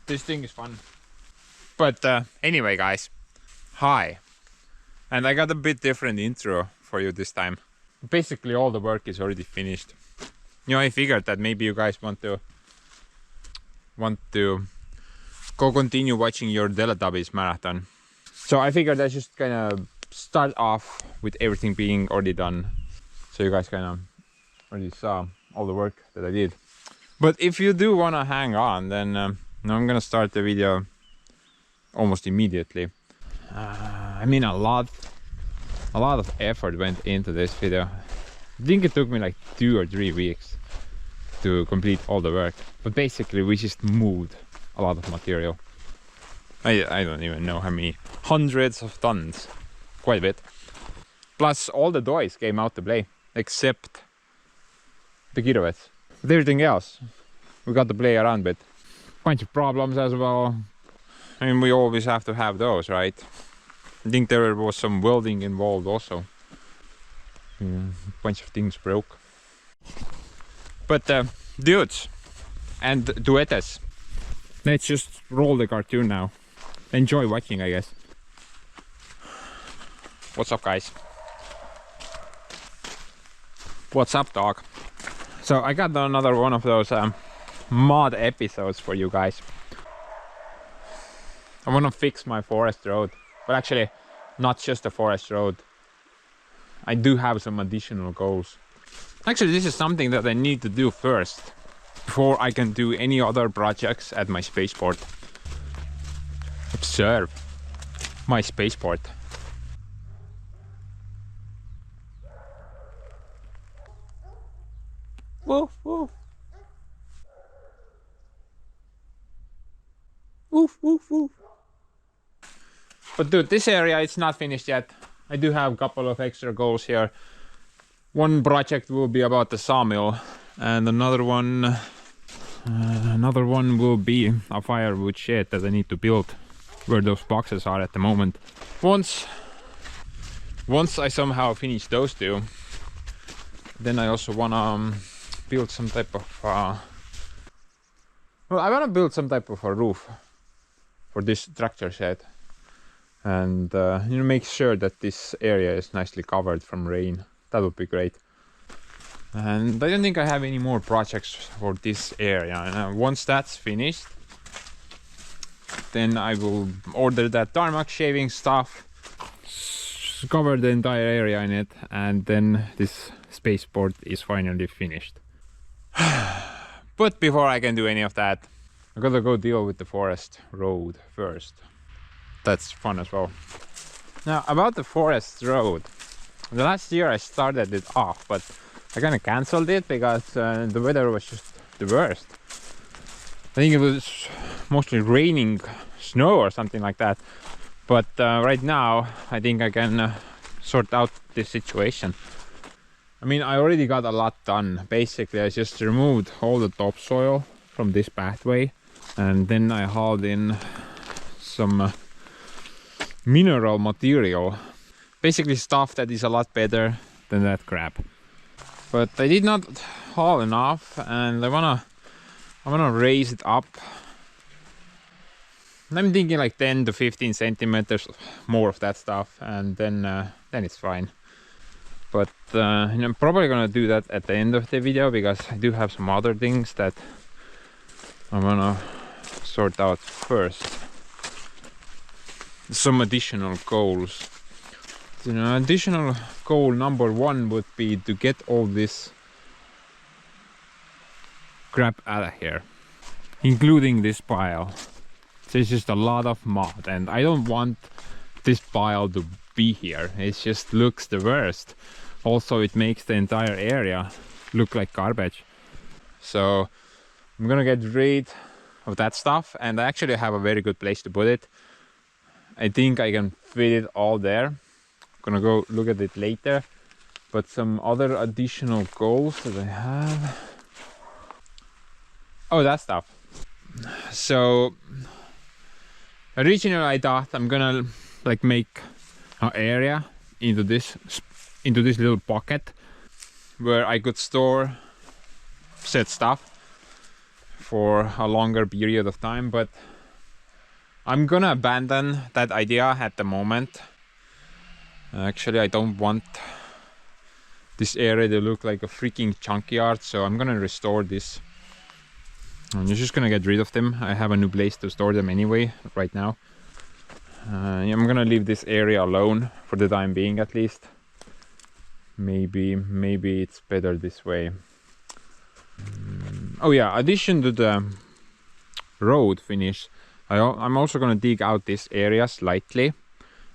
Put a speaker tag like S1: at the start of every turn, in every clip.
S1: This thing is fun. But anyway, guys, hi. And I got a bit different intro for you this time. Basically, all the work is already finished. You know, I figured that maybe you guys want to go continue watching your Teletubbies marathon. So I figured I just kind of start off with everything being already done. So you guys kind of already saw all the work that I did. But if you do want to hang on, then I'm gonna start the video almost immediately. I mean, a lot of effort went into this video. I think it took me like 2 or 3 weeks to complete all the work. But basically we just moved a lot of material. I don't even know how many, hundreds of tons, quite a bit. Plus all the toys came out to play, except the giveaways. With everything else, we got to play around with. Bunch of problems as well. I mean, we always have to have those, right? I think there was some welding involved also. A bunch of things broke. But dudes and duettes, let's just roll the cartoon now. Enjoy watching, I guess. What's up, guys? What's up, dog? So I got another one of those mod episodes for you guys. I want to fix my forest road, but actually not just the forest road. I do have some additional goals. Actually, this is something that I need to do first before I can do any other projects at my spaceport. Observe my spaceport. Woof woof. Woof woof woof. But dude, this area is not finished yet. I do have a couple of extra goals here. One project will be about the sawmill, and another one will be a firewood shed that I need to build where those boxes are at the moment. Once I somehow finish those two, then I also wanna build some type of well, I wanna build some type of a roof for this tractor shed, and you know, make sure that this area is nicely covered from rain. That would be great. And I don't think I have any more projects for this area. And once that's finished, then I will order that tarmac shaving stuff, cover the entire area in it, and then this spaceport is finally finished. But before I can do any of that, I gotta go deal with the forest road first. That's fun as well. Now, about the forest road. The last year I started it off, but I kind of cancelled it because the weather was just the worst. I think it was mostly raining, snow or something like that. But right now I think I can sort out this situation. I mean, I already got a lot done. Basically I just removed all the topsoil from this pathway, and then I hauled in some mineral material. Basically stuff that is a lot better than that crap. But I did not haul enough, and I wanna raise it up. I'm thinking like 10 to 15 centimeters more of that stuff, and then it's fine. But I'm probably gonna do that at the end of the video, because I do have some other things that I wanna sort out first. Some additional goals. You know, additional goal number 1 would be to get all this crap out of here, including this pile. There's just a lot of mud, and I don't want this pile to be here. It just looks the worst. Also, it makes the entire area look like garbage. So I'm gonna get rid of that stuff, and I actually have a very good place to put it. I think I can fit it all there. Gonna go look at it later. But some other additional goals that I have. Oh, that stuff. So originally I thought I'm gonna like make an area into this little pocket where I could store said stuff for a longer period of time, but I'm gonna abandon that idea at the moment. Actually, I don't want this area to look like a freaking junkyard, so I'm gonna restore this. I'm just gonna get rid of them. I have a new place to store them anyway right now. I'm gonna leave this area alone for the time being, at least. Maybe it's better this way. Oh yeah, addition to the road finish, I'm also gonna dig out this area slightly,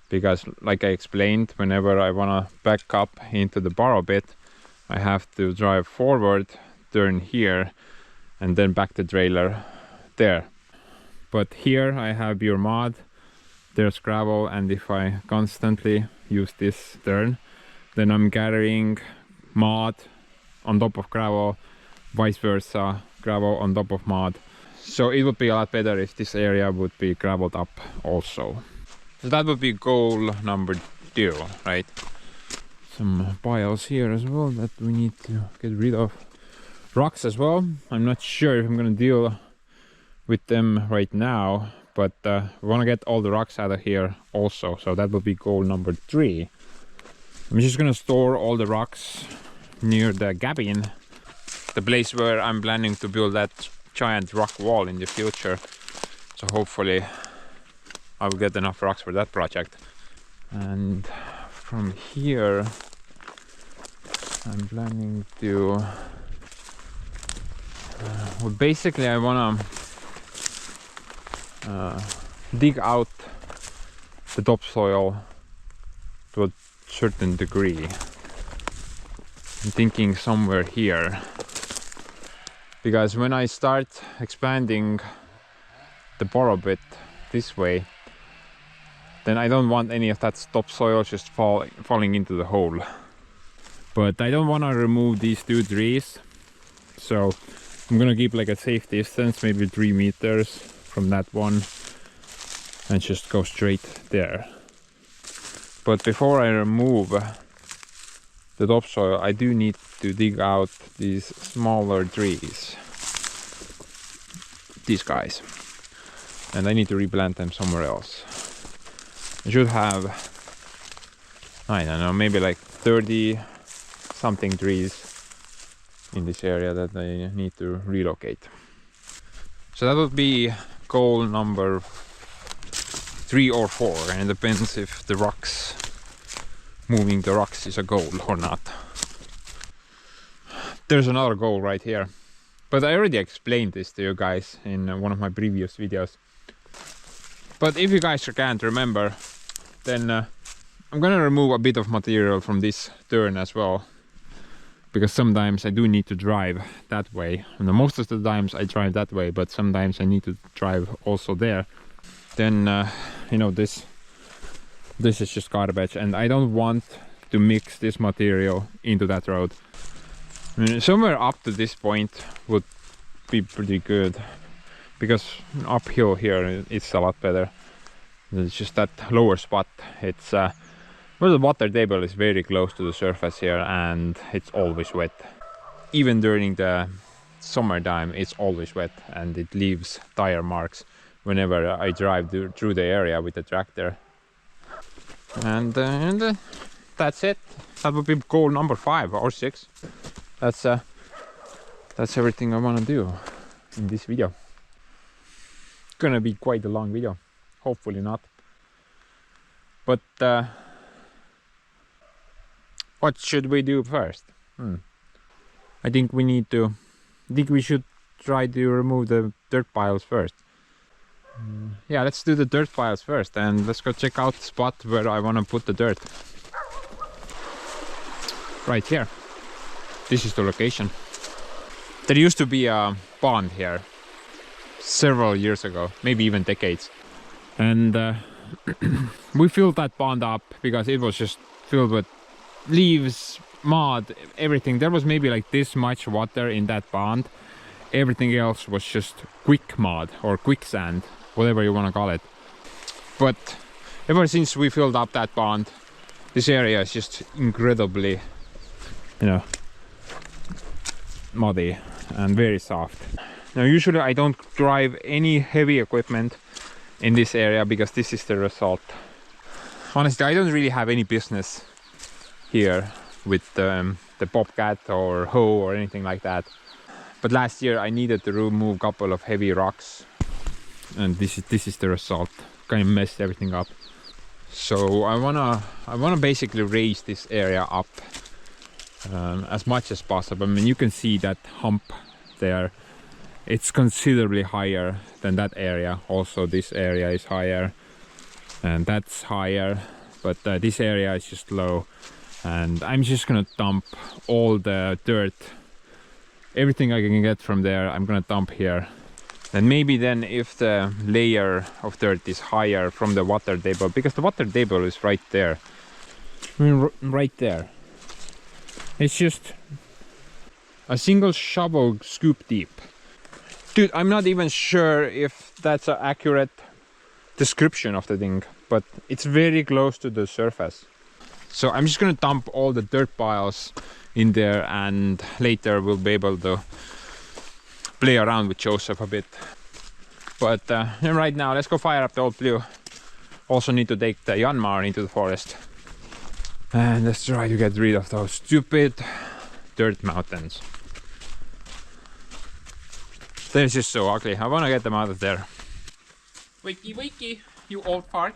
S1: because like I explained, whenever I wanna back up into the borrow bit, I have to drive forward, turn here, and then back the trailer there. But here I have pure mud, there's gravel, and if I constantly use this turn, then I'm carrying mud on top of gravel, vice versa, gravel on top of mud. So it would be a lot better if this area would be graveled up also. So that would be goal number 2, right? Some piles here as well that we need to get rid of. Rocks as well. I'm not sure if I'm gonna deal with them right now, but we wanna get all the rocks out of here also. So that will be goal number 3. I'm just gonna store all the rocks near the cabin, the place where I'm planning to build that giant rock wall in the future. So hopefully I will get enough rocks for that project. And from here I'm planning to well, basically I wanna dig out the topsoil to a certain degree. I'm thinking somewhere here, because when I start expanding the borrow bit this way, then I don't want any of that topsoil just falling into the hole. But I don't want to remove these 2 trees, so I'm gonna keep like a safe distance, maybe 3 meters from that one, and just go straight there. But before I remove the topsoil, I do need to dig out these smaller trees, these guys, and I need to replant them somewhere else. I should have, I don't know, maybe like 30 something trees in this area that I need to relocate. So that would be goal number 3 or 4, and it depends if the rocks, moving the rocks is a goal or not. There's another goal right here, but I already explained this to you guys in one of my previous videos. But if you guys can't remember, then I'm gonna remove a bit of material from this turn as well, because sometimes I do need to drive that way. And most of the times I drive that way, but sometimes I need to drive also there. Then you know, this is just garbage, and I don't want to mix this material into that road. I mean, somewhere up to this point would be pretty good, because uphill here it's a lot better. It's just that lower spot, it's well, the water table is very close to the surface here, and it's always wet. Even during the summertime it's always wet, and it leaves tire marks whenever I drive through the area with the tractor. And that's it. That would be goal number 5 or 6. That's everything I want to do in this video. Gonna be quite a long video, hopefully not. But what should we do first? I think we should try to remove the dirt piles first. Yeah, let's do the dirt piles first, and let's go check out the spot where I want to put the dirt. Right here. This is the location. There used to be a pond here several years ago, maybe even decades. And we filled that pond up because it was just filled with leaves, mud, everything. There was maybe like this much water in that pond. Everything else was just quick mud or quicksand, whatever you want to call it. But ever since we filled up that pond, this area is just incredibly, you know, muddy and very soft. Now usually I don't drive any heavy equipment in this area because this is the result. Honestly, I don't really have any business here with the bobcat or hoe or anything like that. But last year I needed to remove a couple of heavy rocks, and this is the result. Kind of messed everything up. So I wanna basically raise this area up as much as possible. I mean, you can see that hump there. It's considerably higher than that area. Also, this area is higher, and that's higher. But this area is just low, and I'm just gonna dump all the dirt, everything I can get from there. I'm gonna dump here. And maybe then if the layer of dirt is higher from the water table, because the water table is right there. I mean, right there. It's just a single shovel scoop deep. Dude, I'm not even sure if that's an accurate description of the thing, but it's very close to the surface. So I'm just gonna dump all the dirt piles in there, and later we'll be able to play around with Jospeh a bit. But right now, let's go fire up the old blue. Also need to take the Yanmar into the forest. And let's try to get rid of those stupid dirt mountains. They're just so ugly. I want to get them out of there. Wakey wakey, you old fart.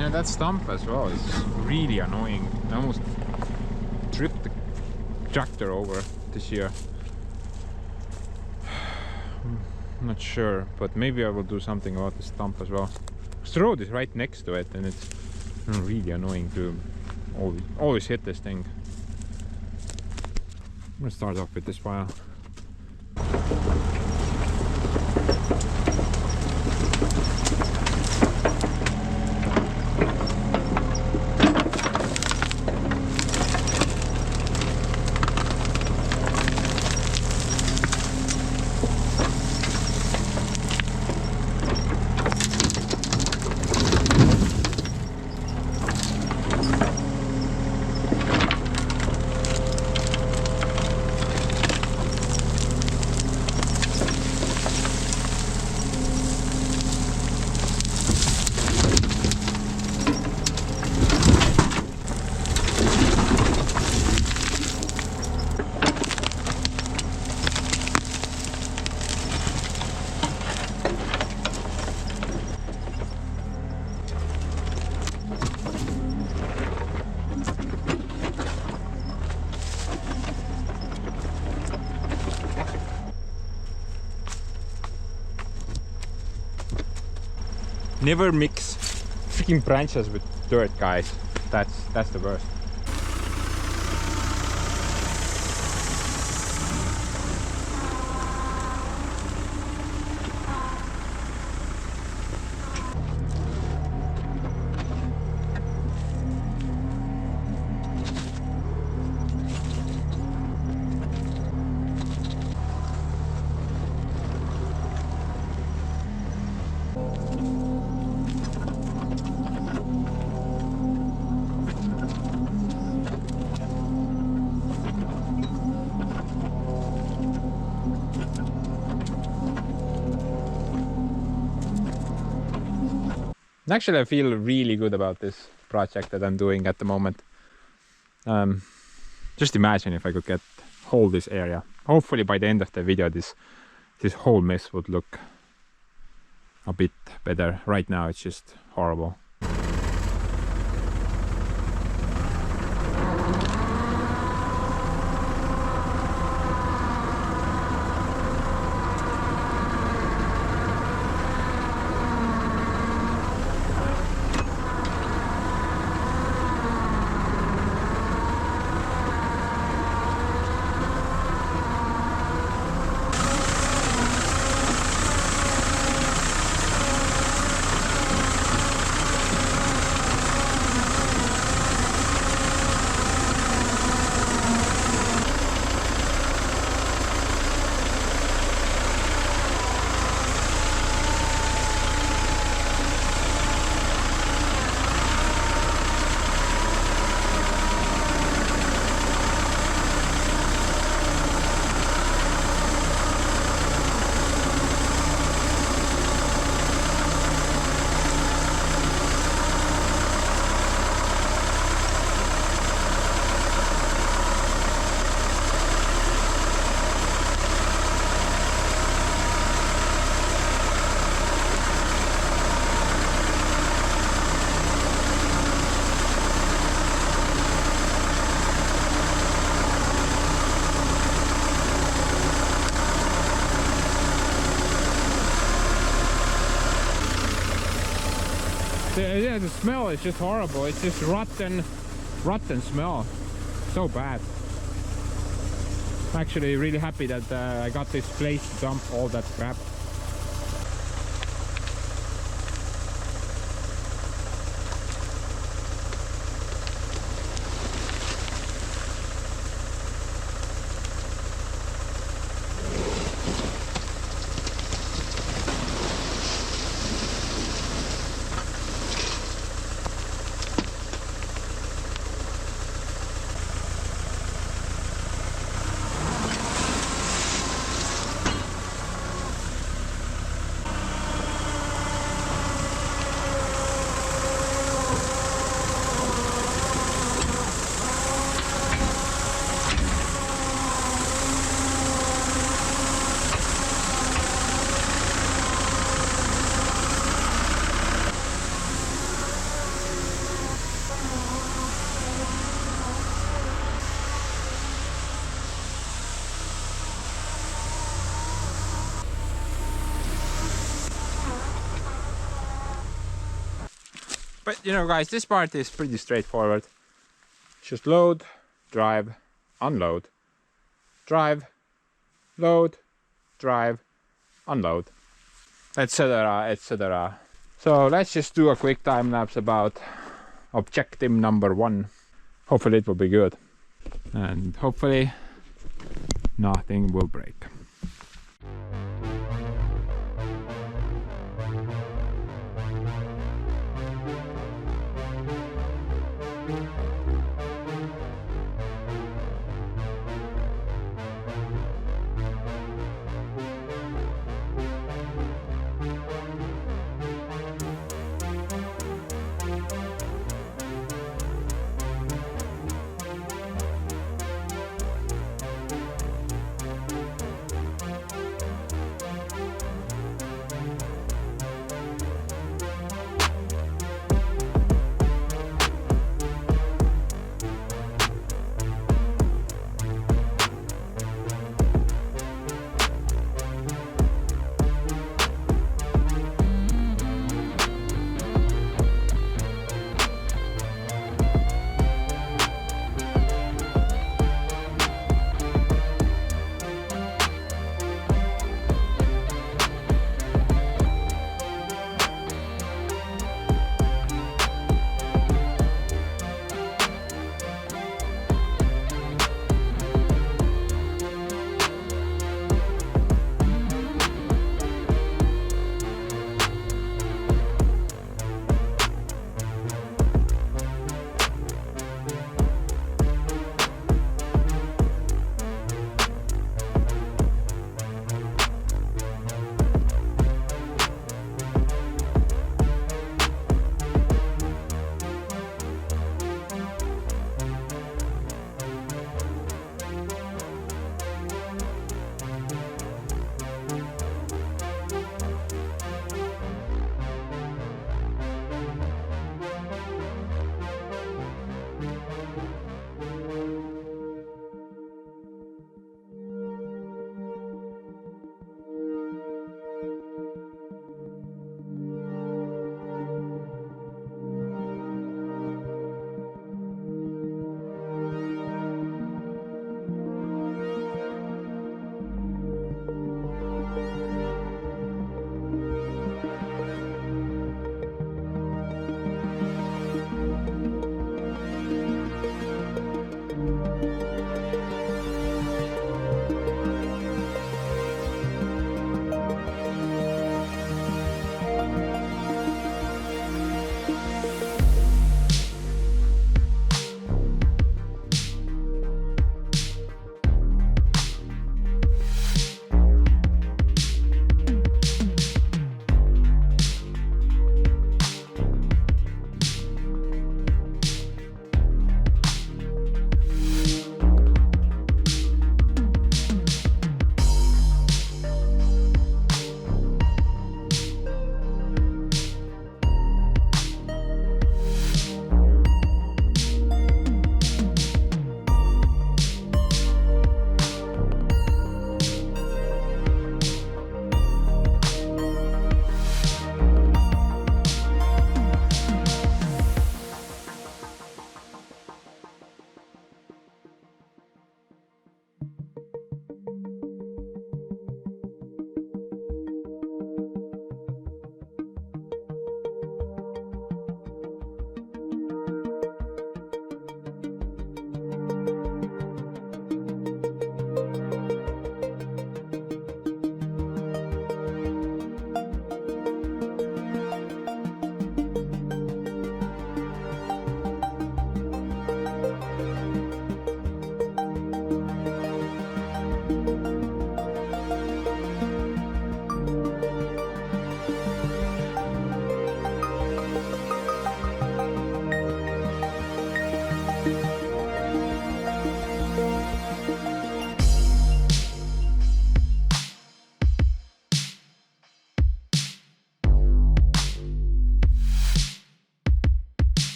S1: Yeah, that stump as well is really annoying. I almost tripped the tractor over this year. I'm not sure, but maybe I will do something about the stump as well. The road is right next to it and it's really annoying to always hit this thing. I'm gonna start off with this pile. Never mix freaking branches with dirt, guys. That's the worst. Actually, I feel really good about this project that I'm doing at the moment. Just imagine if I could hold this area. Hopefully by the end of the video this whole mess would look a bit better. Right now it's just horrible. Yeah, the smell is just horrible. It's just rotten smell. So bad. I'm actually really happy that I got this place to dump all that crap. But you know guys, this part is pretty straightforward. Just load, drive, unload, drive, load, drive, unload, etc, etc. So let's just do a quick time lapse about objective number 1. Hopefully it will be good. And hopefully nothing will break.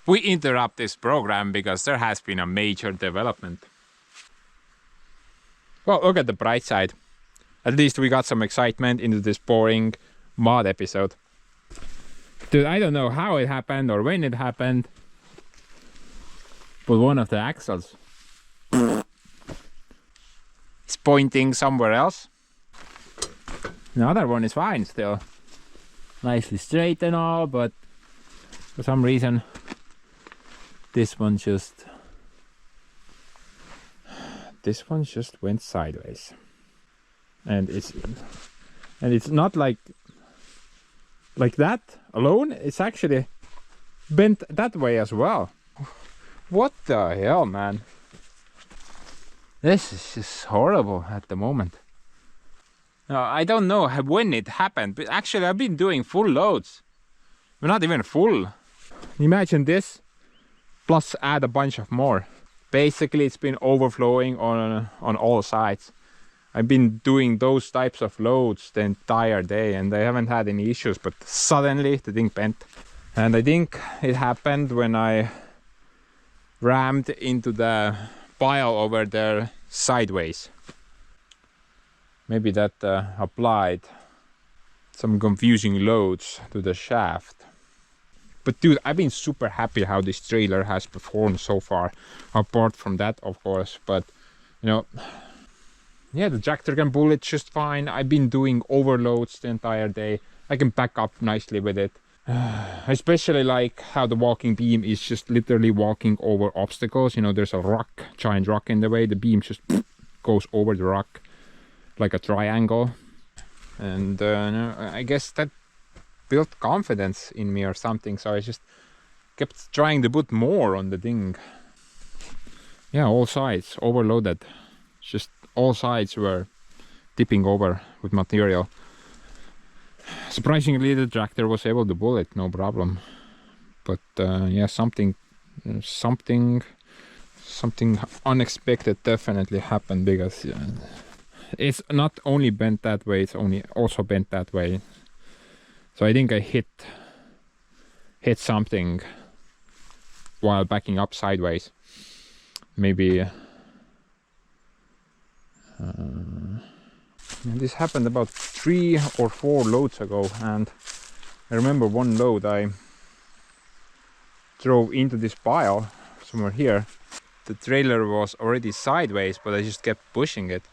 S1: We interrupt this program because there has been a major development. Well, look at the bright side. At least we got some excitement into this boring mod episode. Dude, I don't know how it happened or when it happened, but one of the axles is pointing somewhere else. The other one is fine still. Nicely straight and all, but for some reason this one just went sideways. And it's not like that alone, it's actually bent that way as well. What the hell, man? This is just horrible at the moment. I don't know when it happened, but actually I've been doing full loads. We're not even full. Imagine this, plus add a bunch of more. Basically it's been overflowing on all sides. I've been doing those types of loads the entire day and I haven't had any issues, but suddenly the thing bent. And I think it happened when I rammed into the pile over there sideways. Maybe that applied some confusing loads to the shaft. But dude, I've been super happy how this trailer has performed so far, apart from that of course, but you know, yeah, the tractor can pull it just fine. I've been doing overloads the entire day. I can back up nicely with it. Especially like how the walking beam is just literally walking over obstacles. You know, there's a rock, giant rock in the way, the beam just goes over the rock like a triangle. And I guess that built confidence in me or something, so I just kept trying to put more on the thing. Yeah, all sides overloaded. Just all sides were tipping over with material. Surprisingly, the tractor was able to pull it, no problem. But yeah, something unexpected definitely happened, because it's not only bent that way, it's also bent that way. So I think I hit something while backing up sideways. Maybe and this happened about 3 or 4 loads ago, and I remember one load I drove into this pile somewhere here. The trailer was already sideways, but I just kept pushing it,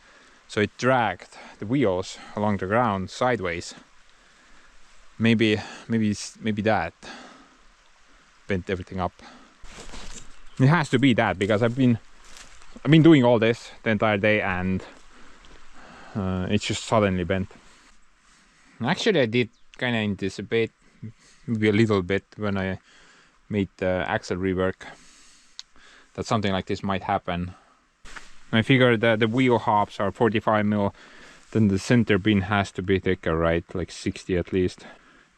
S1: so it dragged the wheels along the ground sideways. Maybe that bent everything up. It has to be that, because I've been doing all this the entire day and it's just suddenly bent. Actually, I did kind of anticipate maybe a little bit when I made the axle rework that something like this might happen. I figured that the wheel hubs are 45mm, then the center pin has to be thicker, right? Like 60 at least.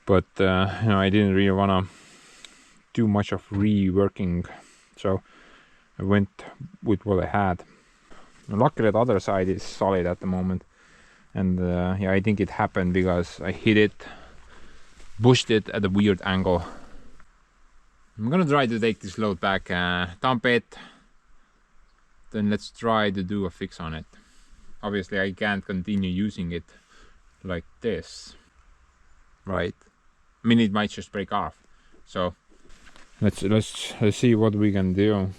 S1: But you know, I didn't really want to do much of reworking, so I went with what I had. Luckily the other side is solid at the moment, and yeah, I think it happened because I hit it, pushed it at a weird angle. I'm gonna try to take this load back, dump it, then let's try to do a fix on it. Obviously I can't continue using it like this, right? I mean, it might just break off, so let's see what we can do.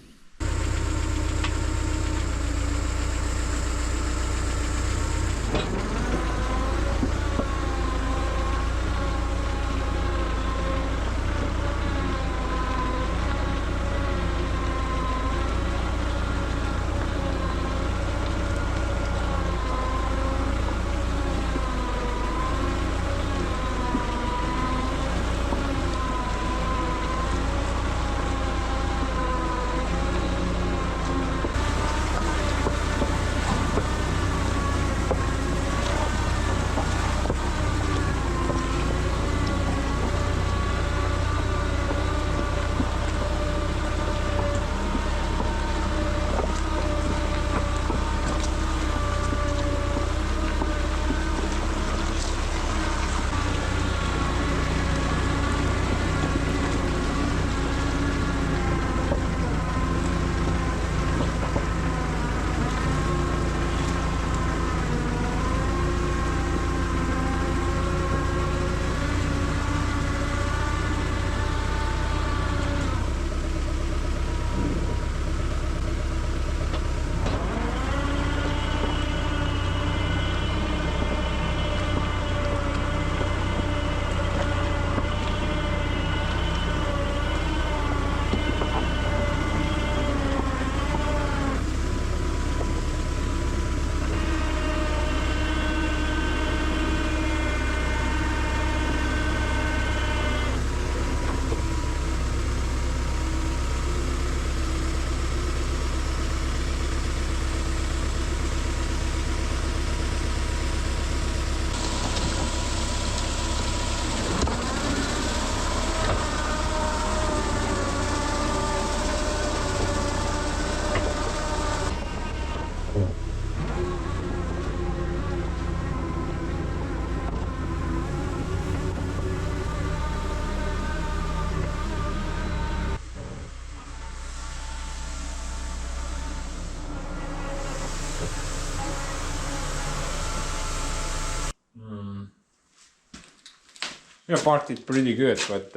S1: Yeah, part is pretty good, but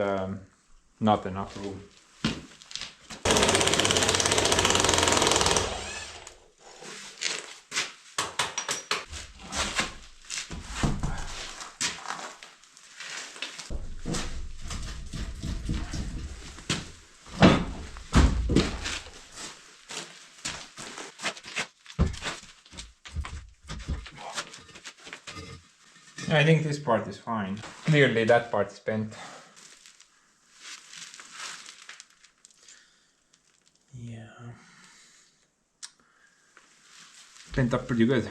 S1: not enough room. I think this part is fine. Clearly that part is bent. Yeah. Bent up pretty good.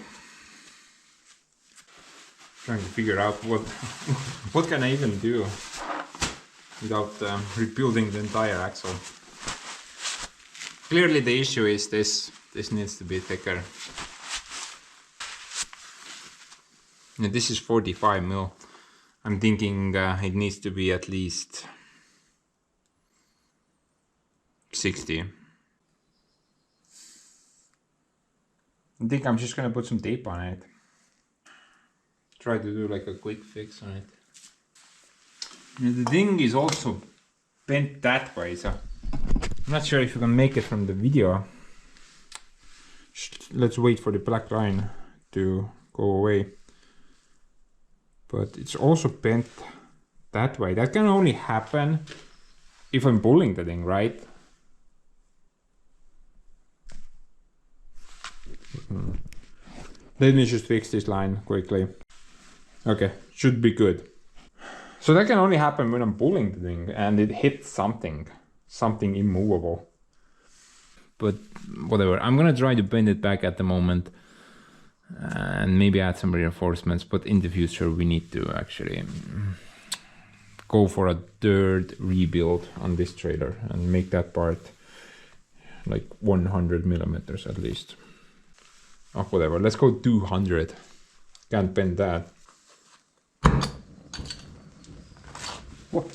S1: Trying to figure out what can I even do without rebuilding the entire axle. Clearly the issue is this needs to be thicker. And this is 45 mil. I'm thinking it needs to be at least 60. I think I'm just gonna put some tape on it. Try to do like a quick fix on it. And the thing is also bent that way, so I'm not sure if you can make it from the video. Let's wait for the black line to go away. But it's also bent that way. That can only happen if I'm pulling the thing, right? Let me just fix this line quickly. Okay, should be good. So that can only happen when I'm pulling the thing and it hits something immovable. But whatever, I'm gonna try to bend it back at the moment and maybe add some reinforcements, but in the future we need to actually go for a third rebuild on this trailer and make that part like 100 millimeters at least. Oh, whatever, let's go 200. Can't bend that. Whoa.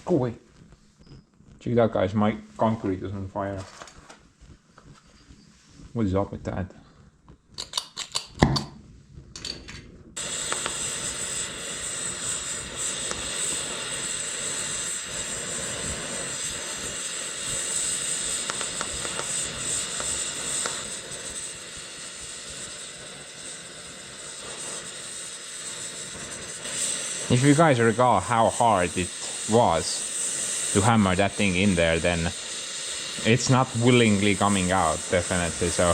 S1: Go away. Check it out, guys, my concrete is on fire. What is up with that? If you guys recall how hard it was to hammer that thing in there, then it's not willingly coming out, definitely, so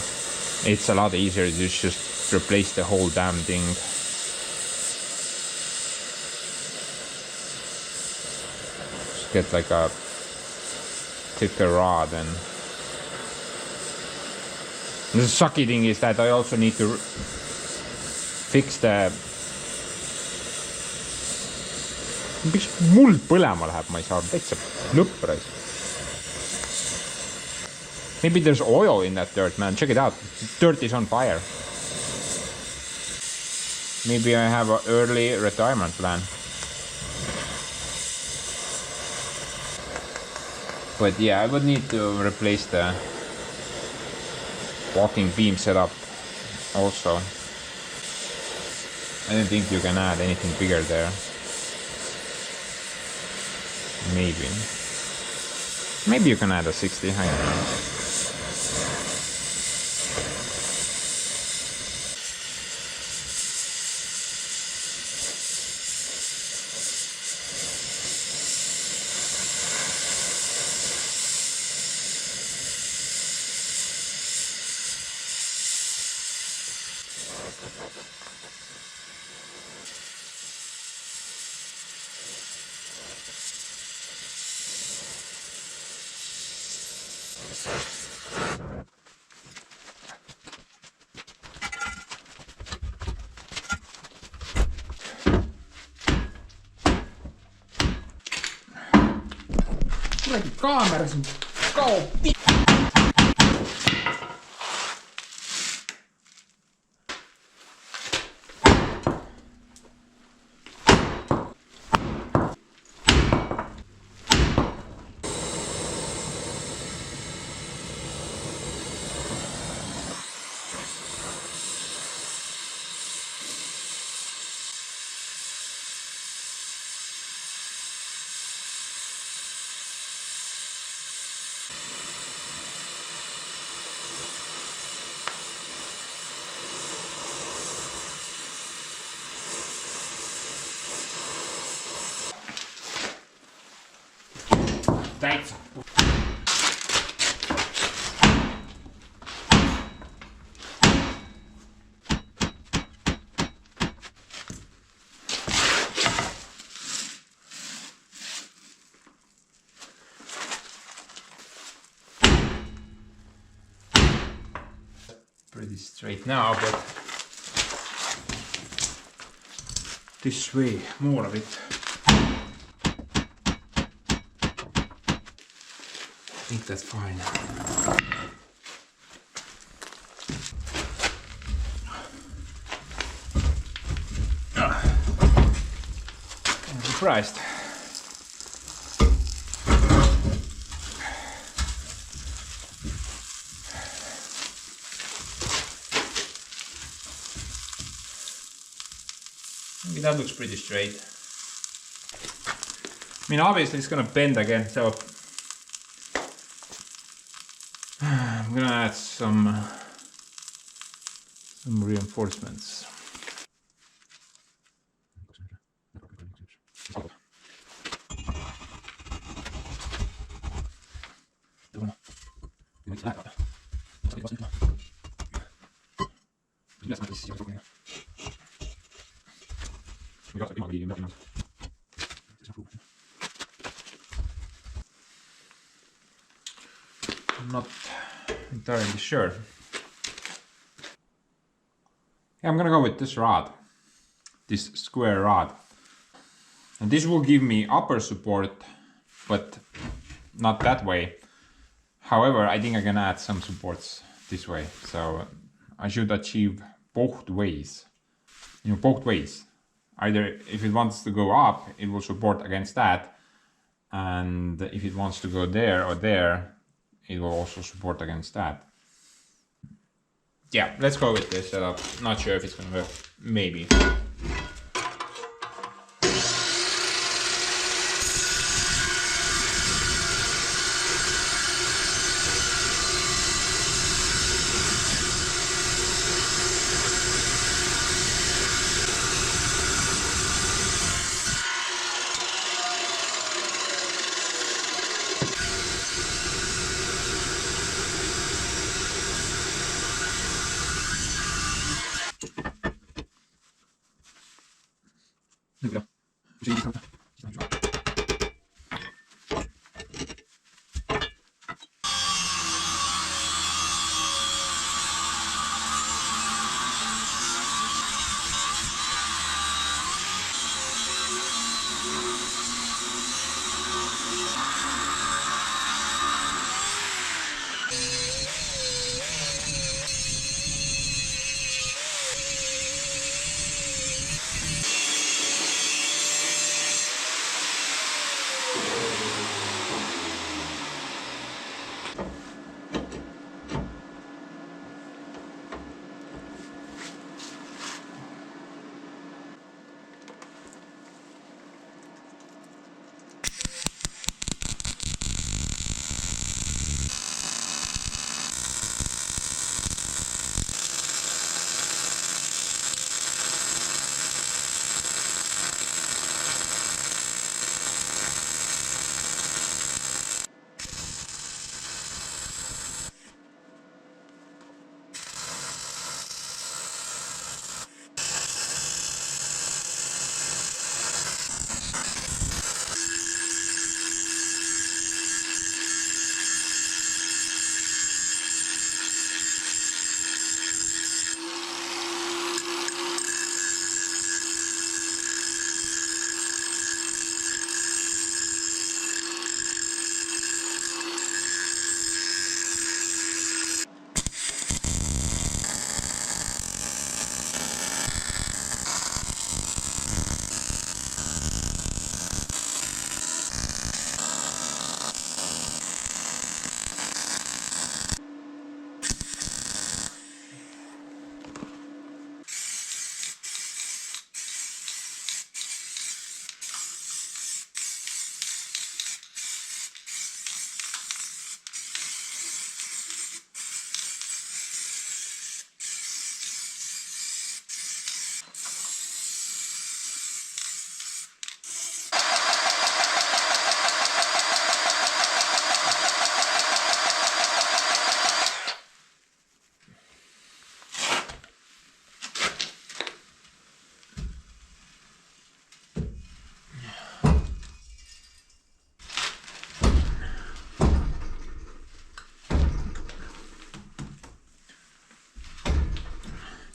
S1: it's a lot easier to just replace the whole damn thing. Just get like a thicker rod. And the sucky thing is that I also need to fix the... miks muld põlema läheb, ma ei saa täitsa lõpprais. Maybe there's oil in that dirt, man. Check it out. The dirt is on fire. Maybe I have an early retirement plan. But yeah, I would need to replace the walking beam setup also. I don't think you can add anything bigger there. Maybe you can add a 60, I don't know. Kaamera siin kaob. Täitsa. Pretty straight now, but this way, more of it. I think that's fine. I'm surprised. Maybe that looks pretty straight. I mean, obviously it's gonna bend again, so I'm gonna add some reinforcements. I'm not entirely sure. Yeah, I'm gonna go with this rod, this square rod. And this will give me upper support, but not that way. However, I think I can add some supports this way, so I should achieve both ways. You know, both ways. Either if it wants to go up, it will support against that, and if it wants to go there or there, it will also support against that. Yeah, let's go with this setup. Not sure if it's gonna work. Maybe.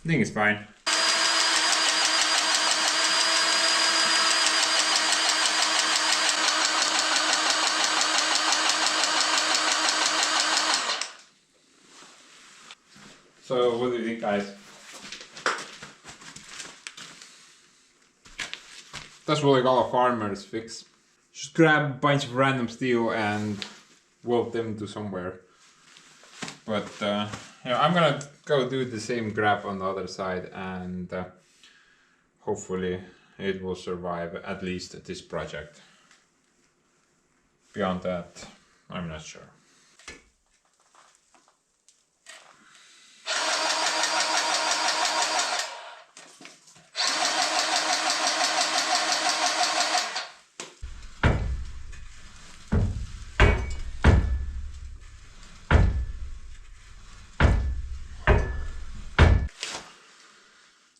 S1: I think it's fine. So what do you think, guys? That's what like all farmers fix. Just grab a bunch of random steel and weld them to somewhere. But I'm gonna go do the same grab on the other side, and hopefully it will survive at least this project. Beyond that, I'm not sure.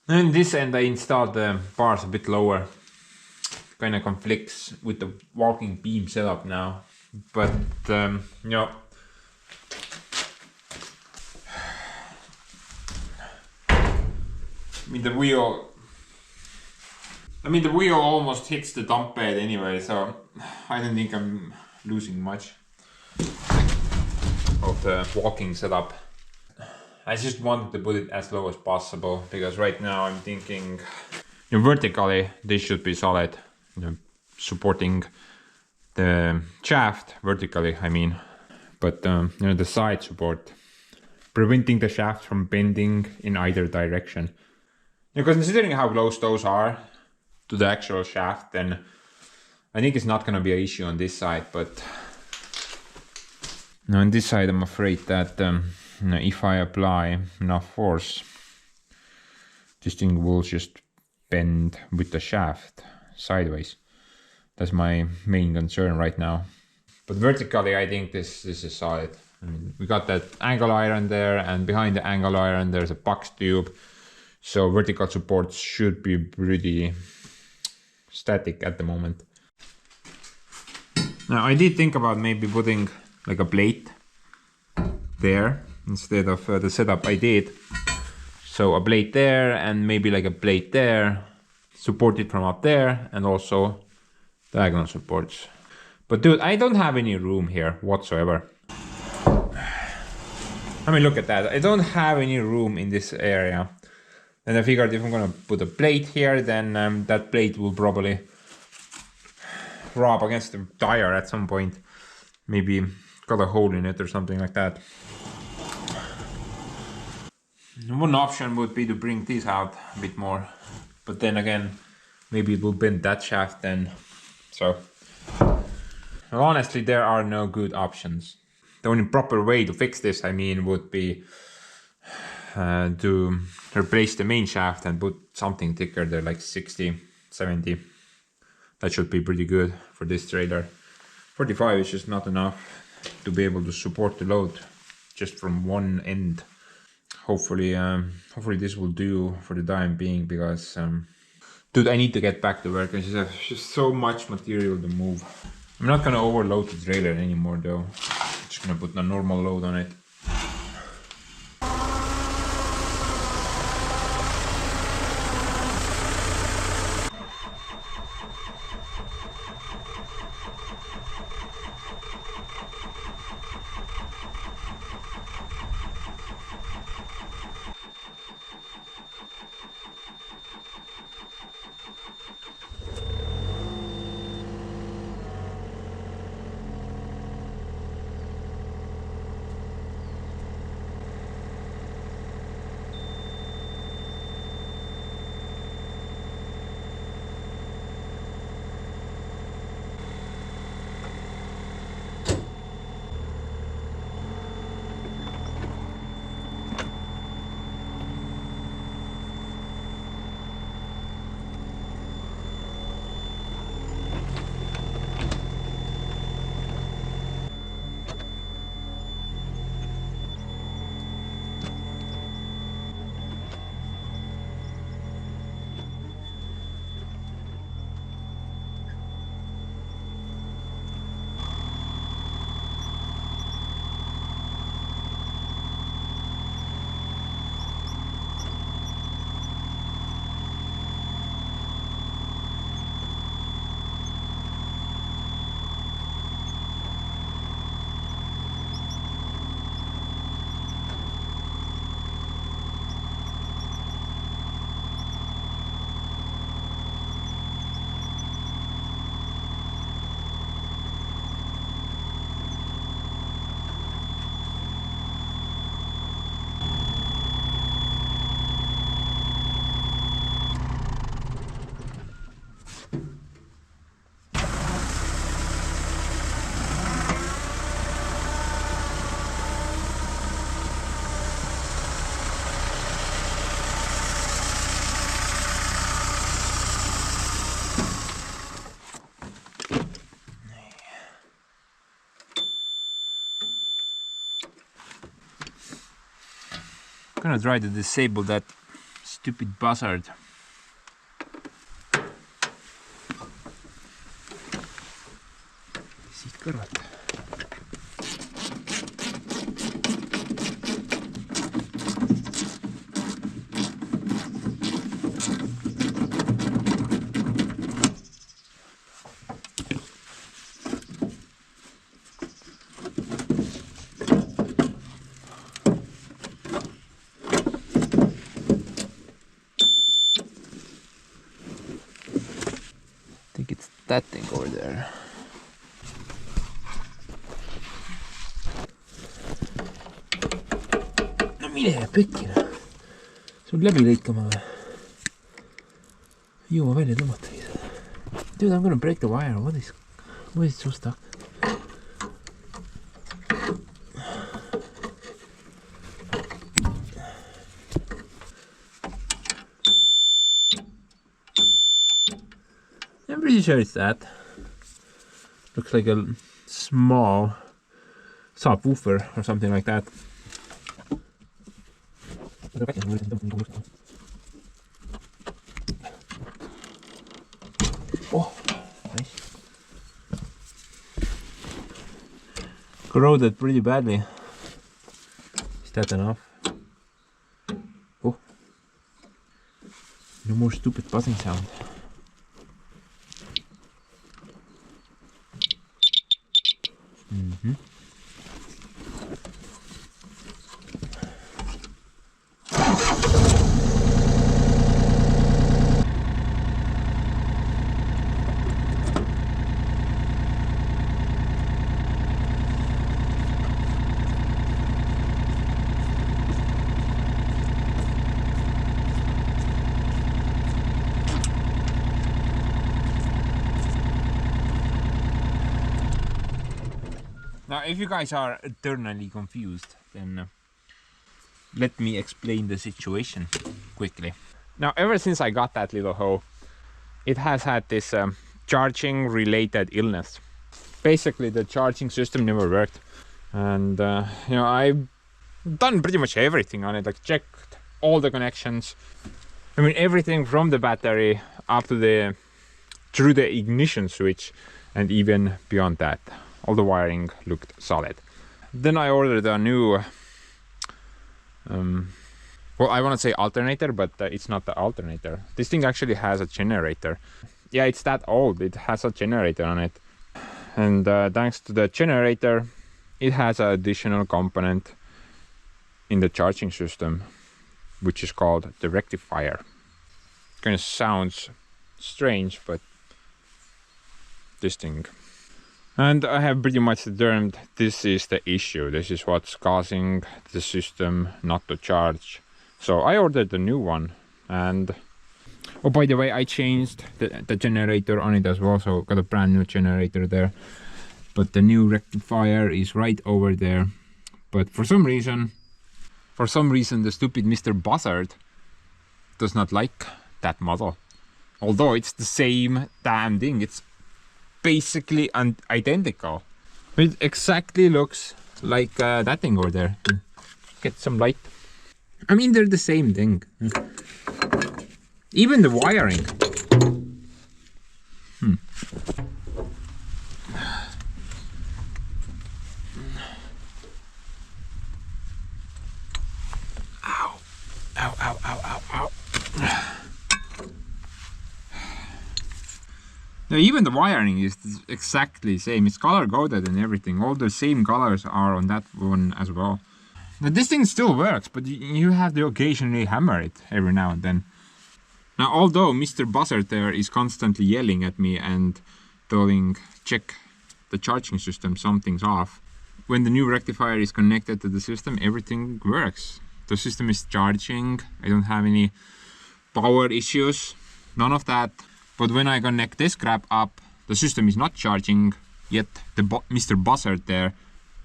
S1: And this end I installed the bars a bit lower. Kinda conflicts with the walking beam setup now. But yeah. I mean the wheel almost hits the dump bed anyway, so I don't think I'm losing much of the walking setup. I just wanted to put it as low as possible, because right now I'm thinking vertically this should be solid, supporting the shaft vertically, I mean, but the side support, preventing the shaft from bending in either direction. Considering how close those are to the actual shaft, then I think it's not gonna be an issue on this side, but on this side I'm afraid that if I apply enough force, this thing will just bend with the shaft sideways. That's my main concern right now. But vertically I think this is solid. I mean, we got that angle iron there, and behind the angle iron there's a box tube, so vertical support should be pretty static at the moment. Now I did think about maybe putting like a plate there instead of the setup I did. So a plate there and maybe like a plate there, supported from up there, and also diagonal supports. But dude, I don't have any room here whatsoever. I mean, look at that. I don't have any room in this area. And I figured if I'm gonna put a plate here, then that plate will probably rub against the tire at some point. Maybe got a hole in it or something like that. One option would be to bring these out a bit more, but then again, maybe it will bend that shaft then. So, well, honestly, there are no good options. The only proper way to fix this, I mean, would be to replace the main shaft and put something thicker there, like 60, 70. That should be pretty good for this trailer. 45 is just not enough to be able to support the load just from one end. Hopefully this will do for the time being, because dude, I need to get back to work. I just have just so much material to move. I'm not gonna overload the trailer anymore though. I'm just gonna put a normal load on it. I'm gonna try to disable that stupid buzzard. Siit kõrvalt. I think it's that thing over there. No mine pekki. Sul läbi lõikama või? Jõua välja tõmmatagi seda. Dude, I'm gonna break the wire. What is so stuck? I'm pretty sure it's that. Looks like a small subwoofer or something like that. Oh, nice. Corroded pretty badly. Is that enough? Oh. No more stupid buzzing sound. Mm-hmm. Now, if you guys are eternally confused, then let me explain the situation quickly. Now, ever since I got that little hoe, it has had this charging related illness. Basically, the charging system never worked, and you know, I've done pretty much everything on it, like checked all the connections. I mean, everything from the battery up to through the ignition switch, and even beyond that. All the wiring looked solid. Then I ordered a new, well, I want to say alternator, but it's not the alternator. This thing actually has a generator. Yeah, it's that old. It has a generator on it. And thanks to the generator, it has an additional component in the charging system, which is called the rectifier. Kind of sounds strange, but this thing. And I have pretty much determined this is the issue. This is what's causing the system not to charge. So I ordered a new one, and oh, by the way, I changed the generator on it as well, so got a brand new generator there. But the new rectifier is right over there. But for some reason the stupid Mr. Buzzard does not like that model. Although it's the same damn thing. It's basically identical. It exactly looks like that thing over there. Get some light. I mean, they're the same thing. Even the wiring. Ow. Ow, ow, ow, ow, ow. Now, even the wiring is exactly the same. It's color coded and everything. All the same colors are on that one as well. Now, this thing still works, but you have to occasionally hammer it every now and then. Now, although Mr. Buzzard there is constantly yelling at me and telling, check the charging system, something's off. When the new rectifier is connected to the system, everything works. The system is charging. I don't have any power issues. None of that. But when I connect this crap up, the system is not charging, yet the Mr. Buzzard there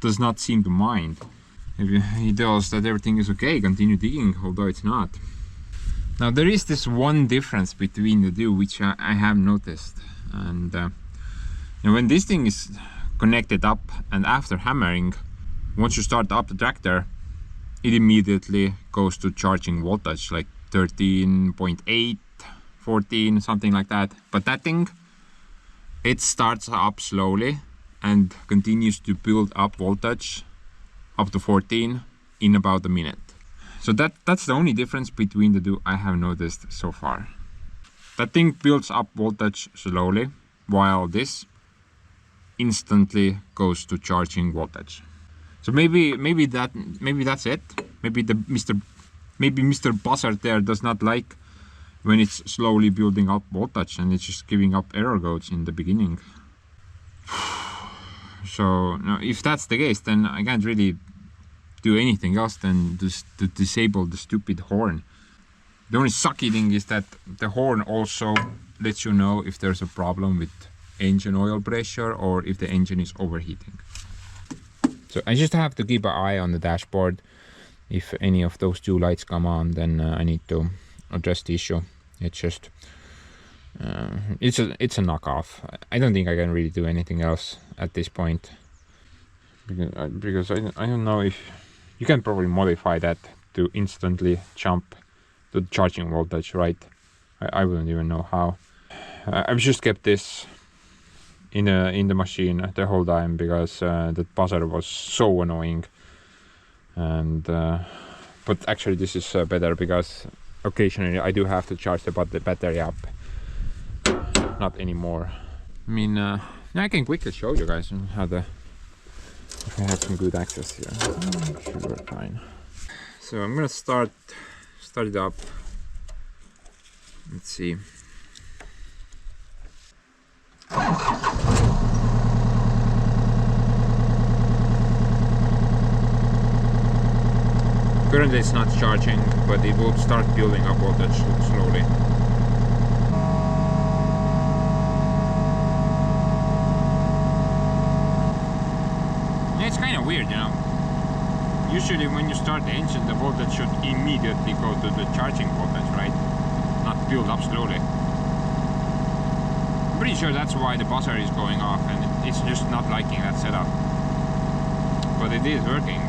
S1: does not seem to mind. He tells that everything is okay, continue digging, although it's not. Now there is this one difference between the two which I have noticed, and when this thing is connected up and after hammering, once you start up the tractor, it immediately goes to charging voltage like 13.8, 14, something like that. But that thing, it starts up slowly and continues to build up voltage up to 14 in about a minute. So that's the only difference between the two I have noticed so far. That thing builds up voltage slowly, while this instantly goes to charging voltage. So maybe that's it. Maybe Mr. Buzzard there does not like when it's slowly building up voltage and it's just giving up error codes in the beginning. So no, if that's the case, then I can't really do anything else than just to disable the stupid horn. The only sucky thing is that the horn also lets you know if there's a problem with engine oil pressure or if the engine is overheating. So I just have to keep an eye on the dashboard. If any of those two lights come on, then I need to address the issue. It's just it's a knockoff. I don't think I can really do anything else at this point, because I don't know if you can probably modify that to instantly jump to the charging voltage, right? I wouldn't even know how. I've just kept this in the machine the whole time because the buzzer was so annoying. And but actually this is better because occasionally I do have to charge the battery up. Not anymore. I mean, I can quickly show you guys how if I have some good access here. Should work fine. So I'm gonna start it up. Let's see. Currently it's not charging, but it will start building up voltage slowly. Yeah, it's kind of weird, you know. Usually when you start the engine, the voltage should immediately go to the charging voltage, right? Not build up slowly. I'm pretty sure that's why the buzzer is going off, and it's just not liking that setup. But it is working.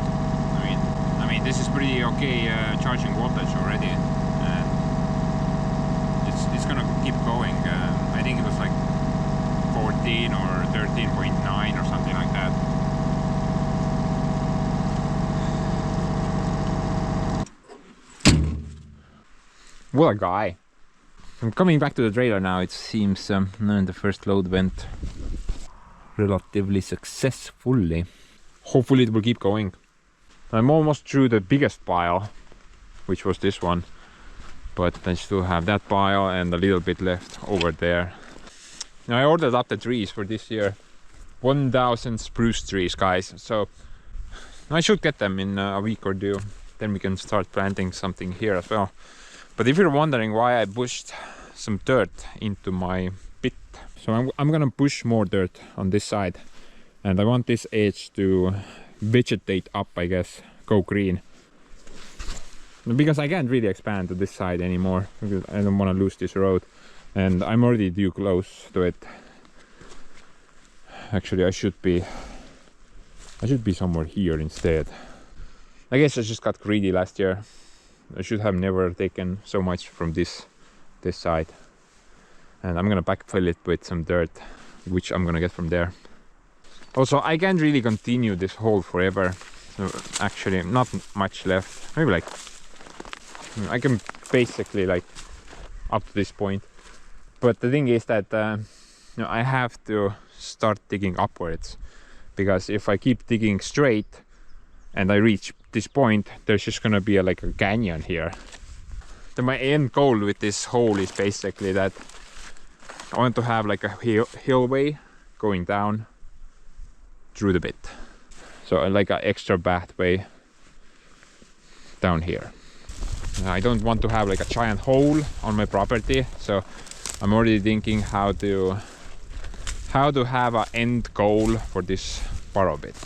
S1: I mean, this is pretty okay charging voltage already, and it's gonna keep going. I think it was like 14 or 13.9 or something like that. What a guy! I'm coming back to the trailer now. It seems the first load went relatively successfully. Hopefully it will keep going. I'm almost through the biggest pile, which was this one, but I still have that pile and a little bit left over there. Now I ordered up the trees for this year, 1,000 spruce trees, guys, so I should get them in a week or two. Then we can start planting something here as well. But if you're wondering why I pushed some dirt into my pit, so I'm gonna push more dirt on this side, and I want this edge to vegetate up, I guess, go green, because I can't really expand to this side anymore because I don't want to lose this road, and I'm already too close to it. Actually I should be somewhere here instead. I guess I just got greedy last year. I should have never taken so much from this side, and I'm gonna backfill it with some dirt, which I'm gonna get from there. Also, I can't really continue this hole forever, so actually not much left. Maybe like I can basically like up to this point, but the thing is that I have to start digging upwards, because if I keep digging straight and I reach this point, there's just gonna be like a canyon here. Then my end goal with this hole is basically that I want to have like a hillway going down through the bit, so like an extra pathway down here. I don't want to have like a giant hole on my property, so I'm already thinking how to have an end goal for this burrow bit.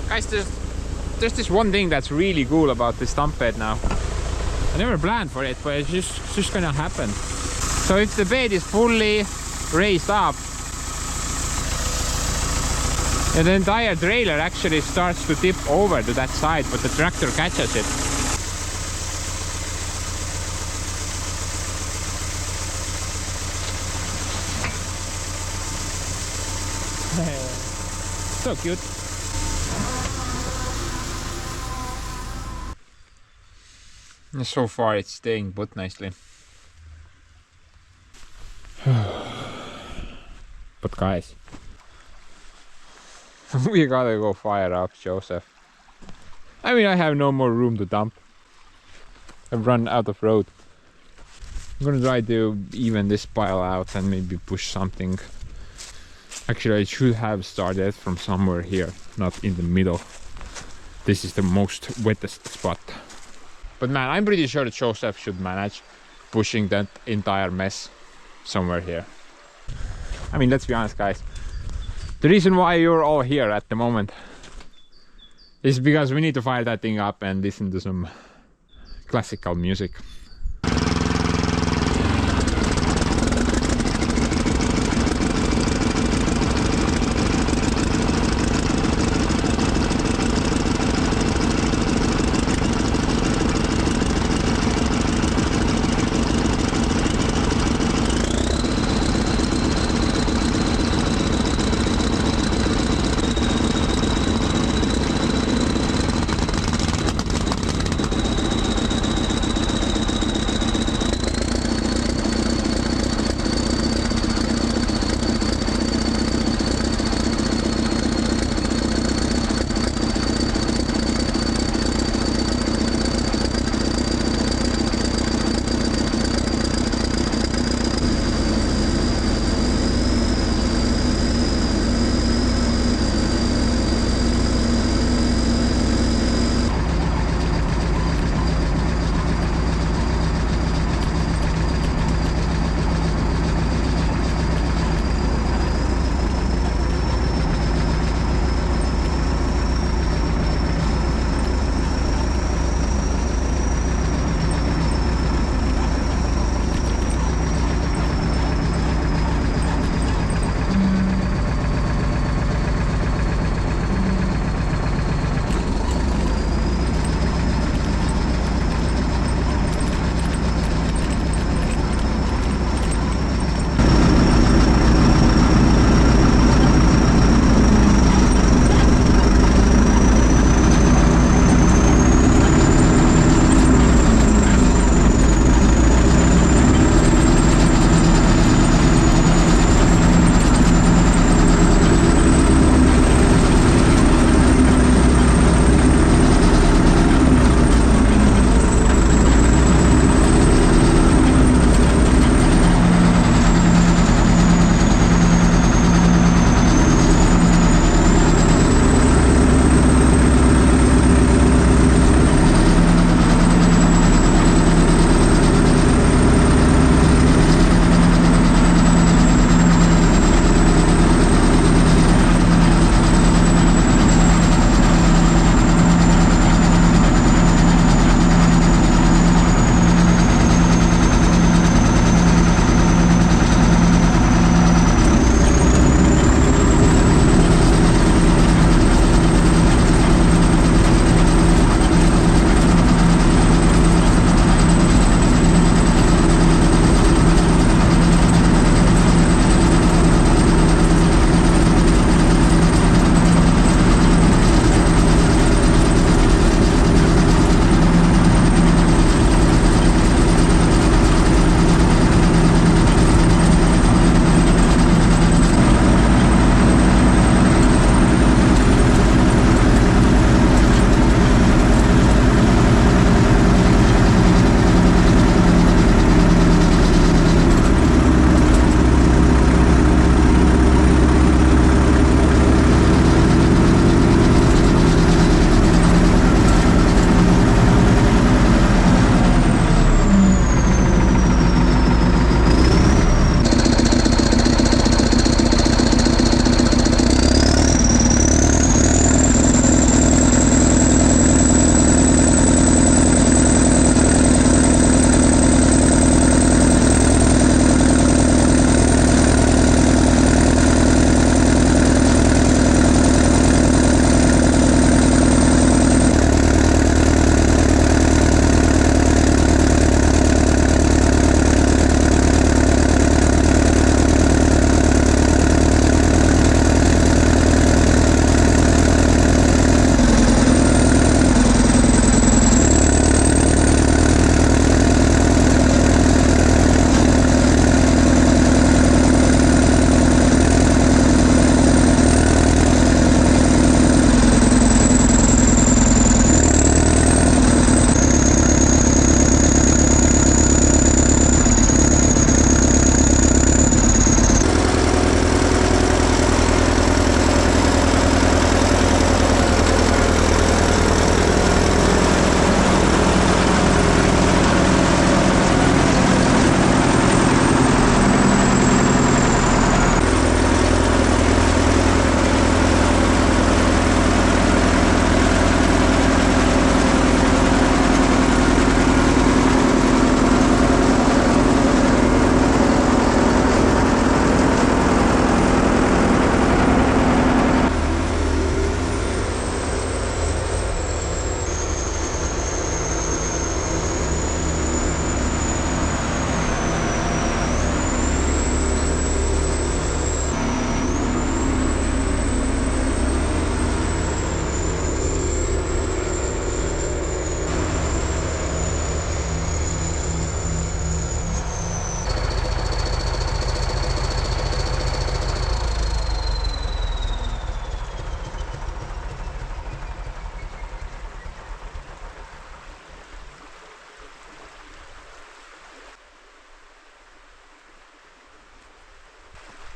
S1: Guys, there's this one thing that's really cool about this dump bed now. I never planned for it, but it's just gonna happen. So if the bed is fully raised up, and the entire trailer actually starts to tip over to that side, but the tractor catches it. So cute. And so far it's staying put nicely. But guys, we gotta go fire up Joseph. I mean, I have no more room to dump. I've run out of road. I'm gonna try to even this pile out and maybe push something. Actually, I should have started from somewhere here, not in the middle. This is the most wettest spot. But man, I'm pretty sure that Joseph should manage pushing that entire mess somewhere here. I mean, let's be honest, guys. The reason why you're all here at the moment is because we need to fire that thing up and listen to some classical music.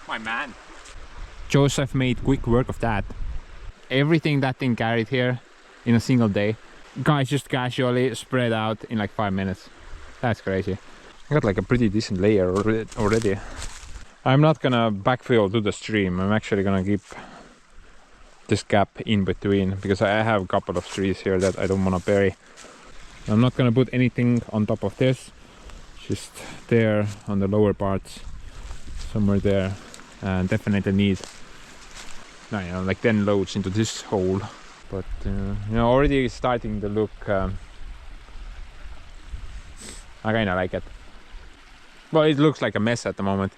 S1: My man. Joseph made quick work of that. Everything that thing carried here in a single day. Guys just casually spread out in like 5 minutes. That's crazy. I got like a pretty decent layer already. I'm not gonna backfill to the stream. I'm actually gonna keep this gap in between because I have a couple of trees here that I don't want to bury. I'm not gonna put anything on top of this. Just there on the lower parts, somewhere there, and definitely need like 10 loads into this hole. But you know, already starting to look. I kinda like it. Well, it looks like a mess at the moment,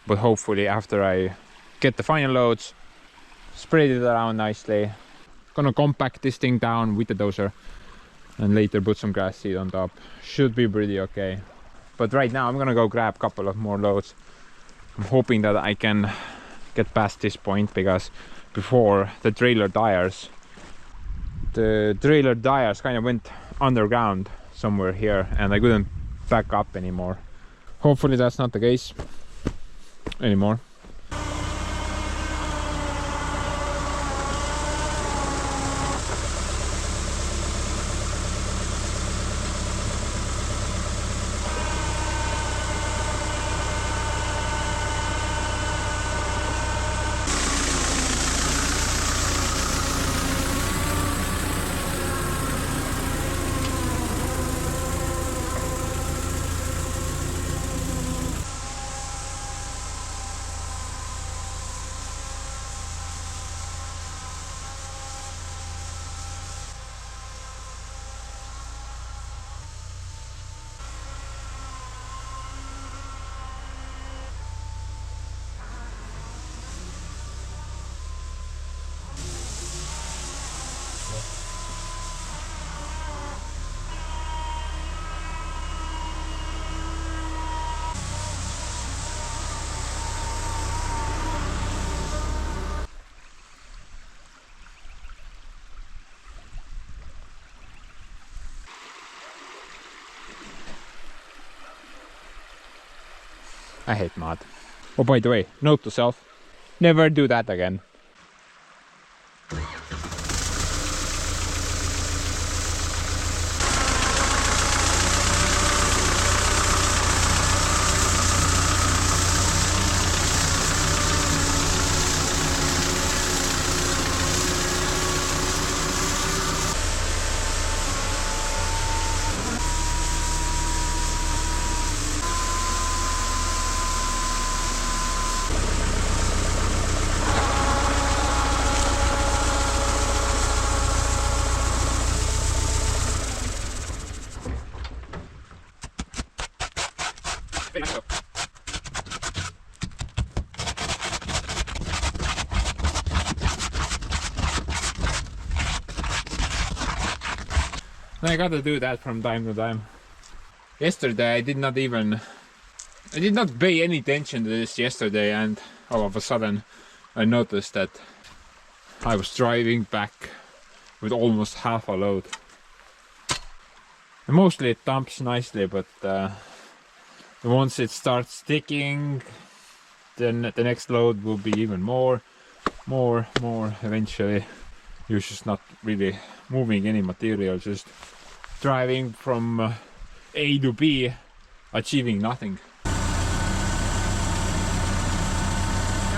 S1: but hopefully after I get the final loads, spread it around nicely, gonna compact this thing down with the dozer and later put some grass seed on top. Should be pretty okay. But right now I'm gonna go grab a couple of more loads. I'm hoping that I can get past this point, because before the trailer tires kind of went underground somewhere here and I couldn't back up anymore. Hopefully that's not the case anymore. I hate mud. Oh, by the way, note to self, never do that again. I gotta do that from time to time. Yesterday I did not pay any attention to this yesterday, and all of a sudden I noticed that I was driving back with almost half a load. And mostly it dumps nicely, but once it starts sticking, then the next load will be even more. Eventually you're just not really moving any material, just driving from A to B, achieving nothing.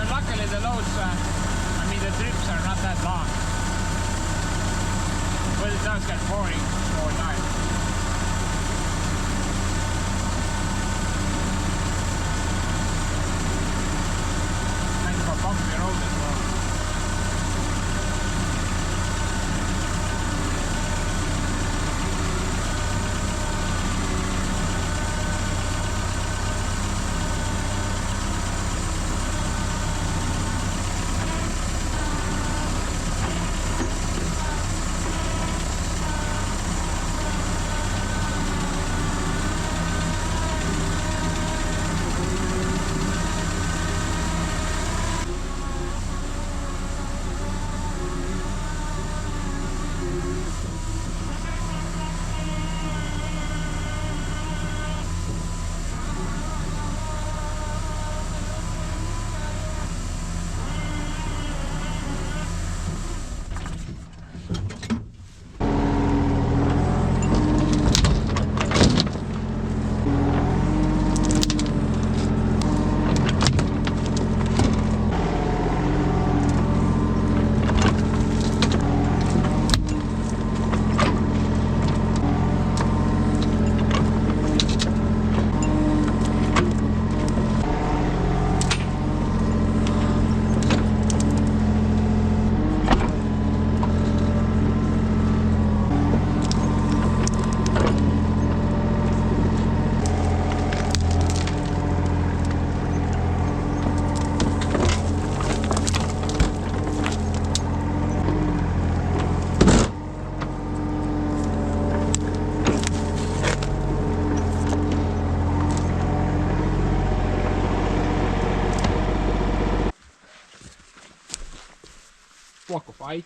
S1: Luckily the loads, the trips are not that long, but it does get boring over time. Kind of a bumpy road as well. fight.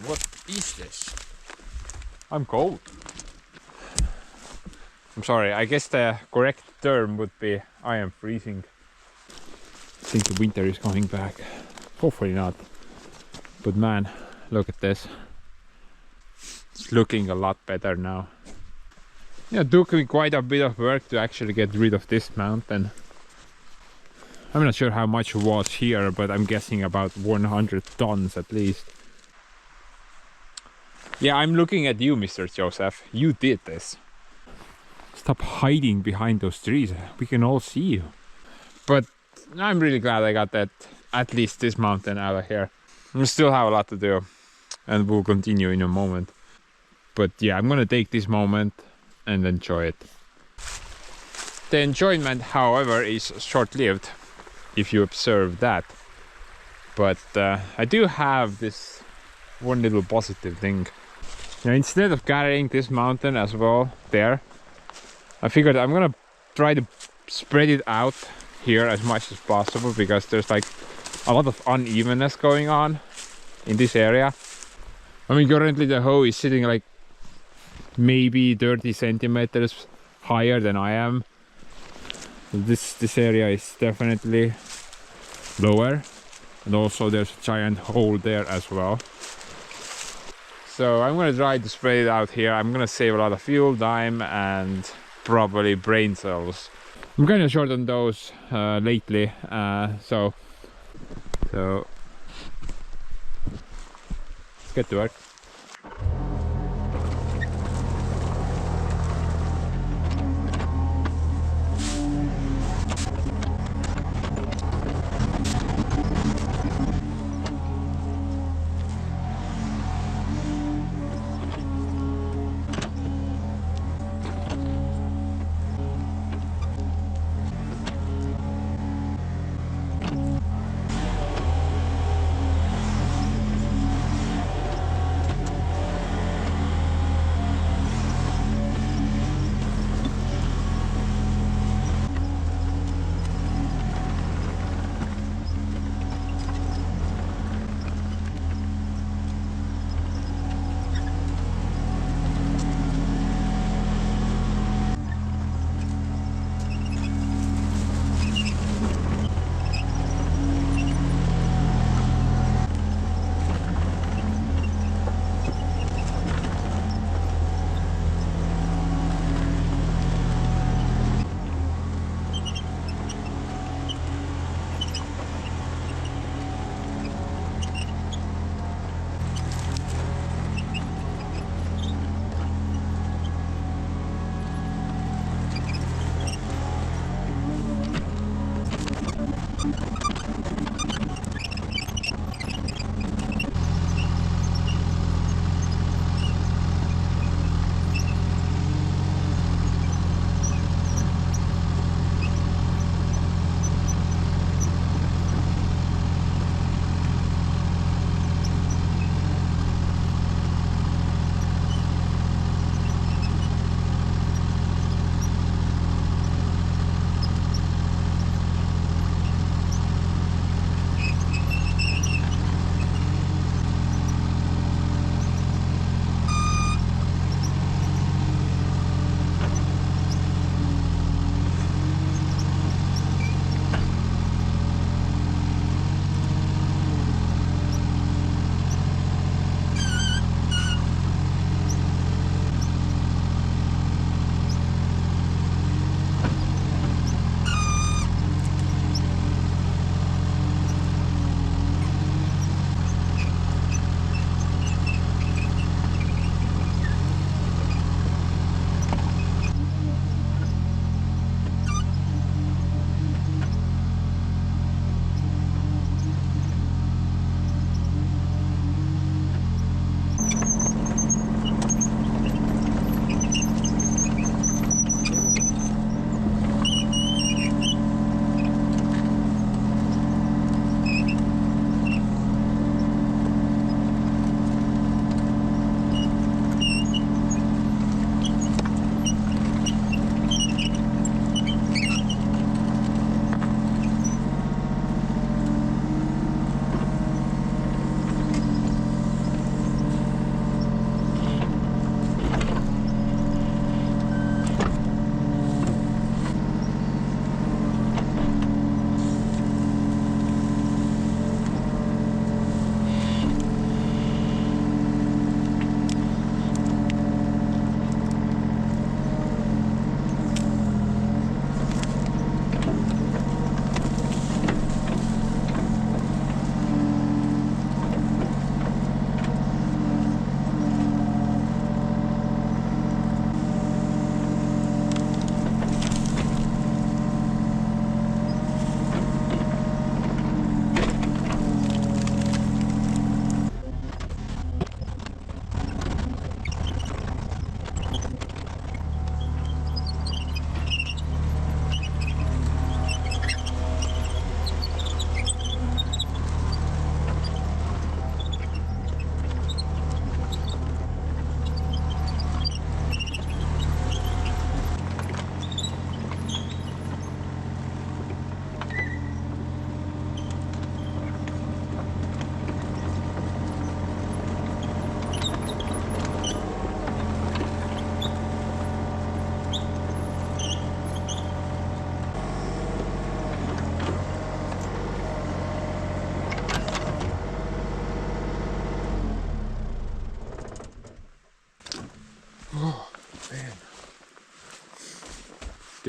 S1: What is this? I'm cold. I'm sorry, I guess the correct term would be I am freezing. I think the winter is coming back. Hopefully not. But man, look at this. It's looking a lot better now. Yeah, it took me quite a bit of work to actually get rid of this mountain. I'm not sure how much was here, but I'm guessing about 100 tons at least. Yeah, I'm looking at you, Mr. Joseph. You did this. Stop hiding behind those trees. We can all see you. But I'm really glad I got that, at least this mountain out of here. We still have a lot to do, and we'll continue in a moment. But yeah, I'm gonna take this moment and enjoy it. The enjoyment, however, is short-lived, if you observe that. But I do have this one little positive thing. Now, instead of carrying this mountain as well there, I figured I'm gonna try to spread it out here as much as possible, because there's like a lot of unevenness going on in this area. I mean, currently the hoe is sitting like maybe 30 centimeters higher than I am. This area is definitely lower, and also there's a giant hole there as well. So I'm gonna try to spread it out here. I'm gonna save a lot of fuel, time, and probably brain cells. I'm kind of short on those lately, so let's get to work.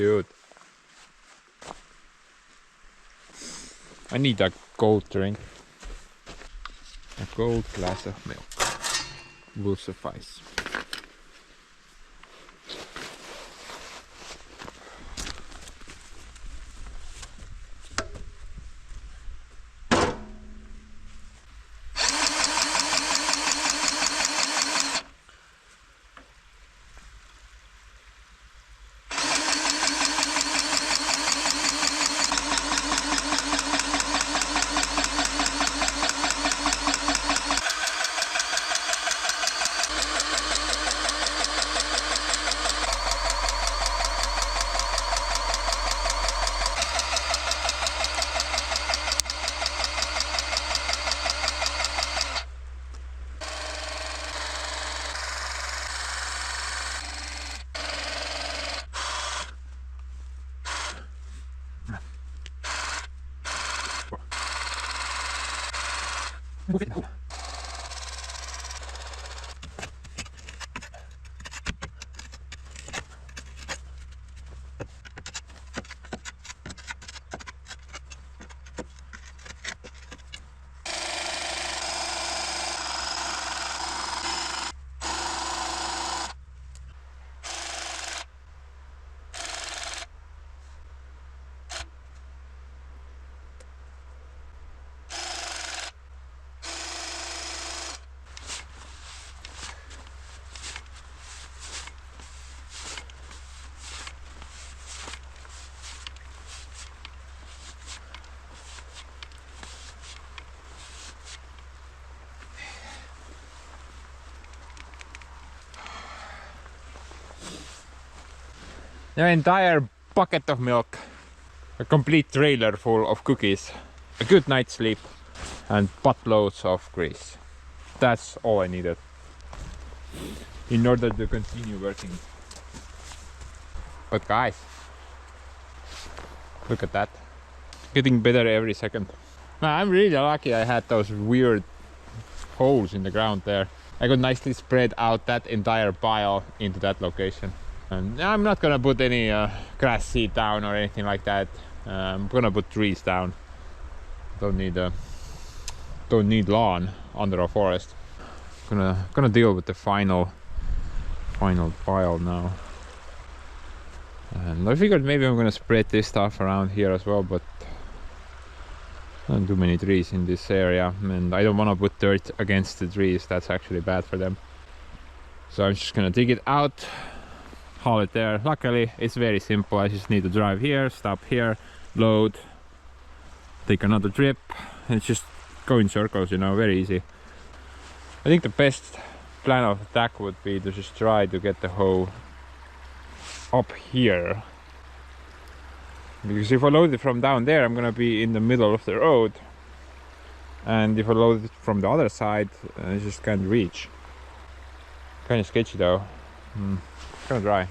S1: Dude. I need a cold drink. A cold glass of milk will suffice. Move it now. An entire bucket of milk, a complete trailer full of cookies, a good night's sleep, and buttloads of grease. That's all I needed in order to continue working. But guys, look at that. Getting better every second. I'm really lucky I had those weird holes in the ground there. I could nicely spread out that entire pile into that location. And I'm not gonna put any grass seed down or anything like that. I'm gonna put trees down. Don't need lawn under a forest. Gonna deal with the final pile now. And I figured maybe I'm gonna spread this stuff around here as well, but not too many trees in this area, and I don't want to put dirt against the trees. That's actually bad for them. So I'm just gonna dig it out, haul it there. Luckily it's very simple. I just need to drive here, stop here, load, take another trip, and just go in circles, you know, very easy. I think the best plan of attack would be to just try to get the hoe up here, because if I load it from down there I'm gonna be in the middle of the road, and if I load it from the other side I just can't reach. Kind of sketchy though. Gonna try.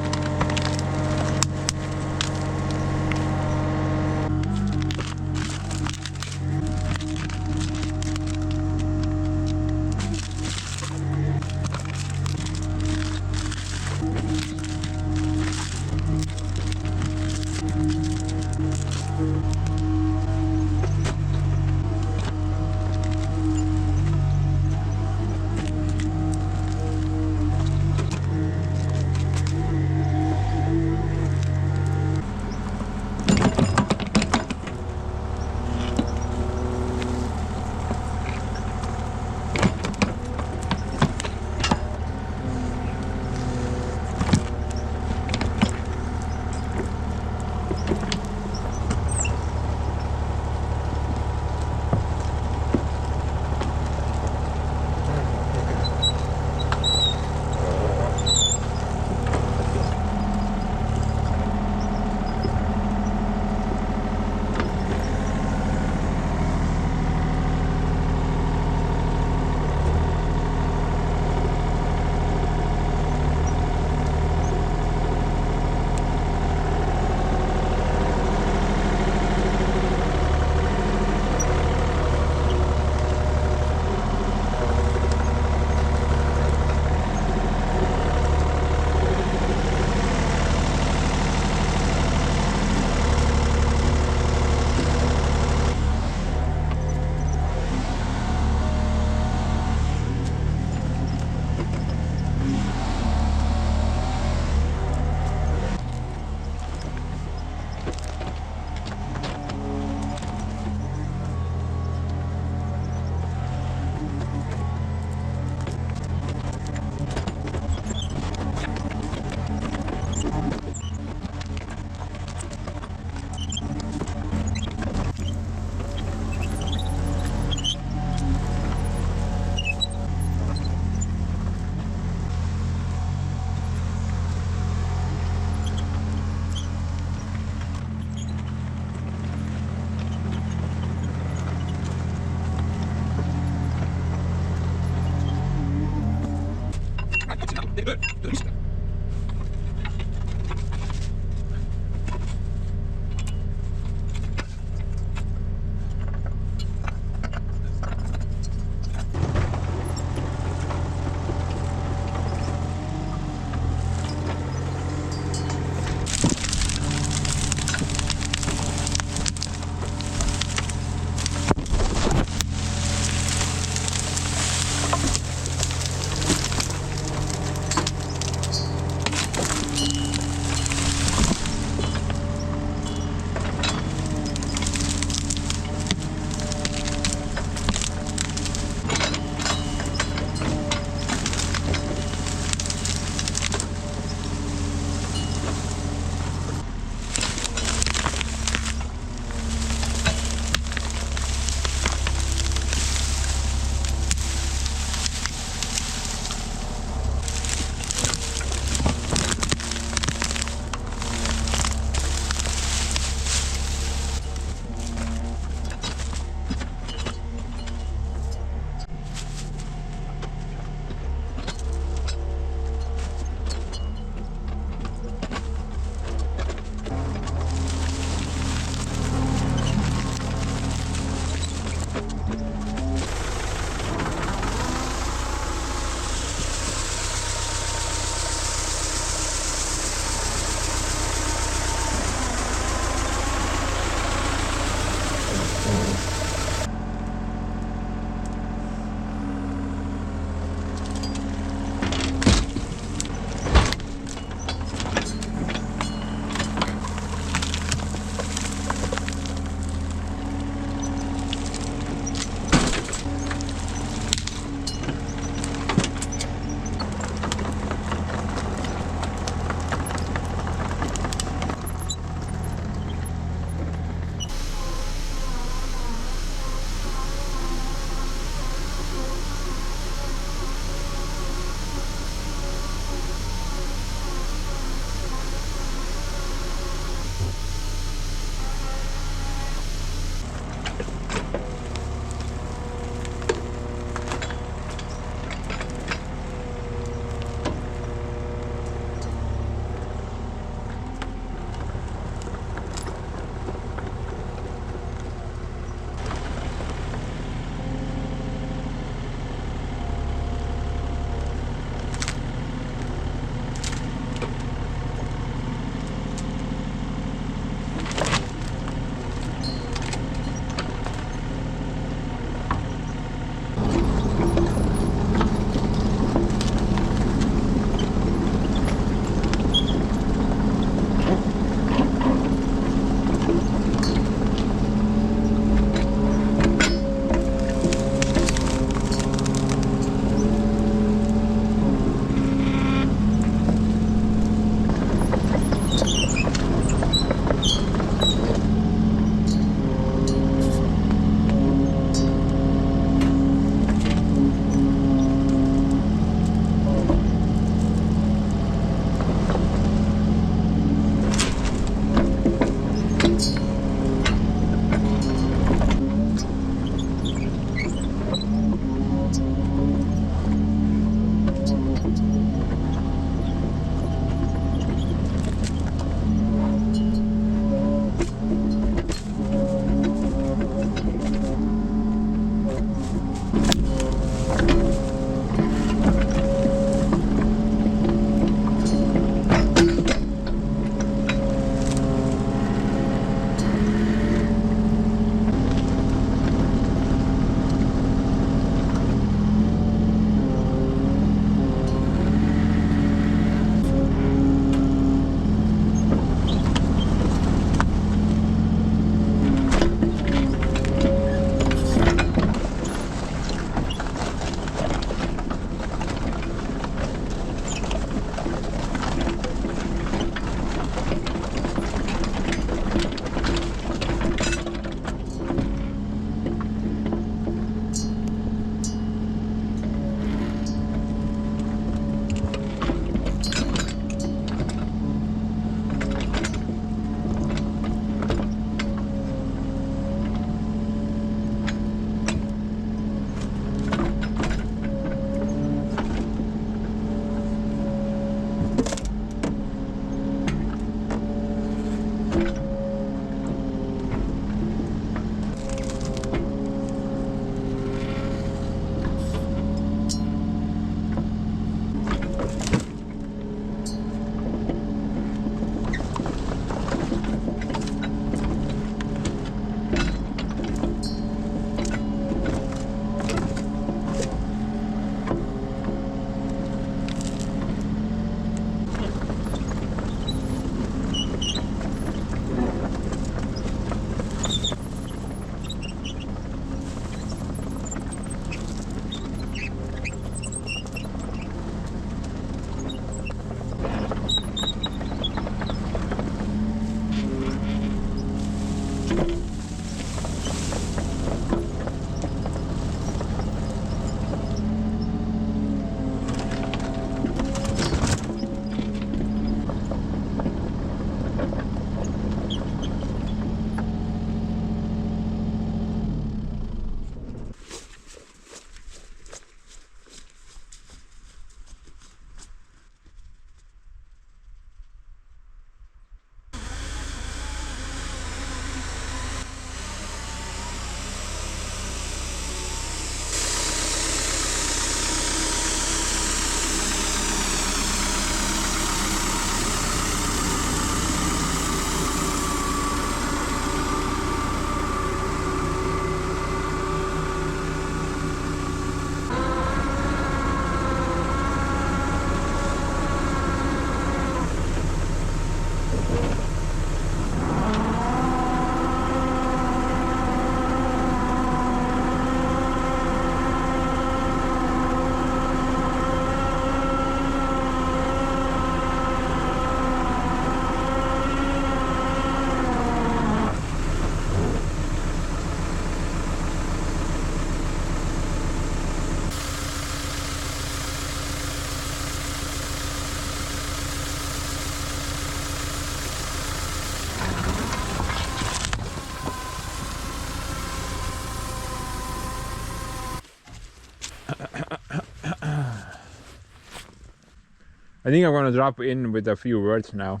S1: I think I'm gonna drop in with a few words now.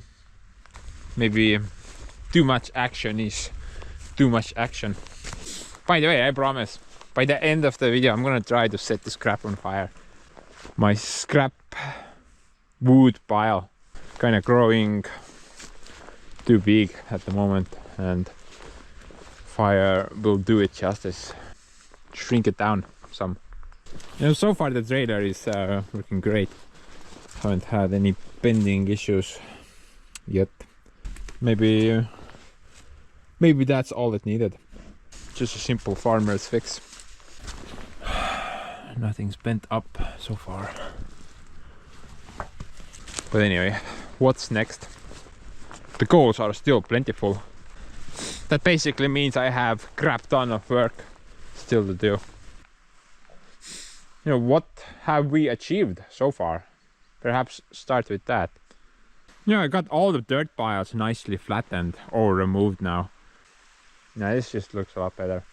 S1: Maybe too much action is too much action. By the way, I promise, by the end of the video, I'm gonna try to set this scrap on fire. My scrap wood pile kind of growing too big at the moment, and fire will do it justice. Shrink it down some. You know, so far the trailer is working great. Haven't had any bending issues yet. Maybe that's all it needed. Just a simple farmer's fix. Nothing's bent up so far. But anyway, what's next? The goals are still plentiful. That basically means I have a crap ton of work still to do. You know, what have we achieved so far? Perhaps start with that. Yeah, I got all the dirt piles nicely flattened or removed now. Now this just looks a lot better.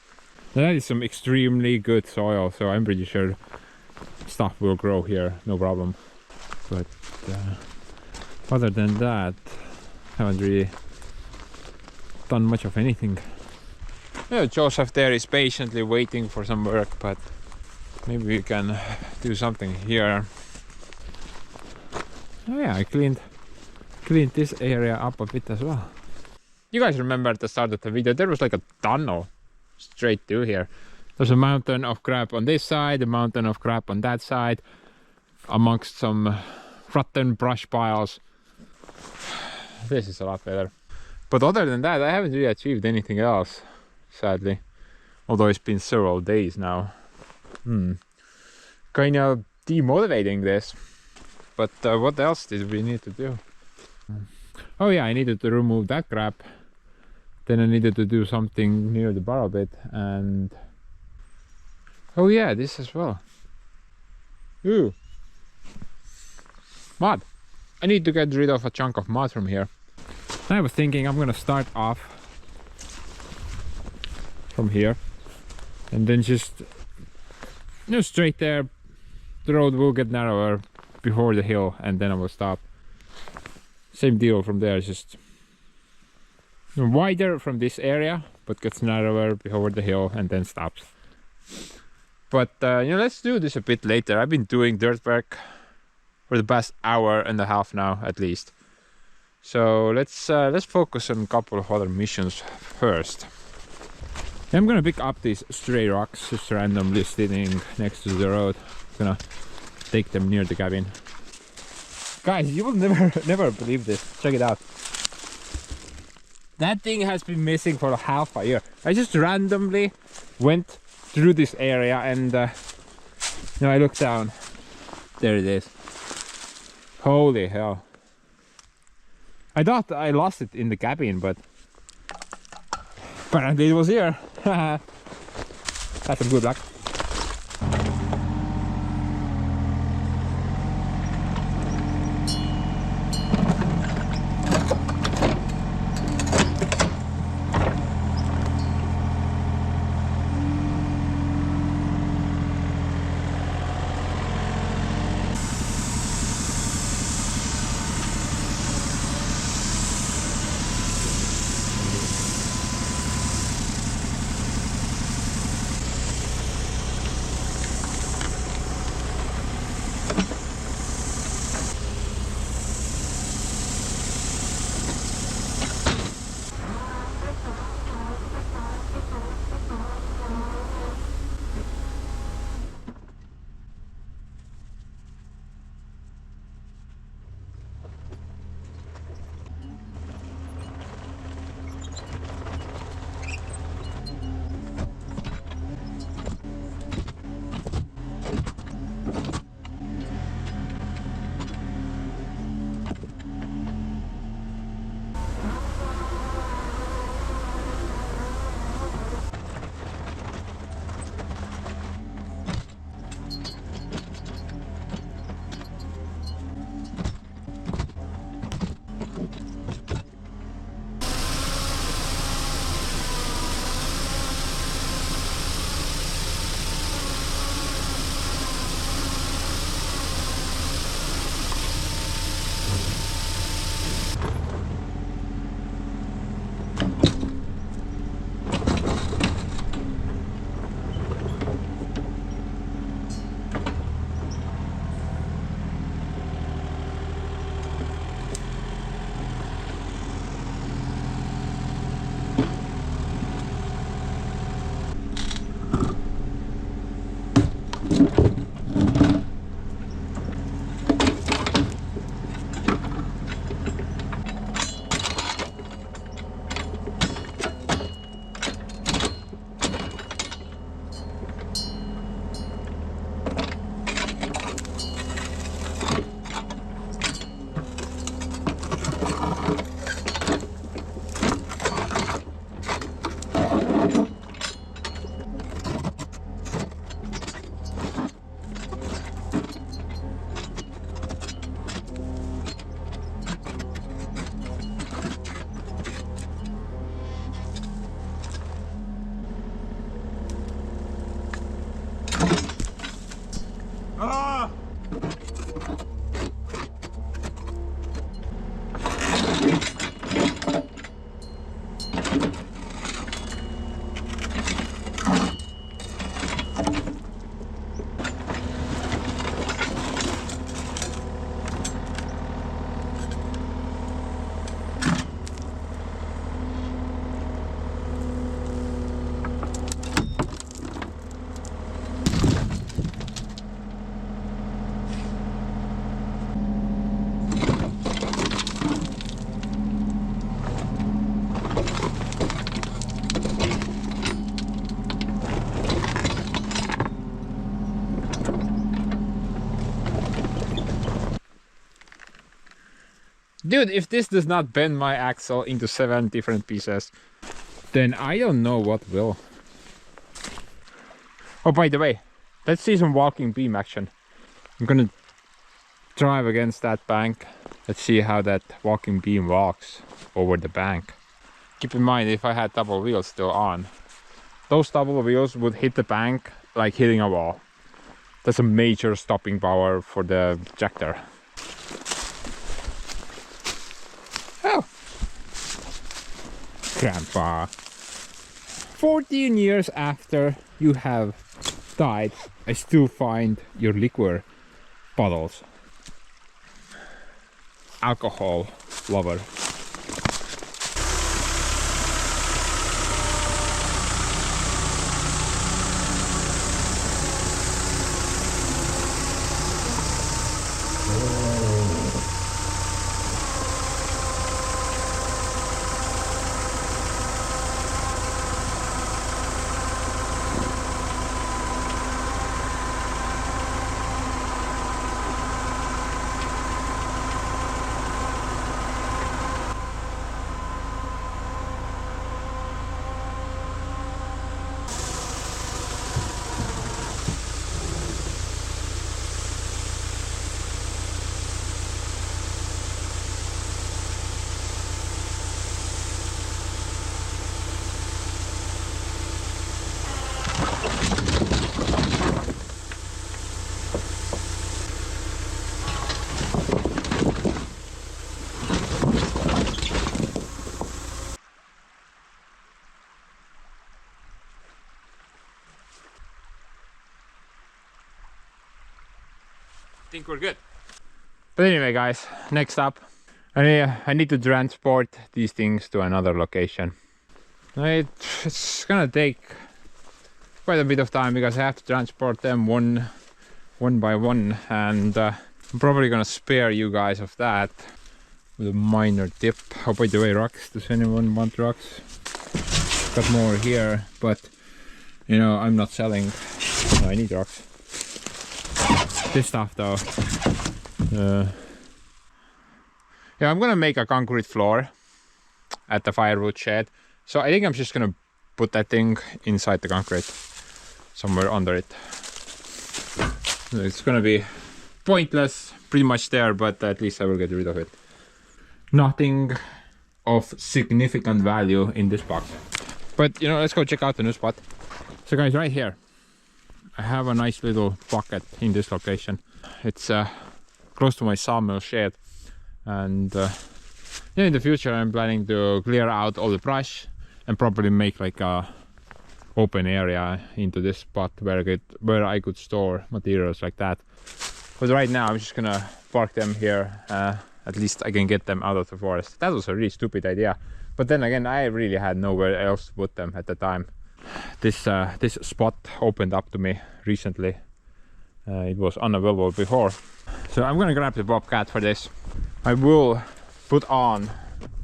S1: That is some extremely good soil, so I'm pretty sure stuff will grow here, no problem. But other than that, haven't really done much of anything. Yeah, Joseph there is patiently waiting for some work, but maybe we can do something here. Oh yeah, I cleaned this area up a bit as well. You guys remember at the start of the video, there was like a tunnel straight through here. There's a mountain of crap on this side, a mountain of crap on that side, amongst some rotten brush piles. This is a lot better. But other than that, I haven't really achieved anything else, sadly. Although it's been several days now. Kind of demotivating this. But what else did we need to do? Oh yeah, I needed to remove that crap. Then I needed to do something near the barrel bit, and oh yeah, this as well. Ooh, mud. I need to get rid of a chunk of mud from here. I was thinking I'm gonna start off from here and then just straight there. The road will get narrower before the hill, and then I will stop. Same deal from there, just wider from this area, but gets narrower before the hill and then stops. But let's do this a bit later. I've been doing dirt work for the past hour and a half now, at least. So let's focus on a couple of other missions first. I'm gonna pick up these stray rocks just randomly sitting next to the road. I'm gonna take them near the cabin. Guys, you will never believe this. Check it out. That thing has been missing for half a year. I just randomly went through this area and I looked down. There it is. Holy hell. I thought I lost it in the cabin, but apparently it was here. That's some good luck. Dude, if this does not bend my axle into 7 different pieces, then I don't know what will. Oh, by the way, let's see some walking beam action. I'm gonna drive against that bank. Let's see how that walking beam walks over the bank. Keep in mind, if I had double wheels still on, those double wheels would hit the bank like hitting a wall. That's a major stopping power for the tractor. Oh, Grandpa. 14 years after you have died, I still find your liquor bottles. Alcohol lover. I think we're good. But anyway, guys, next up, I need to transport these things to another location. It's gonna take quite a bit of time because I have to transport them one by one, and I'm probably gonna spare you guys of that with a minor tip. Oh, by the way, rocks. Does anyone want rocks? Got more here, but you know, I'm not selling. I need rocks. This stuff though. Yeah, I'm gonna make a concrete floor at the firewood shed. So I think I'm just gonna put that thing inside the concrete, somewhere under it. It's gonna be pointless, pretty much there, but at least I will get rid of it. Nothing of significant value in this box. But you know, let's go check out the new spot. So guys, right here, I have a nice little pocket in this location. It's close to my sawmill shed, and yeah, in the future I'm planning to clear out all the brush and probably make like a open area into this spot where I could store materials like that. But right now I'm just gonna park them here. At least I can get them out of the forest. That was a really stupid idea, but then again, I really had nowhere else to put them at the time. This spot opened up to me recently. It was unavailable before. So I'm gonna grab the Bobcat for this. I will put on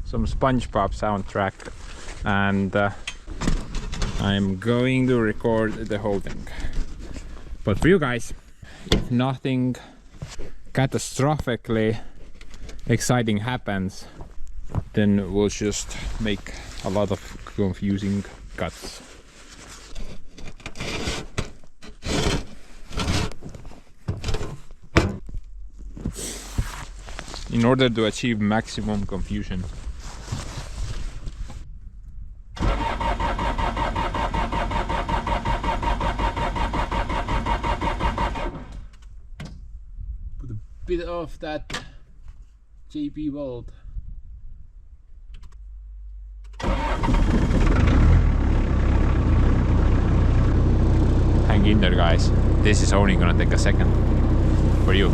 S1: some SpongeBob soundtrack, and I'm going to record the whole thing. But for you guys, if nothing catastrophically exciting happens, then we'll just make a lot of confusing cuts. In order to achieve maximum confusion. Put a bit of that JB Weld. Hang in there, guys. This is only gonna take a second for you.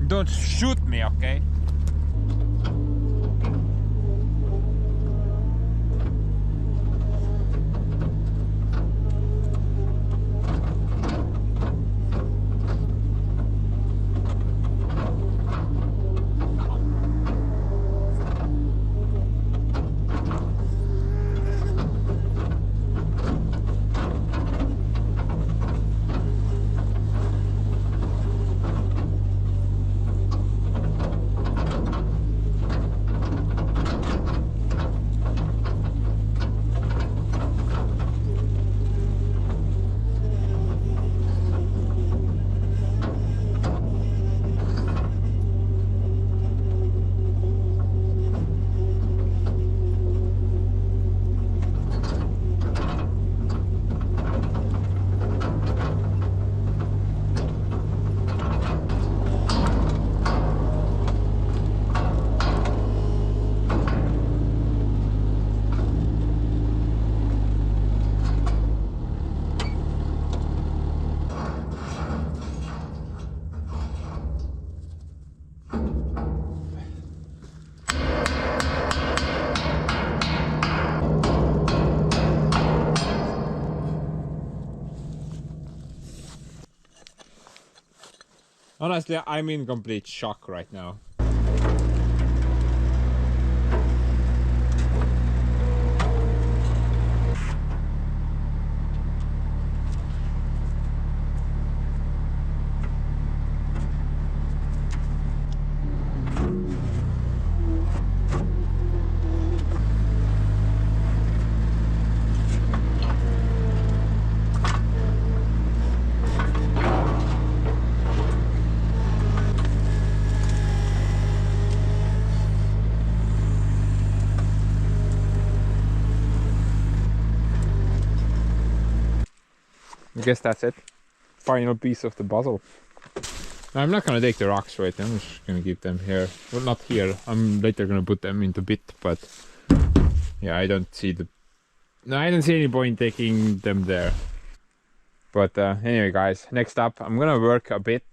S1: Don't shoot me, okay? Honestly, I'm in complete shock right now. I guess that's it. Final piece of the puzzle. I'm not gonna take the rocks right now, I'm just gonna keep them here. Well, not here, I'm later gonna put them into bit, but yeah, I don't see any point taking them there. But anyway guys, next up I'm gonna work a bit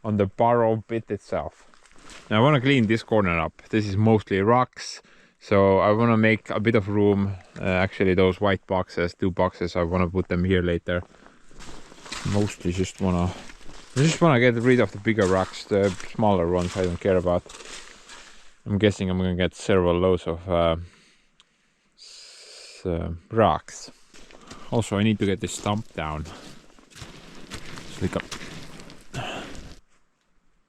S1: on the barrel bit itself. Now I wanna clean this corner up. This is mostly rocks, so I wanna make a bit of room. Actually those white boxes, 2 boxes, I wanna put them here later. Mostly just wanna get rid of the bigger rocks. The smaller ones I don't care about. I'm guessing I'm gonna get several loads of rocks. Also I need to get this stump down. Slick up.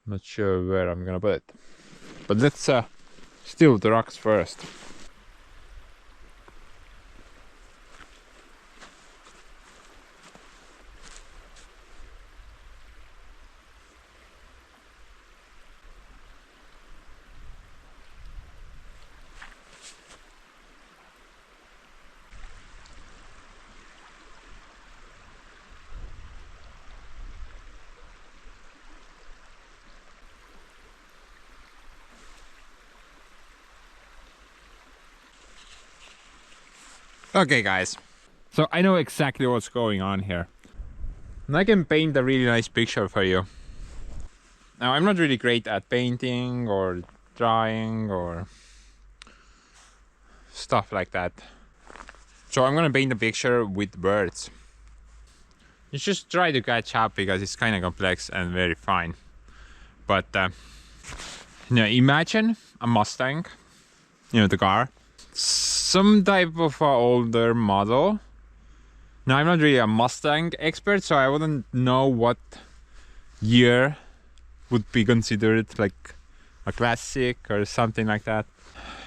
S1: Not sure where I'm gonna put it, but let's steal the rocks first. Okay guys, so I know exactly what's going on here. And I can paint a really nice picture for you. Now I'm not really great at painting or drawing or stuff like that. So I'm gonna paint a picture with birds. You just try to catch up because it's kind of complex and very fine. But now imagine a Mustang, you know, the car. Some type of older model. Now I'm not really a Mustang expert, so I wouldn't know what year would be considered like a classic or something like that.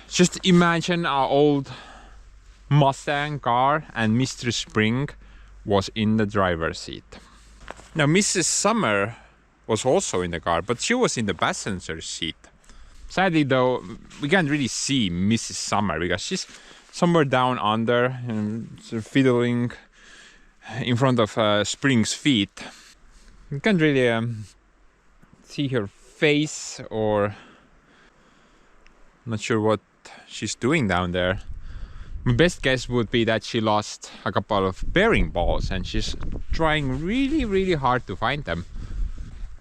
S1: Just imagine an old Mustang car and Mr. Spring was in the driver's seat. Now Mrs. Summer was also in the car, but she was in the passenger seat. Sadly though, we can't really see Mrs. Summer because she's somewhere down under and fiddling in front of Spring's feet. You can't really see her face, or not sure what she's doing down there. My best guess would be that she lost a couple of bearing balls and she's trying really hard to find them.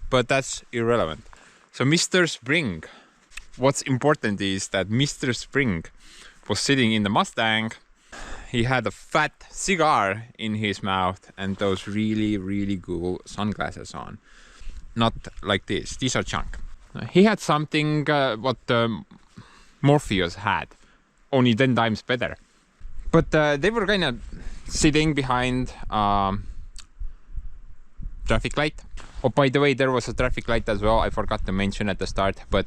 S1: But that's irrelevant. So Mr. Spring. What's important is that Mr. Spring was sitting in the Mustang. He had a fat cigar in his mouth and those really, really cool sunglasses on. Not like this. These are junk. He had something what Morpheus had, only 10 times better. But they were kind of sitting behind traffic light. Oh, by the way, there was a traffic light as well. I forgot to mention at the start. But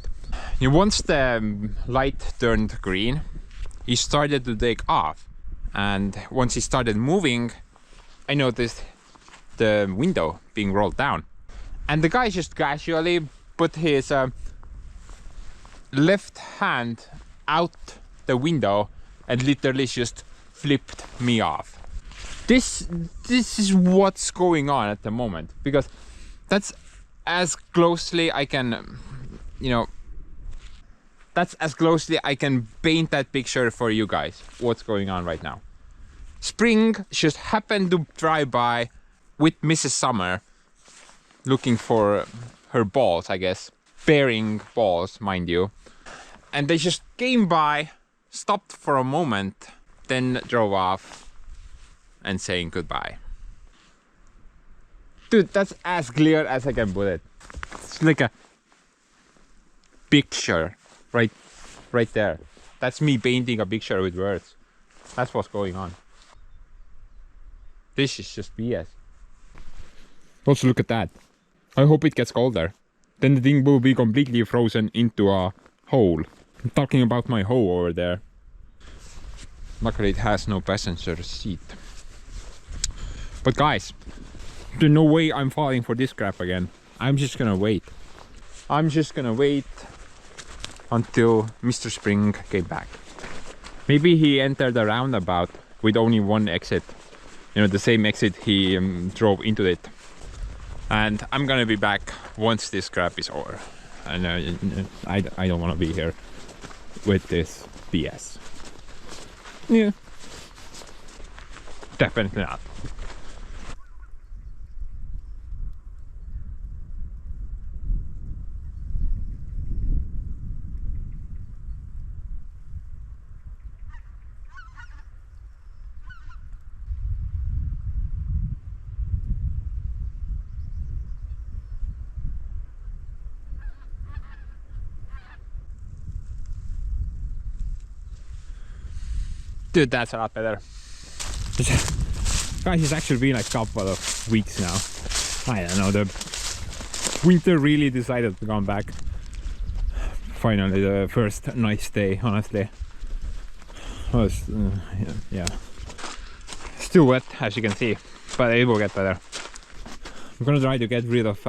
S1: once the light turned green, he started to take off. And once he started moving, I noticed the window being rolled down. And the guy just casually put his left hand out the window and literally just flipped me off. This is what's going on at the moment, because that's as closely I can, that's as closely I can paint that picture for you guys, what's going on right now. Spring just happened to drive by with Mrs. Summer, looking for her balls, I guess. Bearing balls, mind you. And they just came by, stopped for a moment, then drove off and saying goodbye. Dude, that's as clear as I can put it. It's like a picture right there. That's me painting a picture with words. That's what's going on. This is just BS. Also look at that. I hope it gets colder. Then the thing will be completely frozen into a hole. I'm talking about my hoe over there. Luckily it has no passenger seat. But guys, there's no way I'm falling for this crap again. I'm just gonna wait. I'm just gonna wait until Mr. Spring came back. Maybe he entered a roundabout with only one exit. The same exit he drove into it. And I'm gonna be back once this crap is over. And I don't want to be here with this BS. Yeah, definitely not. Dude, that's a lot better. Guys, it's actually been like a couple of weeks now. I don't know, the winter really decided to come back. Finally, the first nice day, honestly. Was, yeah. Still wet, as you can see, but it will get better. I'm gonna try to get rid of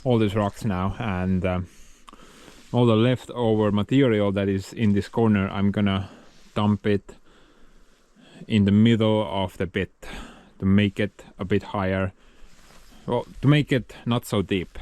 S1: all these rocks now, and all the leftover material that is in this corner, I'm gonna dump it in the middle of the pit to make it a bit higher, well, to make it not so deep.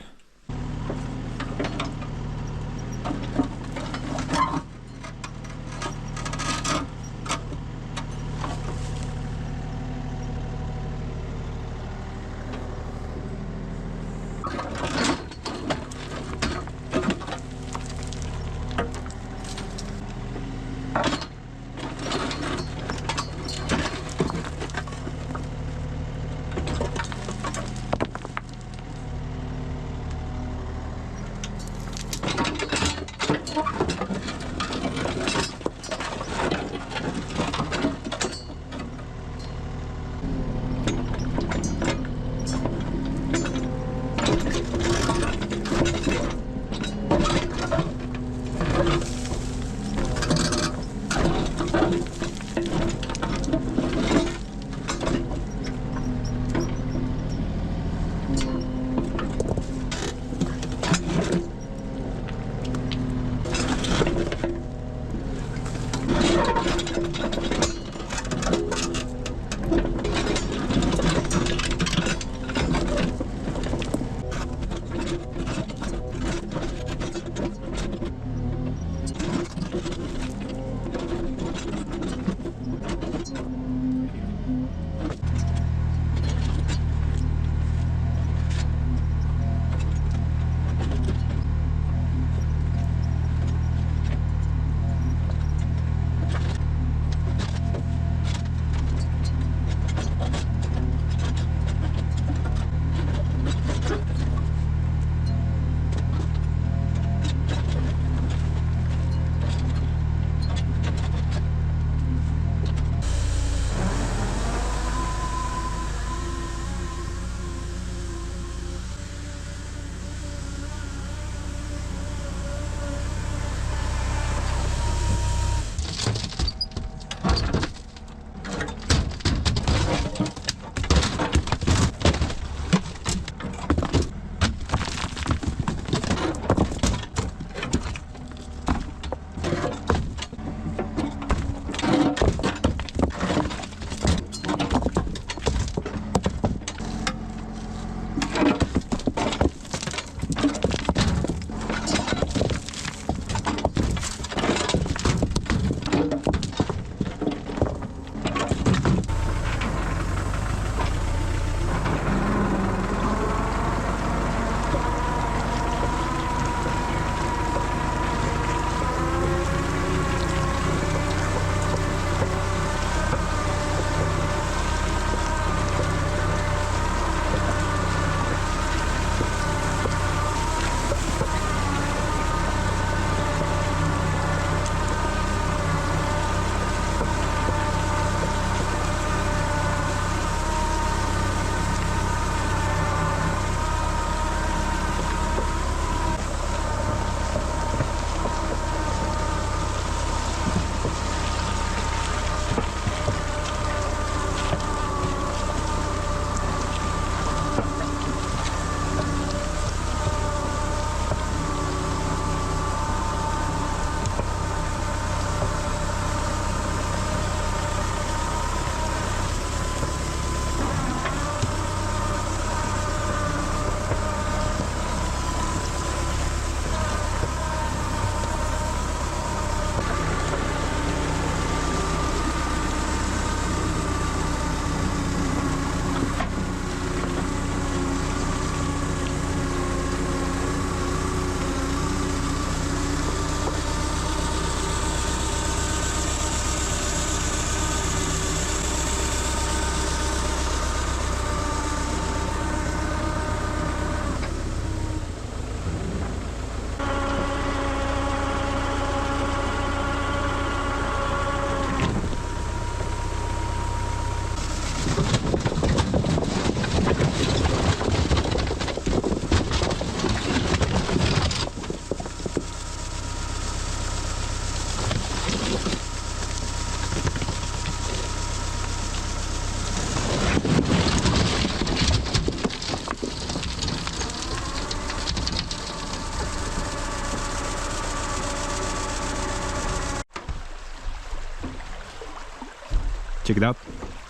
S1: Check it out.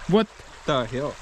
S1: What the hell?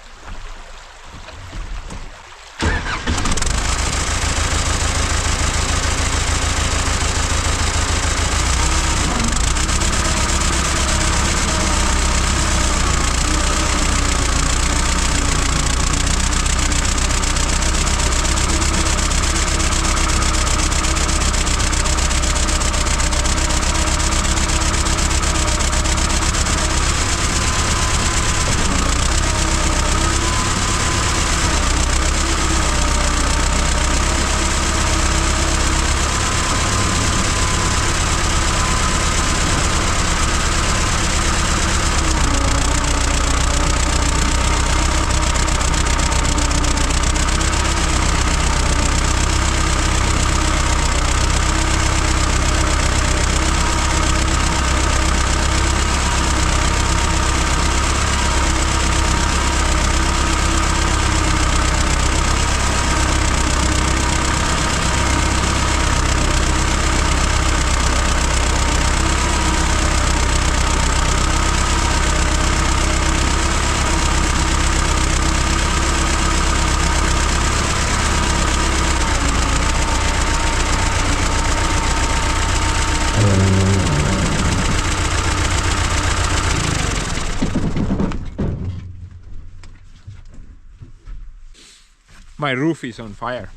S1: My roof is on fire.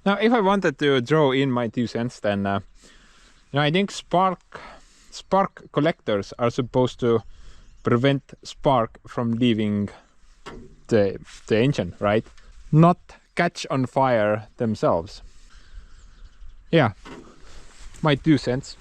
S1: Now, if I wanted to throw in my 2 cents, then I think spark collectors are supposed to prevent spark from leaving the engine, right? Not catch on fire themselves. Yeah, my 2 cents.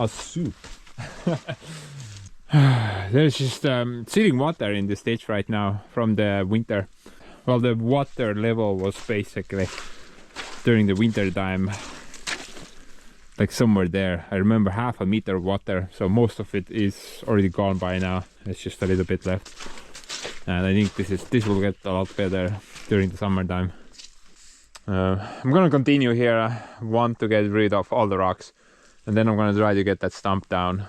S1: a soup. There's just sitting water in the stage right now from the winter. Well, the water level was basically during the winter time like somewhere there. I remember half a meter of water, so most of it is already gone by now. It's just a little bit left, and I think this will get a lot better during the summertime. I'm gonna continue here. I want to get rid of all the rocks, and then I'm gonna try to get that stump down.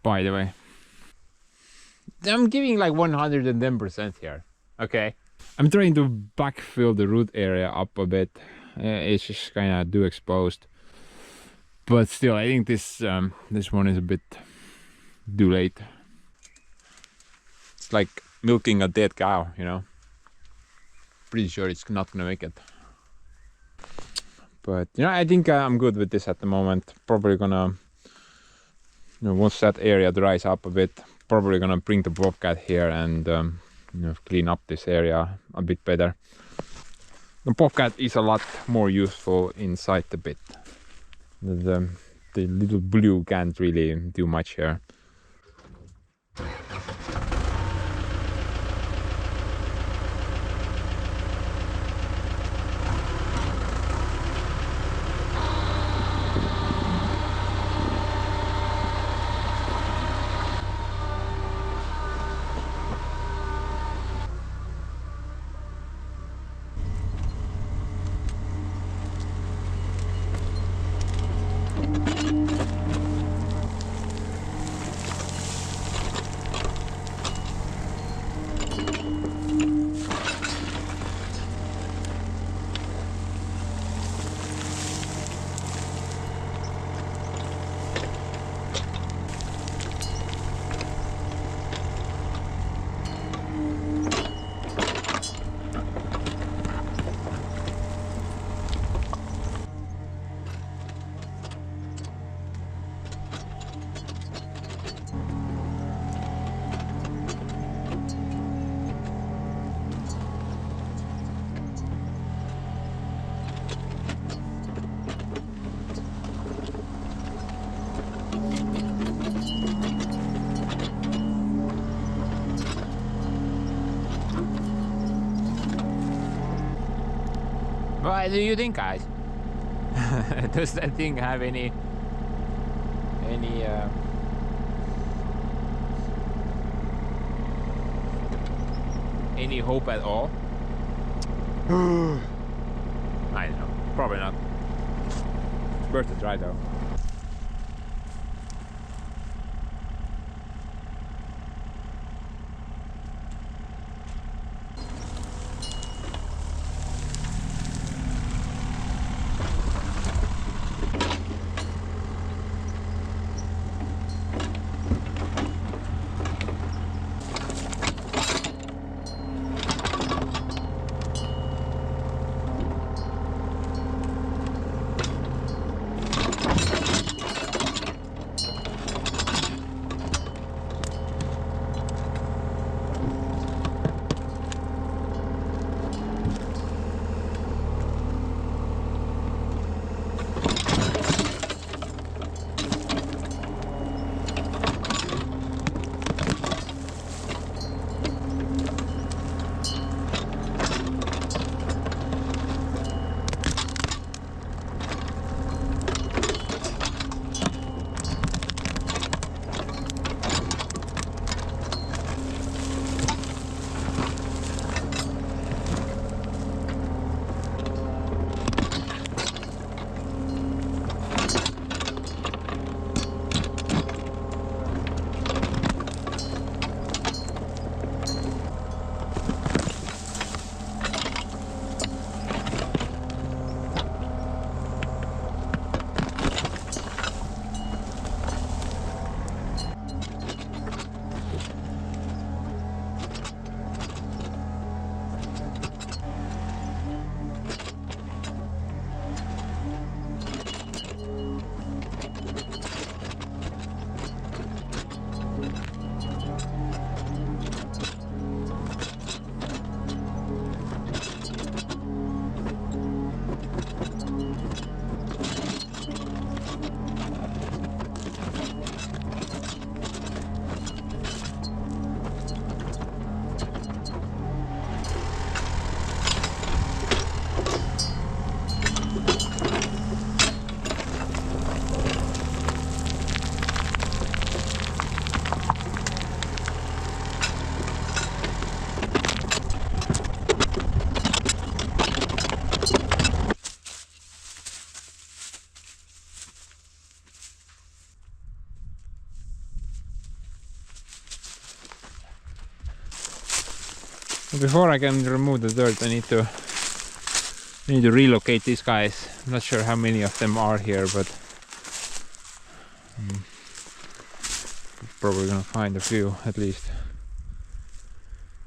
S1: by the way. I'm giving like 110% here. Okay. I'm trying to backfill the root area up a bit. It's just kind of too exposed. But still, I think this this one is a bit too late. It's like milking a dead cow, you know. Pretty sure it's not gonna make it. But you know, I think I'm good with this at the moment. Probably gonna, you know, once that area dries up a bit, probably gonna bring the bobcat here and you know, clean up this area a bit better. The bobcat is a lot more useful inside the pit. The little blue can't really do much here. What do you think, guys? Does that thing have any hope at all? I don't know, probably not. It's worth a try though. Before I can remove the dirt, I need to relocate these guys. I'm not sure how many of them are here, but probably gonna find a few at least.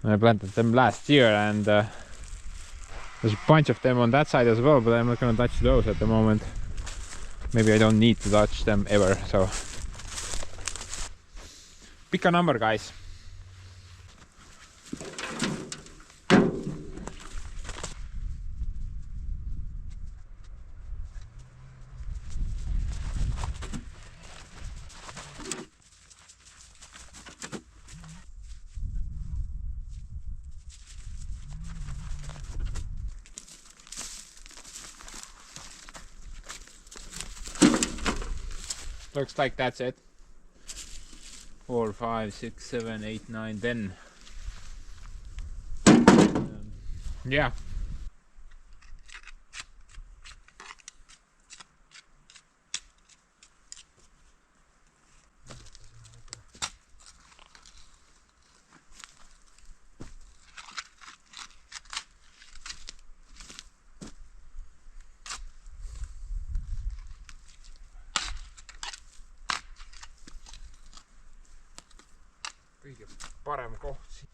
S1: I planted them last year, and there's a bunch of them on that side as well, but I'm not gonna touch those at the moment. Maybe I don't need to touch them ever, so pick a number, guys. Looks like that's it. 4, 5, 6, 7, 8, 9, 10. Yeah. Kõige parem koht siin.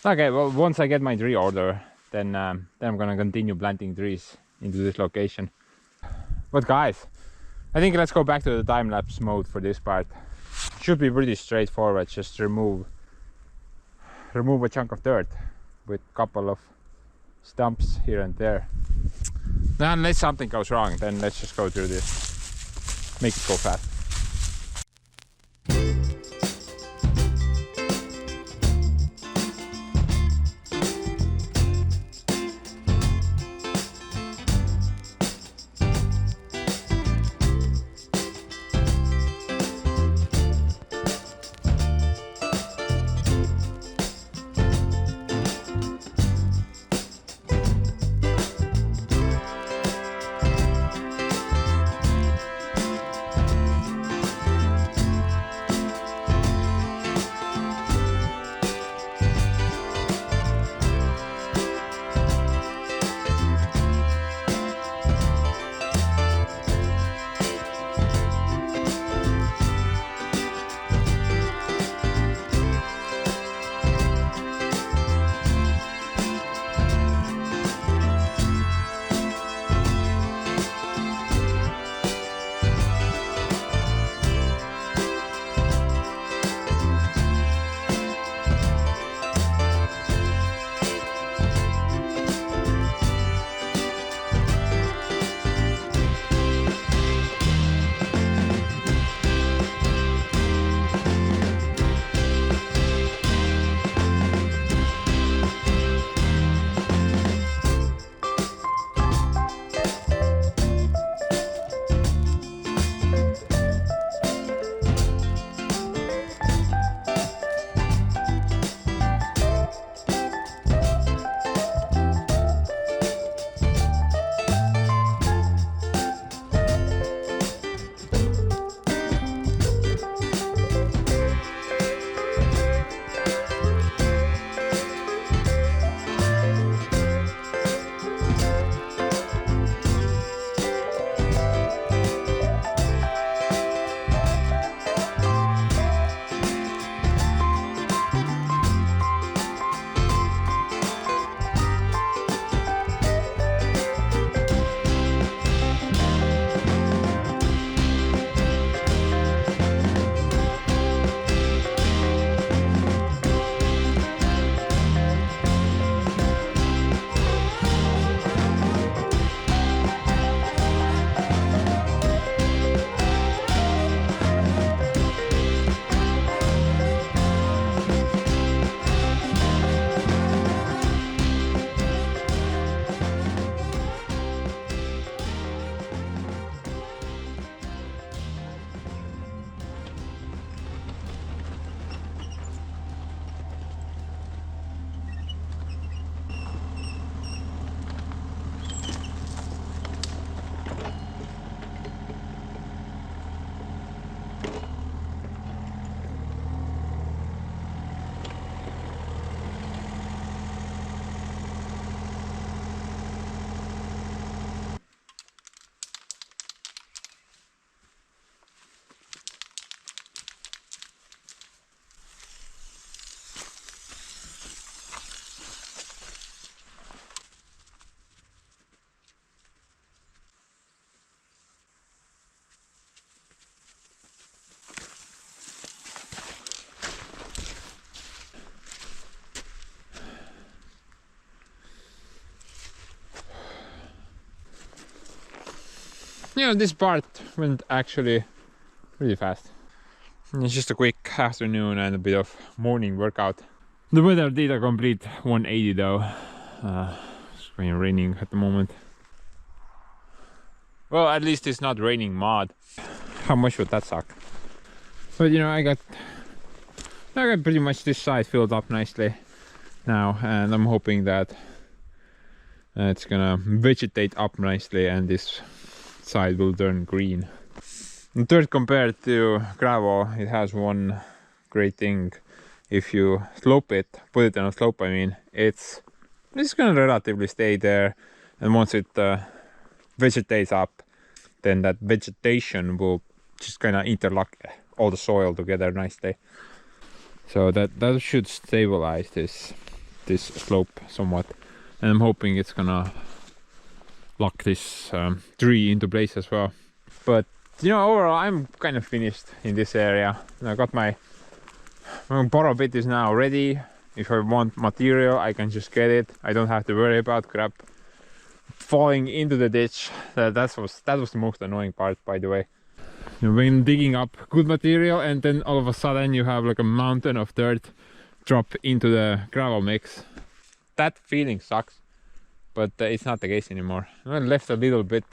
S1: Okay, well, once I get my tree order, then I'm gonna continue planting trees into this location. But guys, I think let's go back to the time-lapse mode for this part. Should be pretty straightforward. Just remove a chunk of dirt with a couple of stumps here and there. Now, unless something goes wrong, then let's just go through this. Make it go fast. you know, this part went actually really fast. It's just a quick afternoon and a bit of morning workout. The weather did a complete 180 though. It's kind of raining at the moment. Well, at least it's not raining mud. How much would that suck? But you know, I got pretty much this side filled up nicely now, and I'm hoping that it's gonna vegetate up nicely and this side will turn green. And third, compared to gravel, it has one great thing. If you slope it, put it on a slope, I mean, it's gonna relatively stay there, and once it vegetates up, then that vegetation will just kind of interlock all the soil together nicely. So that should stabilize this slope somewhat, and I'm hoping it's gonna lock this tree into place as well. But you know, overall I'm kind of finished in this area. I got my borrow bit is now ready. If I want material, I can just get it. I don't have to worry about crap falling into the ditch. That was the most annoying part, by the way. You know, when digging up good material and then all of a sudden you have like a mountain of dirt drop into the gravel mix. That feeling sucks, but it's not the case anymore. I left a little bit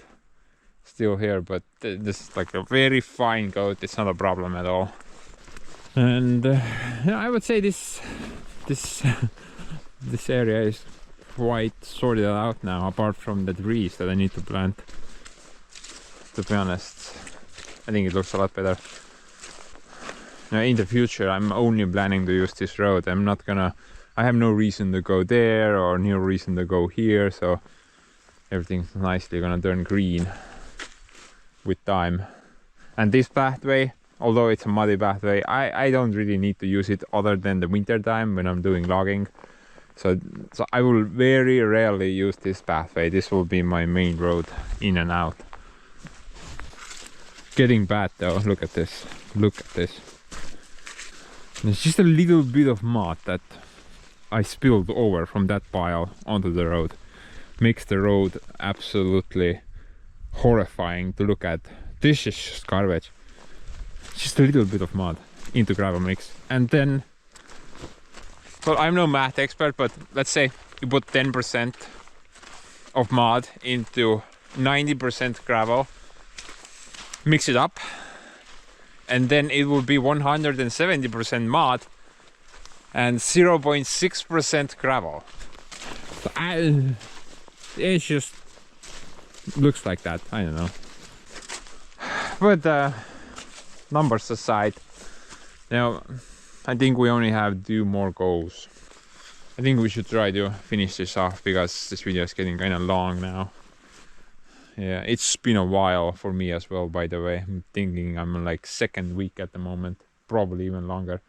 S1: still here, but this is like a very fine coat. It's not a problem at all. And yeah, I would say this area is quite sorted out now, apart from the trees that I need to plant. To be honest, I think it looks a lot better. Now, in the future, I'm only planning to use this road. I have no reason to go there or no reason to go here, so everything's nicely gonna turn green with time. And this pathway, although it's a muddy pathway, I don't really need to use it other than the winter time when I'm doing logging. So I will very rarely use this pathway. This will be my main road in and out. Getting bad though, look at this. Look at this. There's just a little bit of mud that I spilled over from that pile onto the road. Makes the road absolutely horrifying to look at. This is just garbage. Just a little bit of mud into gravel mix, and then, well, I'm no math expert, but let's say you put 10% of mud into 90% gravel, mix it up, and then it will be 170% mud and 0.6% gravel. So it just looks like that. I don't know, but numbers aside, now I think we only have 2 more goals. I think we should try to finish this off because this video is getting kind of long now. Yeah, it's been a while for me as well, by the way. I'm thinking I'm like 2nd week at the moment, probably even longer.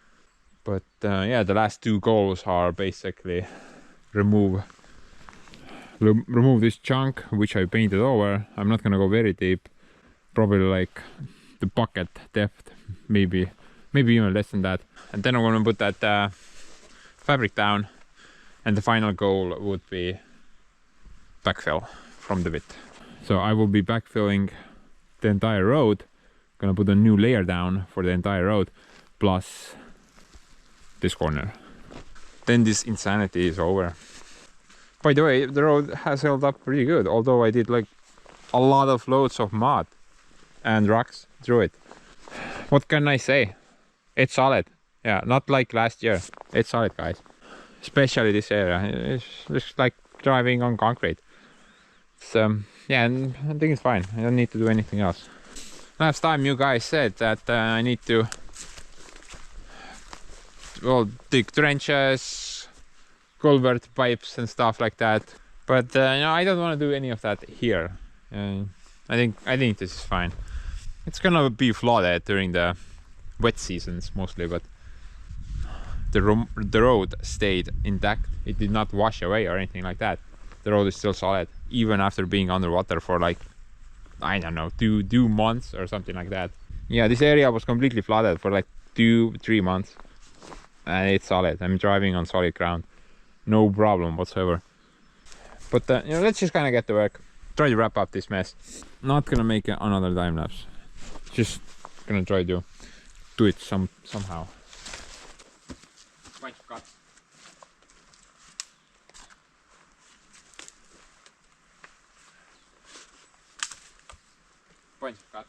S1: But yeah, the last 2 goals are basically remove this chunk which I painted over. I'm not gonna go very deep, probably like the bucket depth, maybe even less than that. And then I'm gonna put that fabric down, and the final goal would be backfill from the bit. So I will be backfilling the entire road, gonna put a new layer down for the entire road, plus this corner. Then this insanity is over. By the way, the road has held up pretty good, although I did like a lot of loads of mud and rocks through it. What can I say? It's solid. Yeah, not like last year. It's solid, guys. Especially this area. It's just like driving on concrete. So yeah, and I think it's fine. I don't need to do anything else. Last time you guys said that I need to, well, dig trenches, culvert pipes and stuff like that. But you know, I don't want to do any of that here. I think this is fine. It's gonna be flooded during the wet seasons mostly, but the road stayed intact. It did not wash away or anything like that. The road is still solid, even after being underwater for like, I don't know, 2 months or something like that. Yeah, this area was completely flooded for like 2-3 months, and it's solid. I'm driving on solid ground, no problem whatsoever. But you know, let's just kind of get to work. try to wrap up this mess. Not gonna make another time lapse. Just gonna try to do it somehow. Bunch of cuts. Bunch of cuts.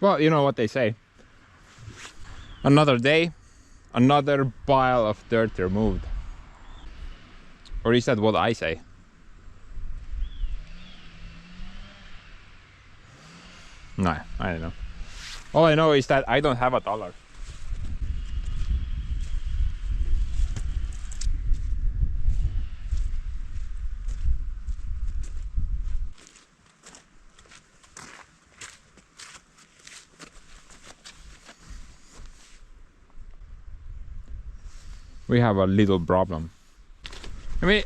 S1: Well, you know what they say. Another day, another pile of dirt removed. Or is that what I say? No, I don't know. All I know is that I don't have $1. We have a little problem. I mean,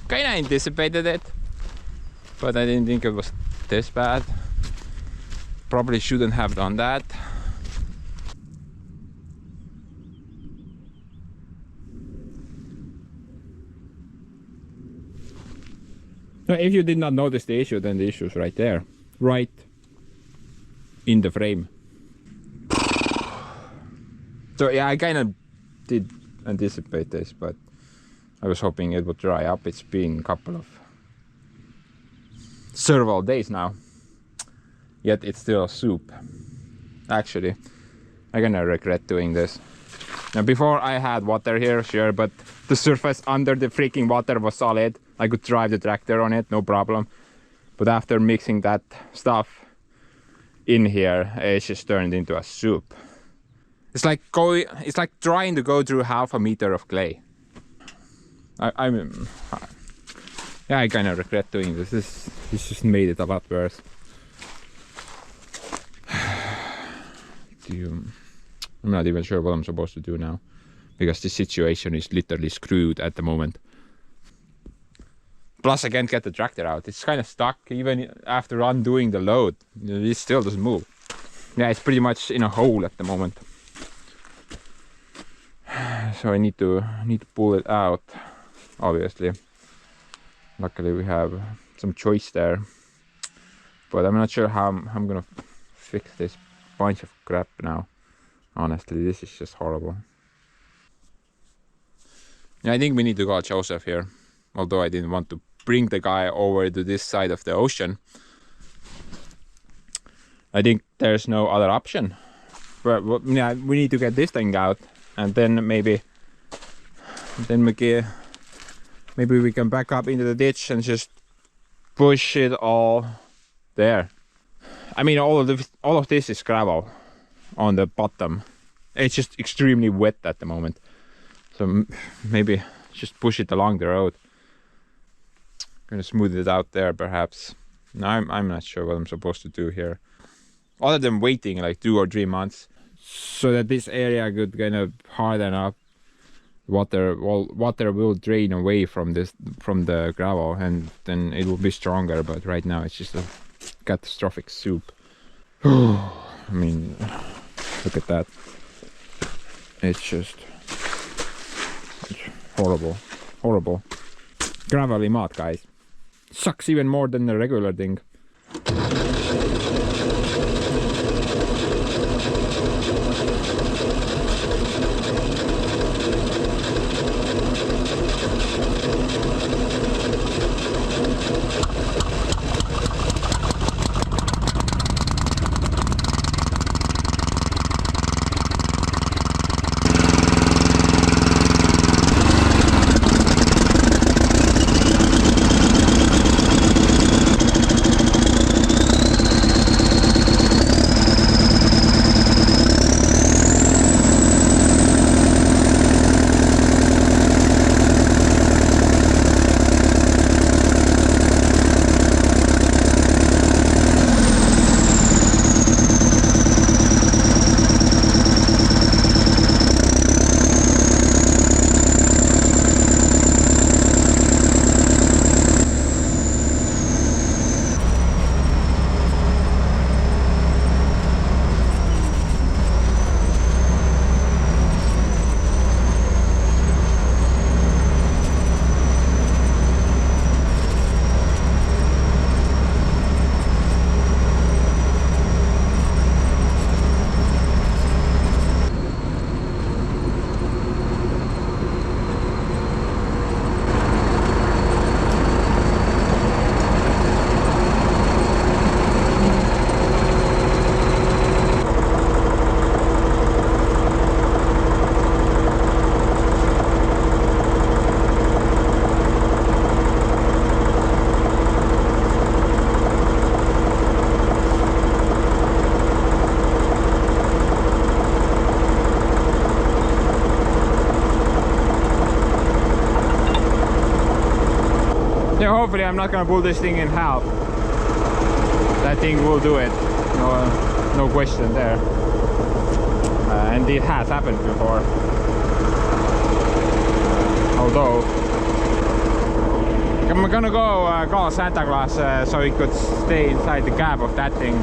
S1: kinda anticipated it, but I didn't think it was this bad. Probably shouldn't have done that. So if you did not notice the issue, then the issue is right there. Right in the frame. So yeah, I kind of did anticipate this, but I was hoping it would dry up. It's been a couple of several days now, yet it's still soup. Actually, I'm gonna regret doing this. Now before I had water here, sure, but the surface under the freaking water was solid. I could drive the tractor on it, no problem. But after mixing that stuff in here, it just turned into a soup. It's like trying to go through half a meter of clay. I kind of regret doing this. This just made it a lot worse. I'm not even sure what I'm supposed to do now, because the situation is literally screwed at the moment. Plus I can't get the tractor out. It's kind of stuck even after undoing the load. It still doesn't move. Yeah, it's pretty much in a hole at the moment. So I need to pull it out, obviously. Luckily we have some choice there, but I'm not sure how I'm gonna fix this bunch of crap now. Honestly, this is just horrible. Yeah, I think we need to call Joseph here, although I didn't want to bring the guy over to this side of the ocean. I think there's no other option. But yeah, we need to get this thing out, and then maybe we can back up into the ditch and just push it all there. I mean, all of this is gravel on the bottom. It's just extremely wet at the moment, so maybe just push it along the road. Gonna smooth it out there, perhaps. No, I'm not sure what I'm supposed to do here, other than waiting like 2 or 3 months so that this area could kind of harden up. Water will drain away from the gravel, and then it will be stronger. But right now it's just a catastrophic soup. I mean, look at that. It's just horrible. Gravelly mud, guys. Sucks even more than the regular thing. hopefully I'm not gonna pull this thing in half. That thing will do it. No question there. And it has happened before. Although I'm gonna go call Santa Claus so he could stay inside the cab of that thing.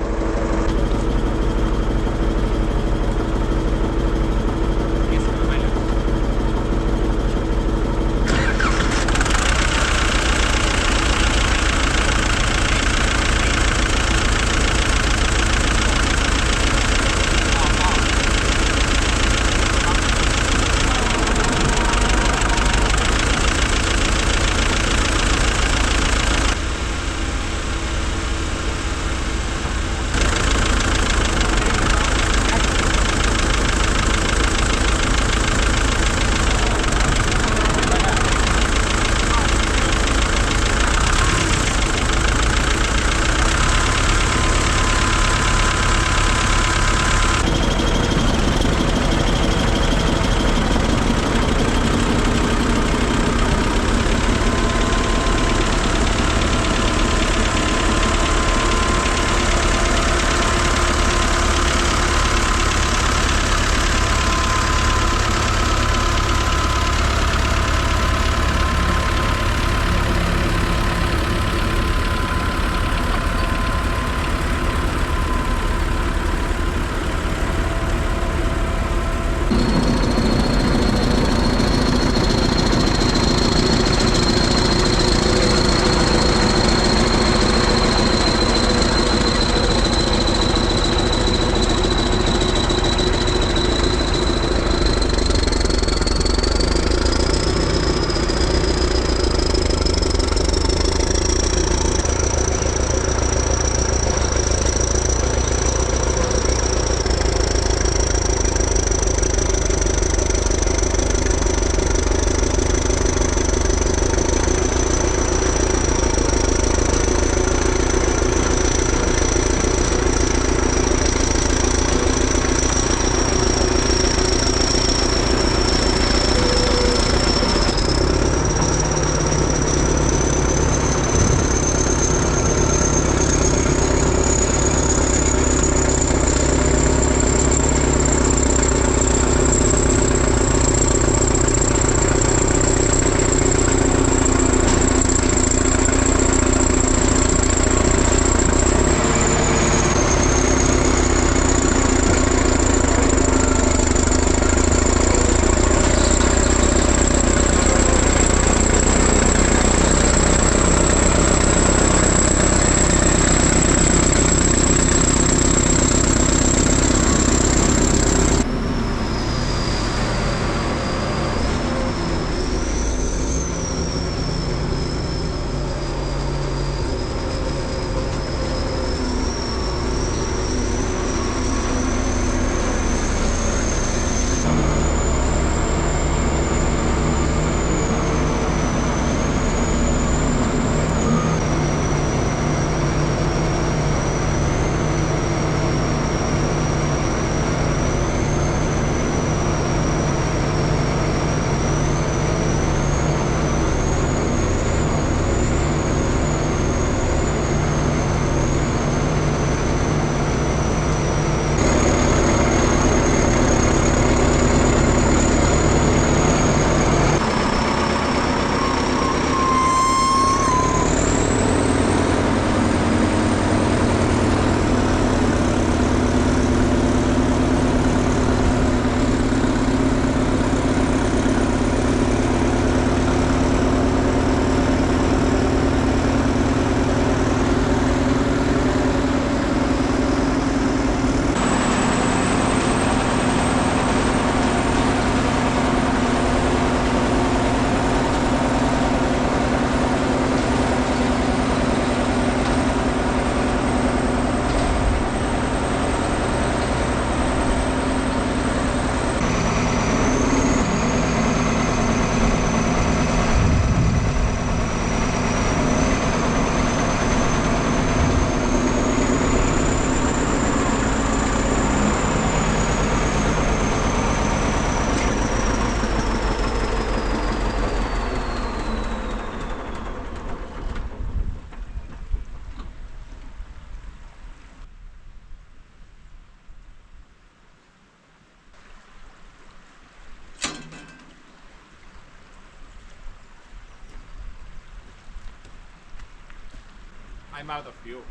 S1: I'm out of fuel.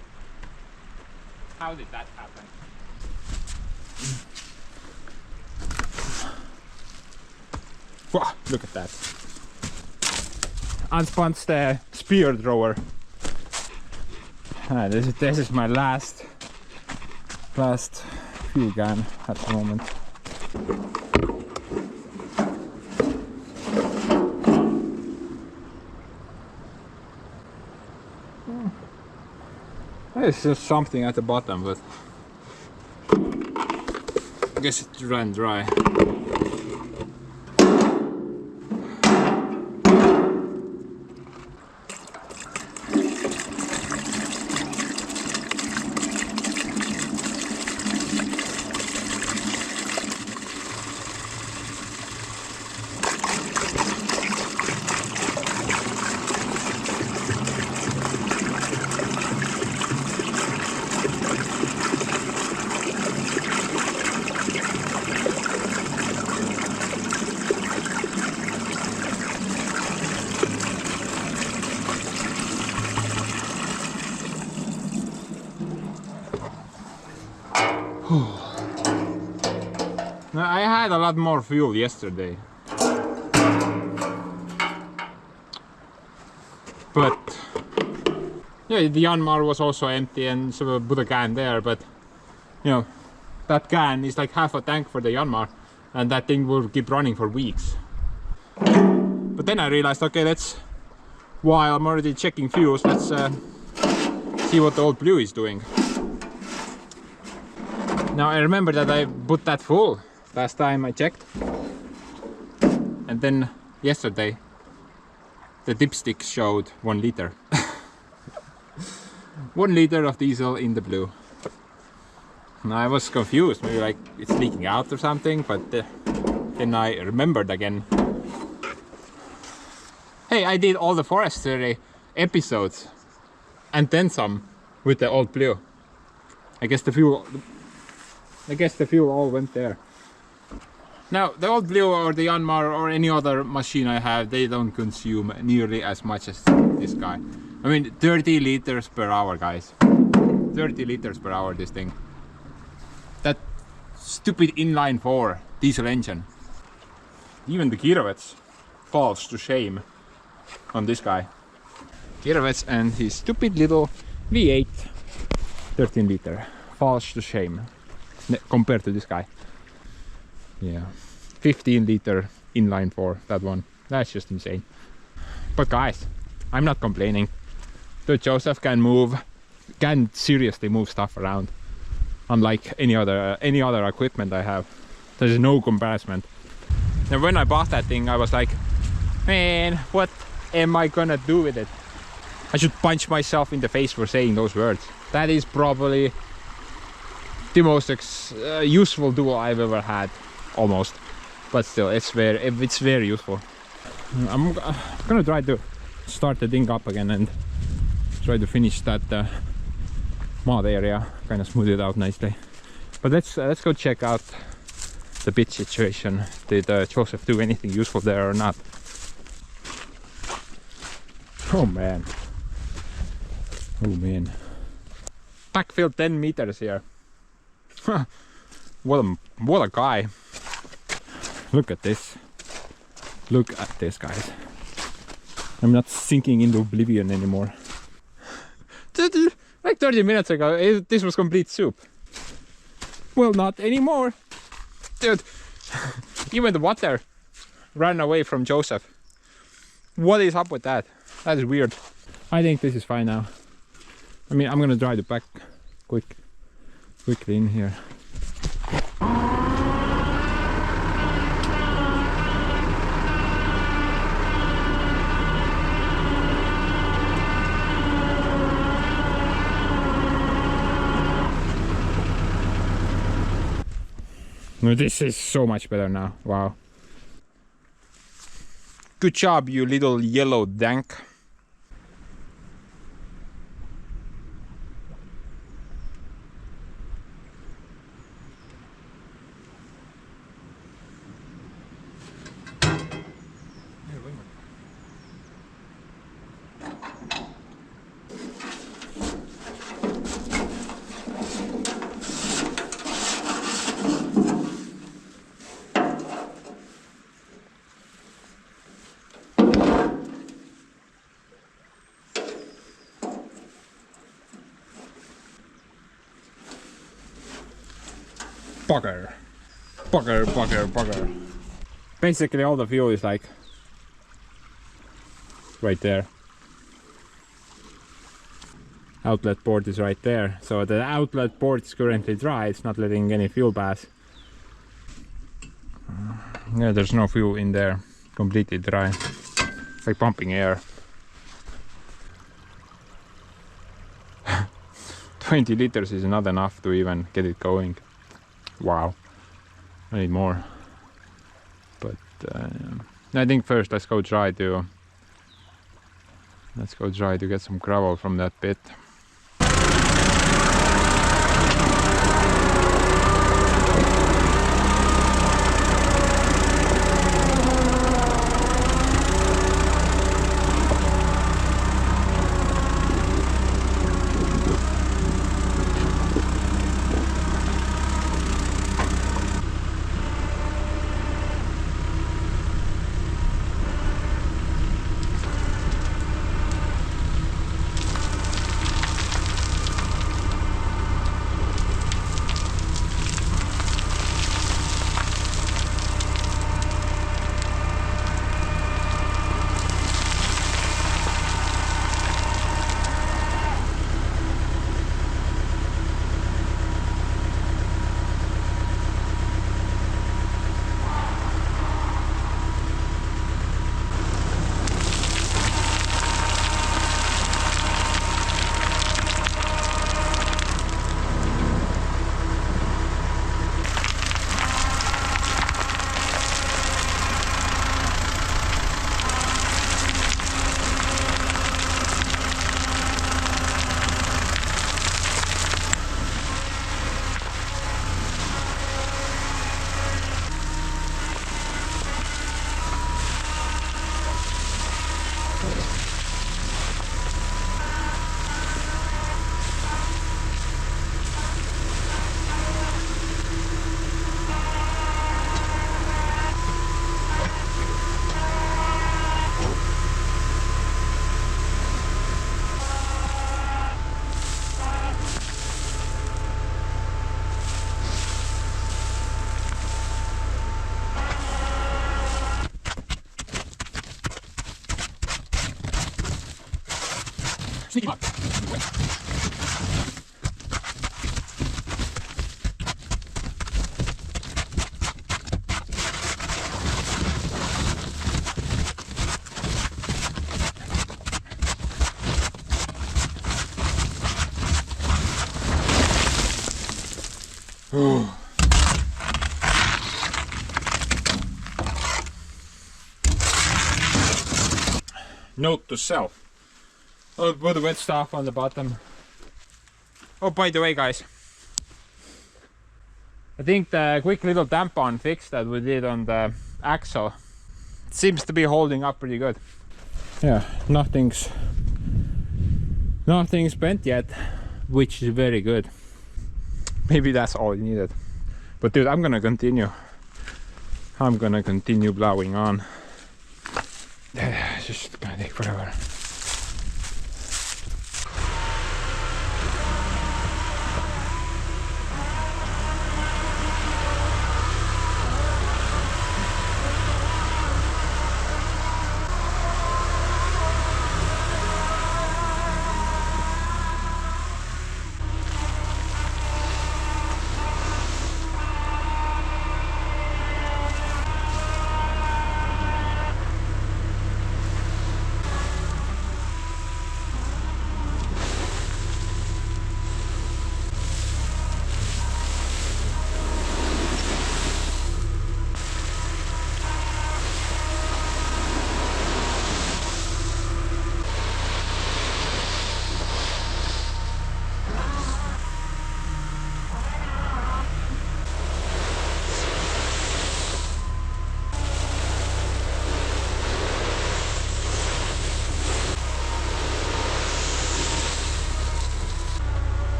S1: How did that happen? Wow, look at that. Unspunched the spear thrower. This is my last fuel gun at the moment. There's just something at the bottom, but I guess it ran dry. I had a lot more fuel yesterday, but yeah, the Yanmar was also empty, and so I put a can there. But you know, that can is like half a tank for the Yanmar, and that thing will keep running for weeks. But then I realized, okay, while I'm already checking fuels, let's see what the old blue is doing. Now I remember that I put that full last time I checked, and then yesterday the dipstick showed 1 liter. 1 liter of diesel in the blue. And I was confused, maybe like it's leaking out or something, but then I remembered again. Hey, I did all the forestry episodes and then some with the old blue. I guess the fuel all went there. Now, the old blue or the Yanmar or any other machine I have, they don't consume nearly as much as this guy. I mean, 30 liters per hour, guys. 30 liters per hour, this thing. That stupid inline 4 diesel engine. Even the Kirovets falls to shame on this guy. Kirovets and his stupid little V8 13 liter falls to shame compared to this guy. Yeah, 15 liter inline 4, that one. That's just insane. But guys, I'm not complaining. The Jospeh can seriously move stuff around. Unlike any other equipment I have. There's no comparison. And when I bought that thing, I was like, man, what am I gonna do with it? I should punch myself in the face for saying those words. That is probably the most useful tool I've ever had. Almost, but still, it's very useful. I'm gonna try to start the thing up again and try to finish that mud area, kind of smooth it out nicely. But let's go check out the bit situation. Did Jospeh do anything useful there or not? Oh man, backfill 10 meters here. What a guy. Look at this. Look at this, guys. I'm not sinking into oblivion anymore. Like 30 minutes ago, this was complete soup. Well, not anymore. Dude, even the water ran away from Jospeh. What is up with that? That is weird. I think this is fine now. I mean, I'm gonna dry the back quickly in here. No, this is so much better now. Wow. Good job, you little yellow dank. Bugger. Bugger, bugger, bugger. Basically all the fuel is like right there. Outlet port is right there. So the outlet port is currently dry, it's not letting any fuel pass. Yeah, there's no fuel in there. Completely dry. It's like pumping air. 20 liters is not enough to even get it going. Wow. I need more. But I think first let's go try to get some gravel from that pit. Sneaky bug. Note to self. I'll put the wet stuff on the bottom. Oh, by the way, guys, I think the quick little tampon fix that we did on the axle seems to be holding up pretty good. Yeah, nothing's bent yet, which is very good. Maybe that's all you needed. But dude, I'm gonna continue plowing on. It's just gonna take forever.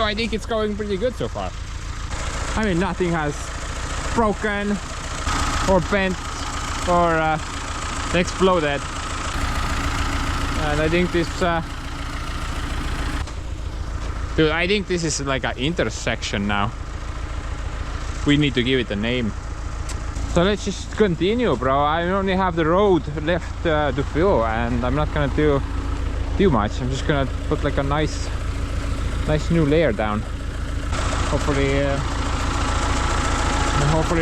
S1: So I think it's going pretty good so far. I mean, nothing has broken or bent or exploded. And I think this dude, I think this is like an intersection now. We need to give it a name. So let's just continue, bro. I only have the road left to fill, and I'm not gonna do too much. I'm just gonna put like a nice new layer down. Hopefully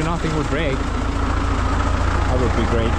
S1: nothing will break. That would be great.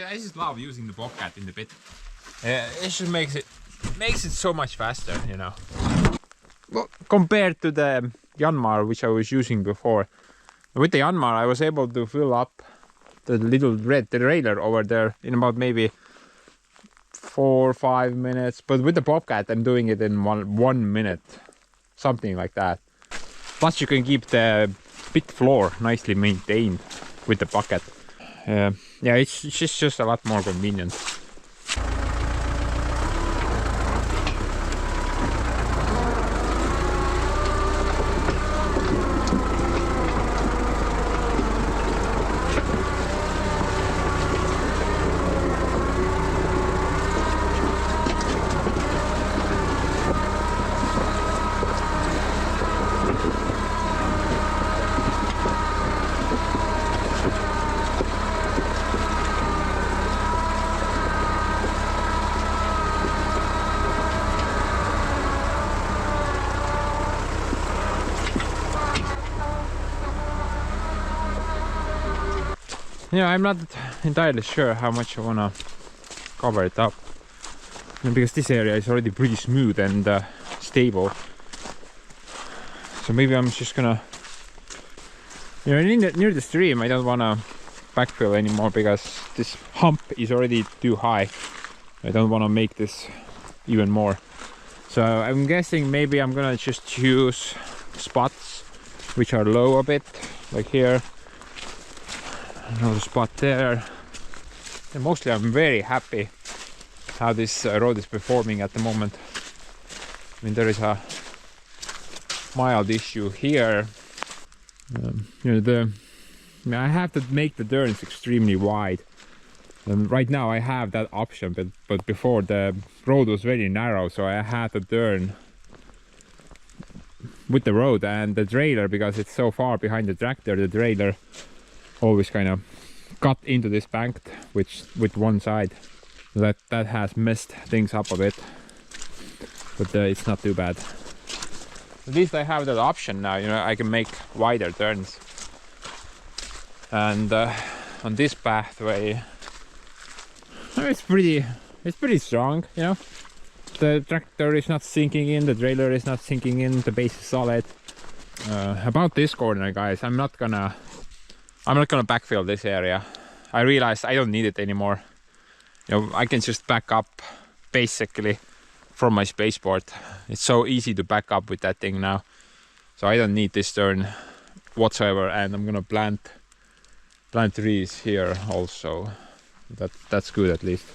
S1: I just love using the Bobcat in the pit. It just makes it so much faster, you know. Well, compared to the Yanmar, which I was using before. With the Yanmar, I was able to fill up the little red trailer over there in about maybe 4 or 5 minutes. But with the Bobcat, I'm doing it in one minute, something like that. Plus, you can keep the pit floor nicely maintained with the bucket. Yeah, it's just a lot more convenient. Yeah, I'm not entirely sure how much I wanna cover it up, because this area is already pretty smooth and stable. So maybe I'm just gonna, you know, near the stream I don't wanna backfill anymore because this hump is already too high. I don't wanna make this even more. So I'm guessing maybe I'm gonna just choose spots which are low a bit, like here. Another spot there. And mostly I'm very happy how this road is performing at the moment. I mean, there is a mild issue here. You know, I have to make the turns extremely wide. And right now I have that option, but before the road was very narrow, so I had to turn with the road and the trailer, because it's so far behind the tractor. The trailer always kind of cut into this bank with one side. That has messed things up a bit, but it's not too bad. At least I have that option now, you know. I can make wider turns, and on this pathway it's pretty strong, you know. The tractor is not sinking in, the trailer is not sinking in, the base is solid. About this corner, guys, I'm not gonna backfill this area. I realized I don't need it anymore. You know, I can just back up basically from my spaceport. It's so easy to back up with that thing now. So I don't need this turn whatsoever, and I'm gonna plant trees here also. That's good, at least.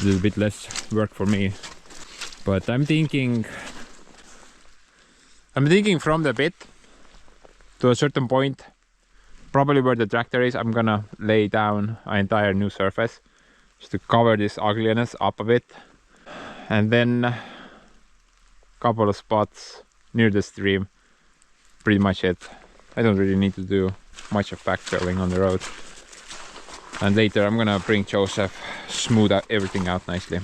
S1: A little bit less work for me. But I'm thinking from the pit to a certain point, probably where the tractor is, I'm gonna lay down an entire new surface just to cover this ugliness up a bit, and then a couple of spots near the stream. Pretty much it. I don't really need to do much of backfilling on the road. And later I'm gonna bring Joseph, smooth out everything out nicely.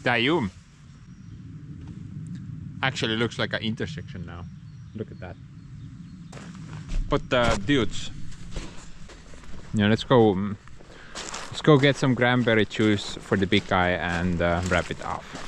S1: Damn. Actually looks like an intersection now. Look at that. But dudes, yeah, let's go get some cranberry juice for the big guy and wrap it off.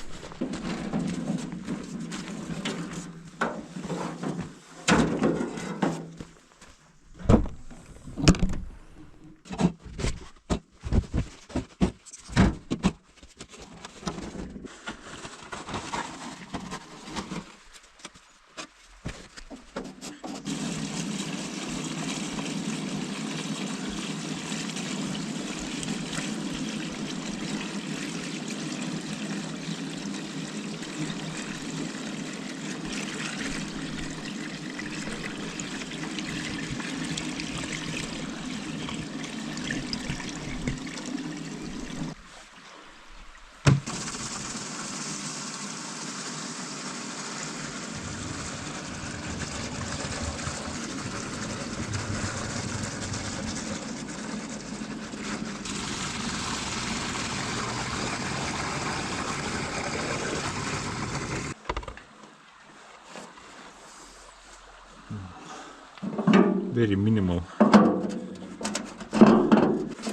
S1: Very minimal.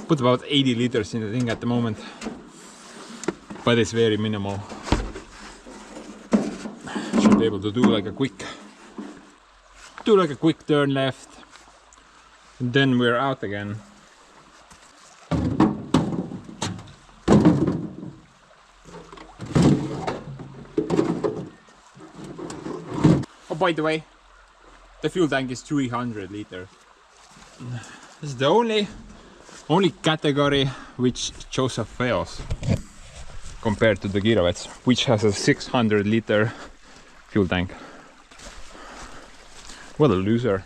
S1: Put about 80 liters in the thing at the moment, but it's very minimal. Should be able to do like a quick turn left, and then we're out again. Oh, by the way, the fuel tank is 300 liters. This is the only category which Jospeh fails compared to the Girovets, which has a 600 liter fuel tank. What a loser.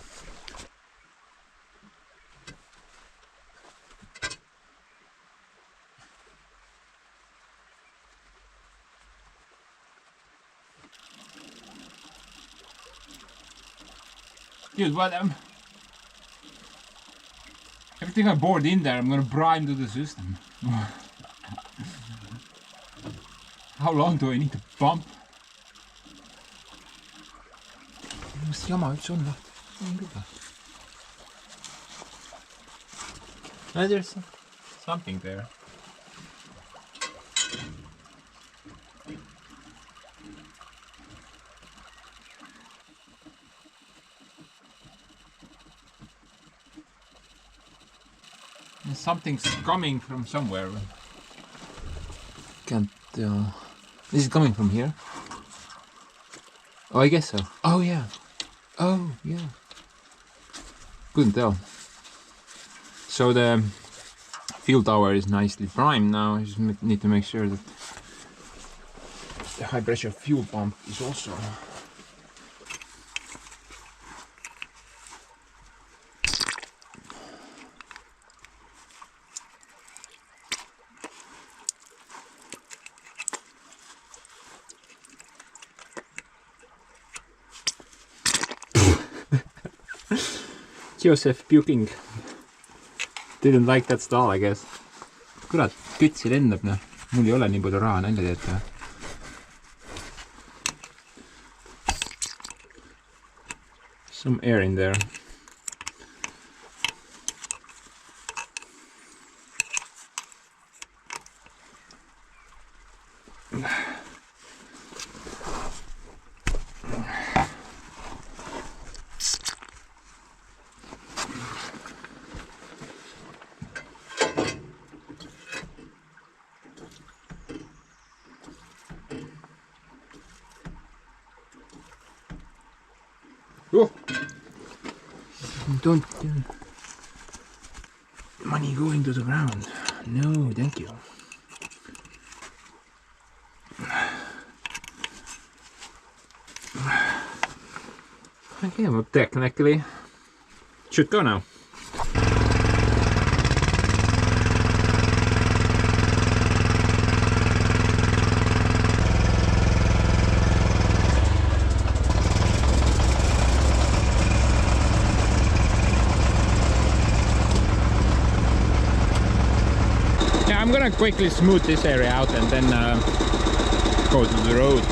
S1: Dude, what everything I bored in there, I'm gonna brine to the system. How long do I need to pump? Mis jama üldse on lahti? On küll. No, there's something there. Something's coming from somewhere. Can't tell. Is it coming from here? Oh, I guess so. Oh yeah. Oh yeah. Couldn't tell. So the fuel tower is nicely primed now. I just need to make sure that the high pressure fuel pump is also. Jospeh puking. Didn't like that stall, I guess. Kurat, kütsi lendab, noh. Mul ei ole nii palju raha, nalja teete. Some air in there. Oh. Don't money going to the ground. No, thank you. Okay, well, technically should go now. I'm gonna quickly smooth this area out and then go to the road.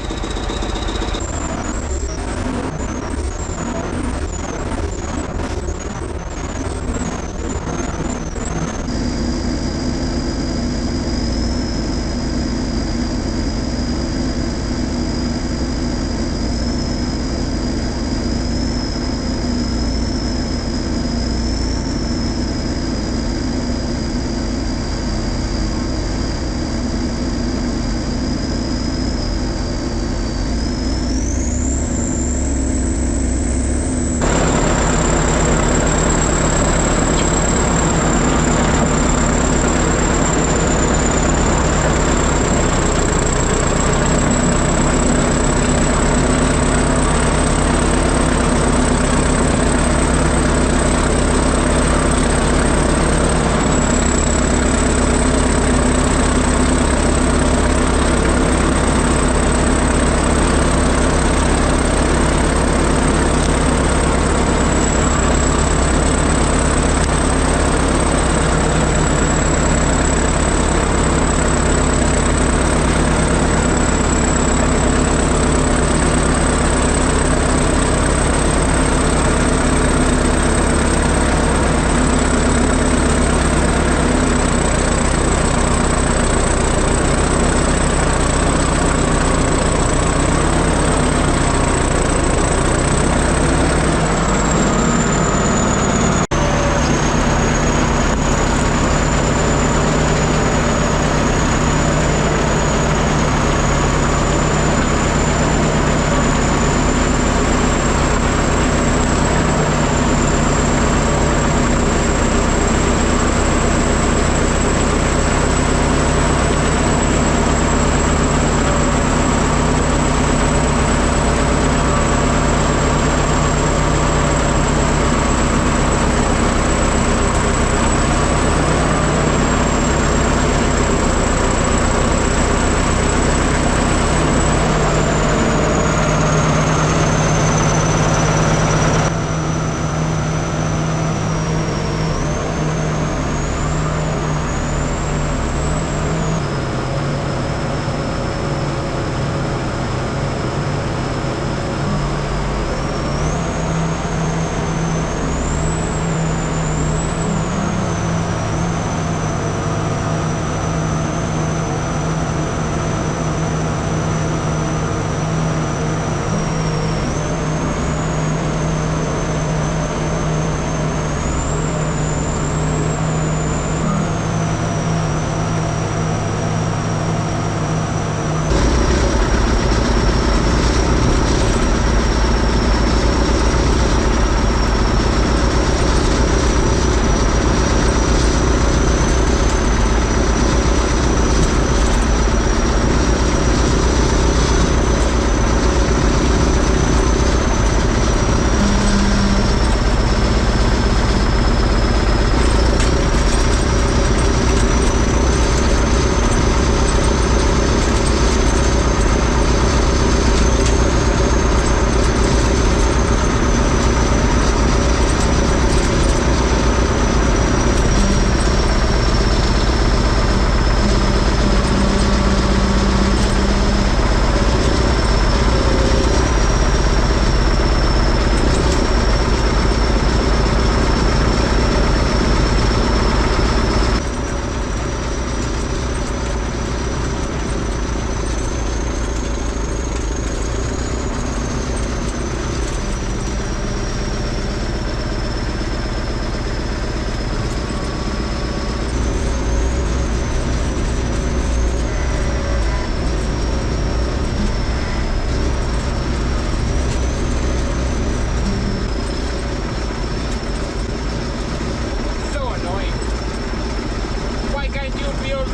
S1: you build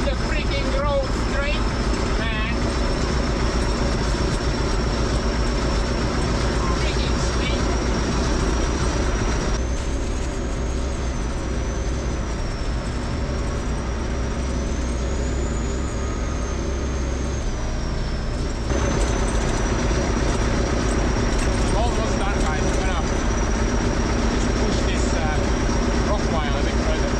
S1: the freaking road straight, man. Freaking steep. Almost done, guys. I'm gonna just push this rock pile a bit further.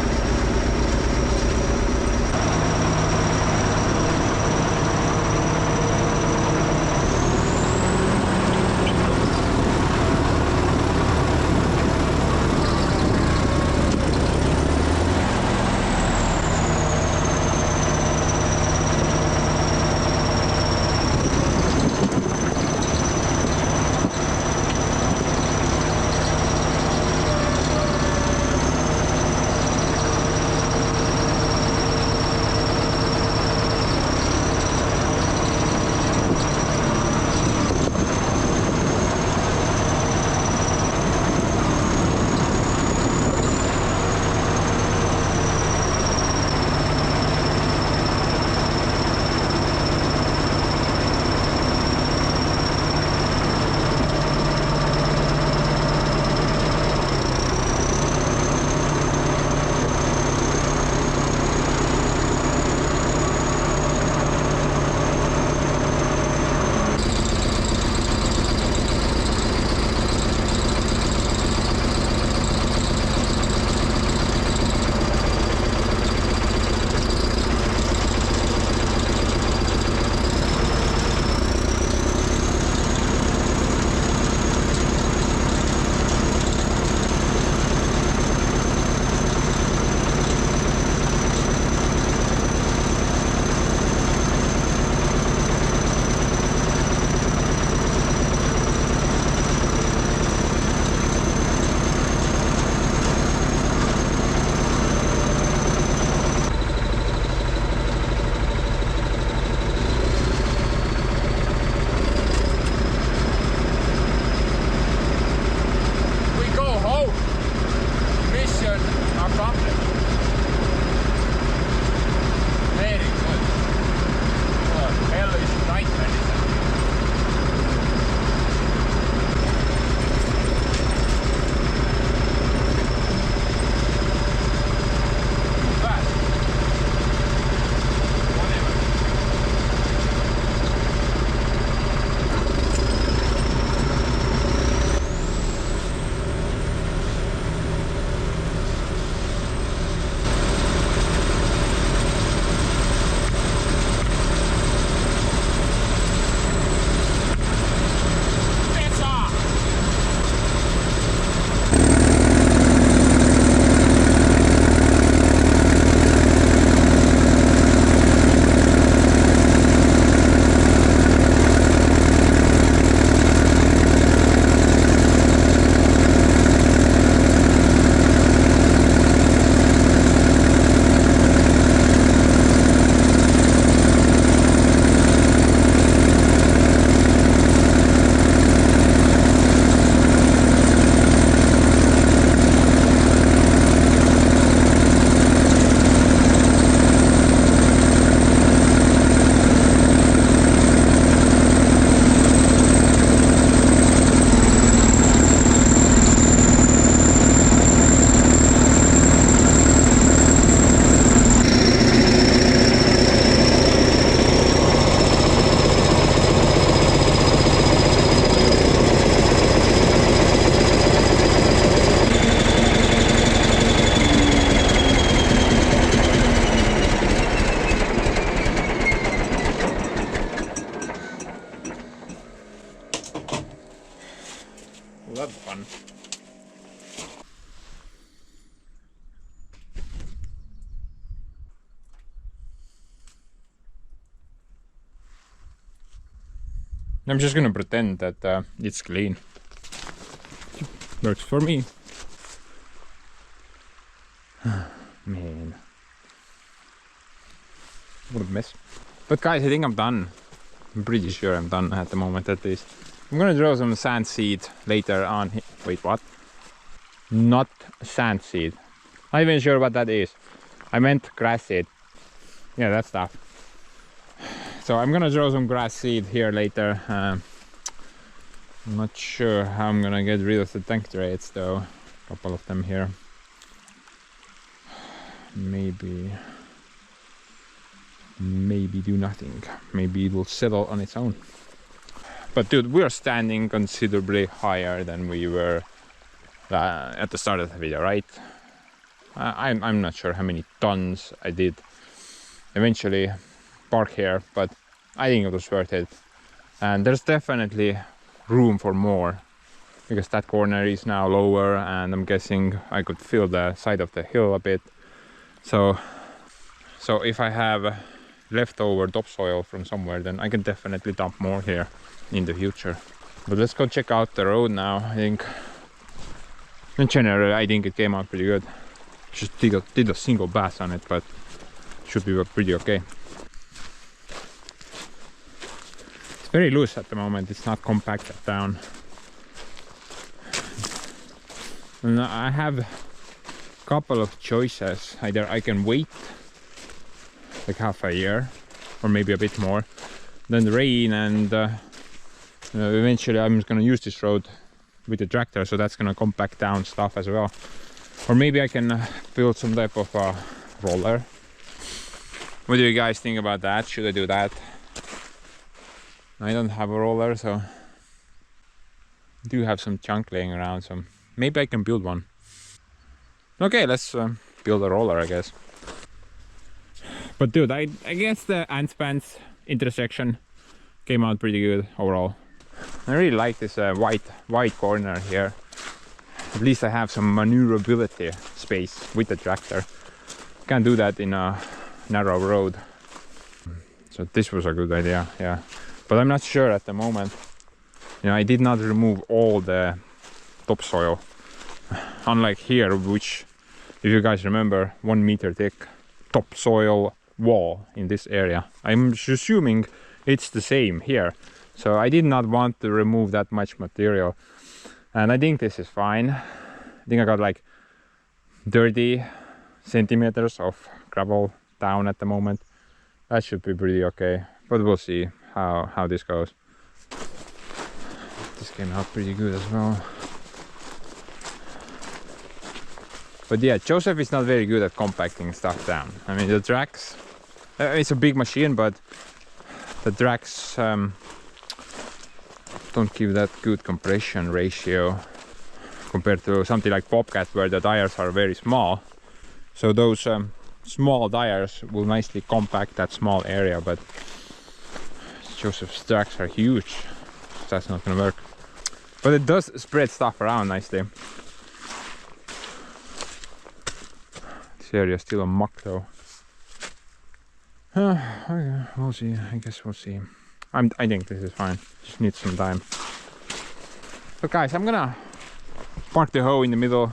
S1: Well, that's fun. I'm just gonna pretend that it's clean. Works for me. Man. What a mess. But guys, I think I'm done. I'm pretty sure I'm done at the moment at least. I'm gonna draw some sand seed later on. Wait, what? Not sand seed. Not even sure what that is. I meant grass seed. Yeah, that stuff. So I'm gonna throw some grass seed here later. I'm not sure how I'm gonna get rid of the tank traits though. A couple of them here. Maybe do nothing. Maybe it will settle on its own. But dude, we are standing considerably higher than we were at the start of the video, right? I'm not sure how many tons I did eventually park here, but I think it was worth it. And there's definitely room for more, because that corner is now lower, and I'm guessing I could feel the side of the hill a bit. So if I have leftover topsoil from somewhere, then I can definitely dump more here in the future. But let's go check out the road now. I think in general I think it came out pretty good. Just did a single pass on it, but should be pretty okay. It's very loose at the moment, it's not compacted down. And I have a couple of choices. Either I can wait like half a year or maybe a bit more, then rain, and eventually I'm just gonna use this road with the tractor, so that's gonna compact down stuff as well. Or maybe I can build some type of roller. What do you guys think about that? Should I do that? I don't have a roller, so I do have some junk laying around, so maybe I can build one. Okay, let's build a roller, I guess. But dude, I guess the Antspans intersection came out pretty good overall. I really like this white corner here. At least I have some maneuverability space with the tractor. Can't do that in a narrow road. So this was a good idea, yeah. But I'm not sure at the moment. You know, I did not remove all the topsoil. Unlike here, which, if you guys remember, 1 meter thick topsoil wall in this area. I'm assuming it's the same here. So I did not want to remove that much material. And I think this is fine. I think I got like 30 centimeters of gravel down at the moment. That should be pretty okay. But we'll see how this goes. This came out pretty good as well. But yeah, Jospeh is not very good at compacting stuff down. I mean, the tracks, it's a big machine, but the tracks don't give that good compression ratio compared to something like Bobcat, where the tires are very small. So those small tires will nicely compact that small area, but Jospeh's tracks are huge. So that's not gonna work. But it does spread stuff around nicely. This area is still a muck though. Okay, we'll see. I guess we'll see. I think this is fine. Just need some time. So guys, I'm gonna park the hoe in the middle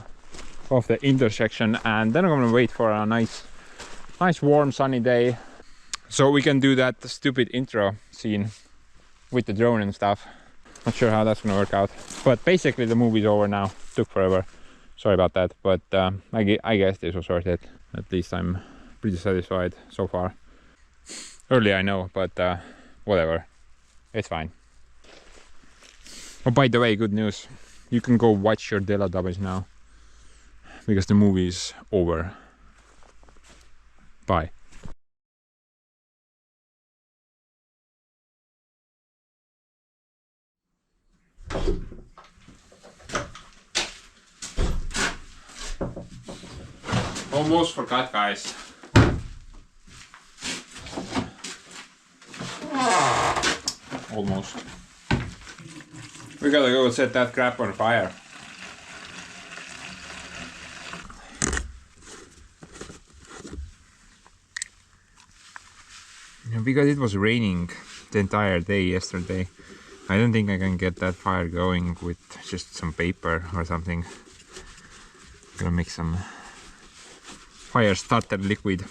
S1: of the intersection, and then I'm gonna wait for a nice warm sunny day, so we can do that stupid intro scene with the drone and stuff. Not sure how that's gonna work out, but basically the movie's over now. Took forever. Sorry about that, but I guess this was worth it. At least I'm pretty satisfied so far. Early, I know, but whatever. It's fine. Oh, by the way, good news. You can go watch your Teletubbies now, because the movie is over. Bye. Almost forgot, guys. Almost. We gotta go set that crap on fire. Because it was raining the entire day yesterday, I don't think I can get that fire going with just some paper or something. I'm gonna make some fire starter liquid.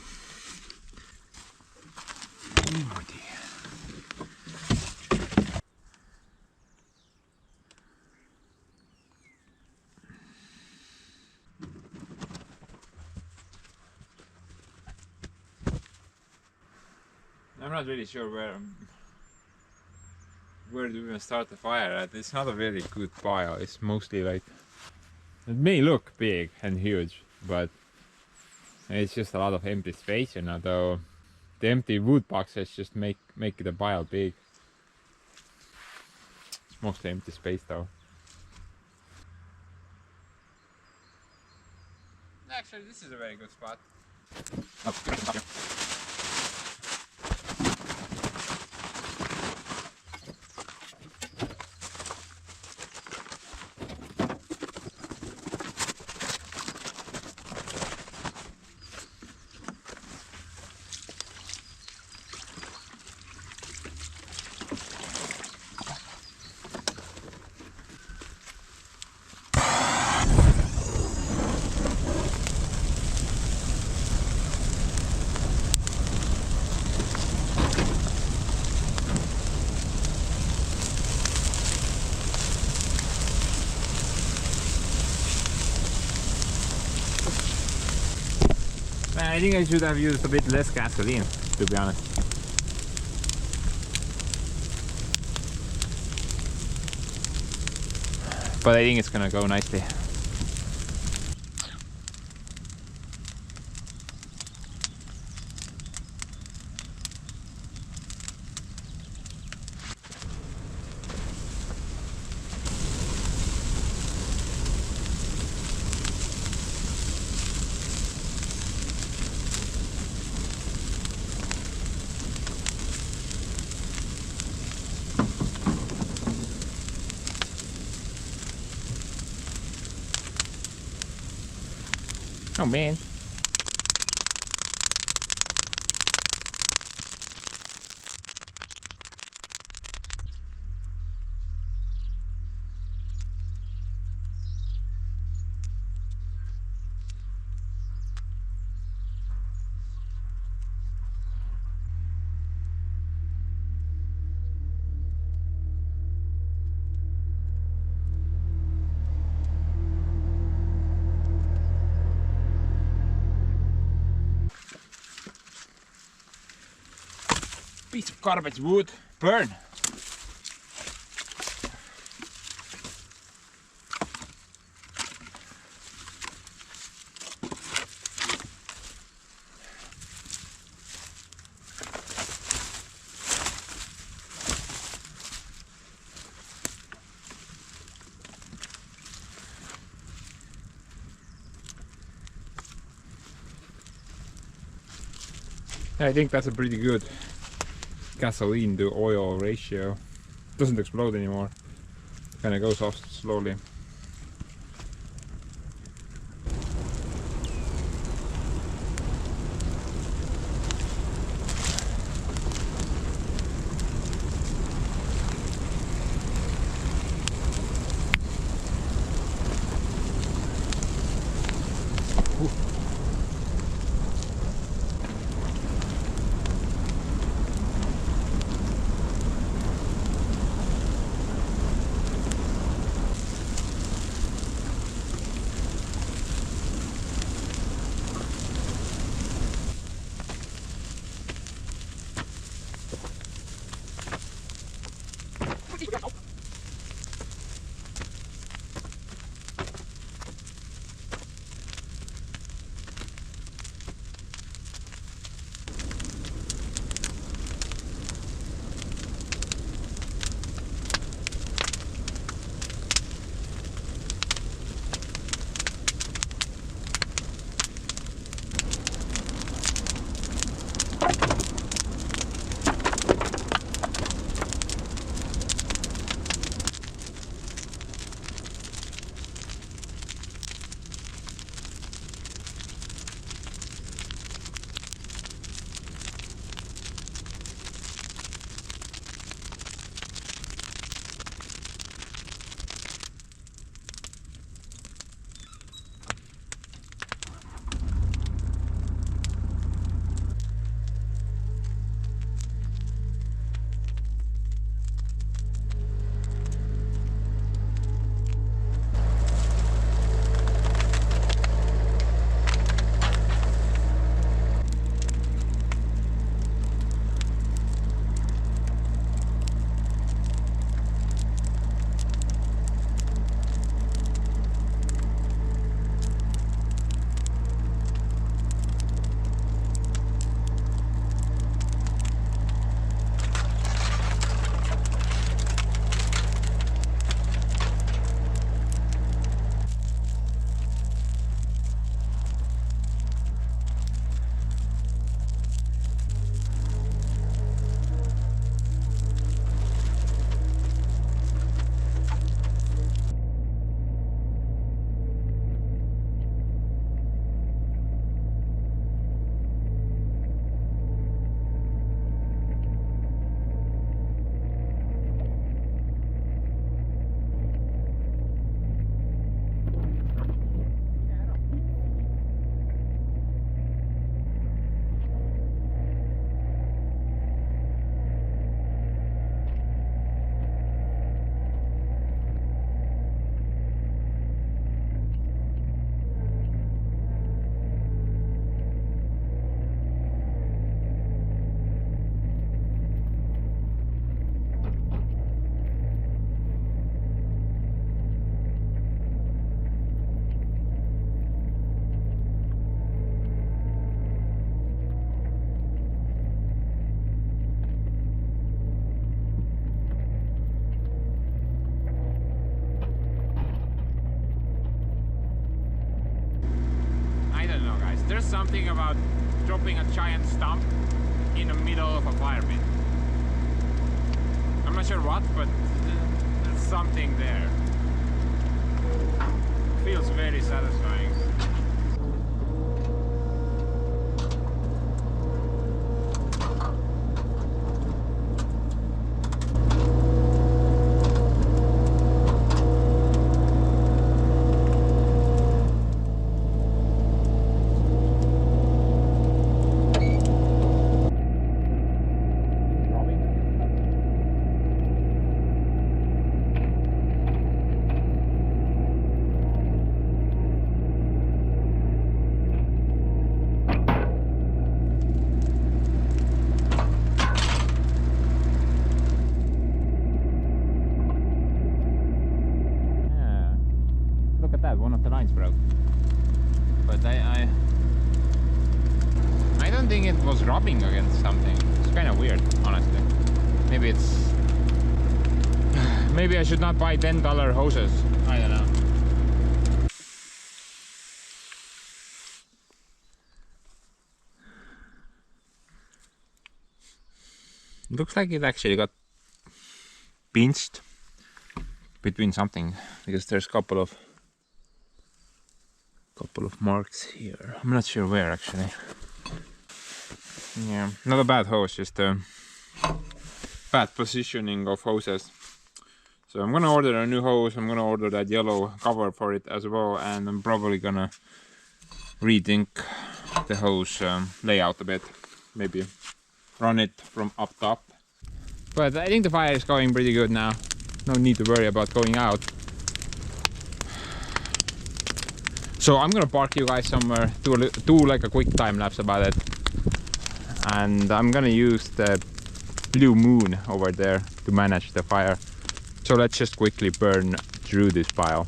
S1: Oh dear. I'm not really sure where to even start the fire at. It's not a very good pile. It's mostly like, it may look big and huge, but it's just a lot of empty space, you know, though the empty wood boxes just make the pile big. It's mostly empty space though. Actually, this is a very good spot. I think I should have used a bit less gasoline, to be honest. But I think it's gonna go nicely. Oh man. Piece of garbage wood, burn! I think that's a pretty good gasoline to oil ratio. Doesn't explode anymore. Kind of goes off slowly. something about dropping a giant stump in the middle of a fire pit. I'm not sure what, but there's something there. Feels very satisfying. One of the lines broke, but I don't think it was rubbing against something. It's kind of weird, honestly. Maybe it's maybe I should not buy $10 hoses. I don't know. Looks like it actually got pinched between something, because there's a couple of marks here. I'm not sure where actually. Yeah, not a bad hose, just a bad positioning of hoses. So I'm gonna order a new hose. I'm gonna order that yellow cover for it as well, and I'm probably gonna rethink the hose layout a bit. Maybe run it from up top. But I think the fire is going pretty good now. No need to worry about going out. So I'm gonna park you guys somewhere, do like a quick time lapse about it, and I'm gonna use the blue moon over there to manage the fire. So let's just quickly burn through this pile.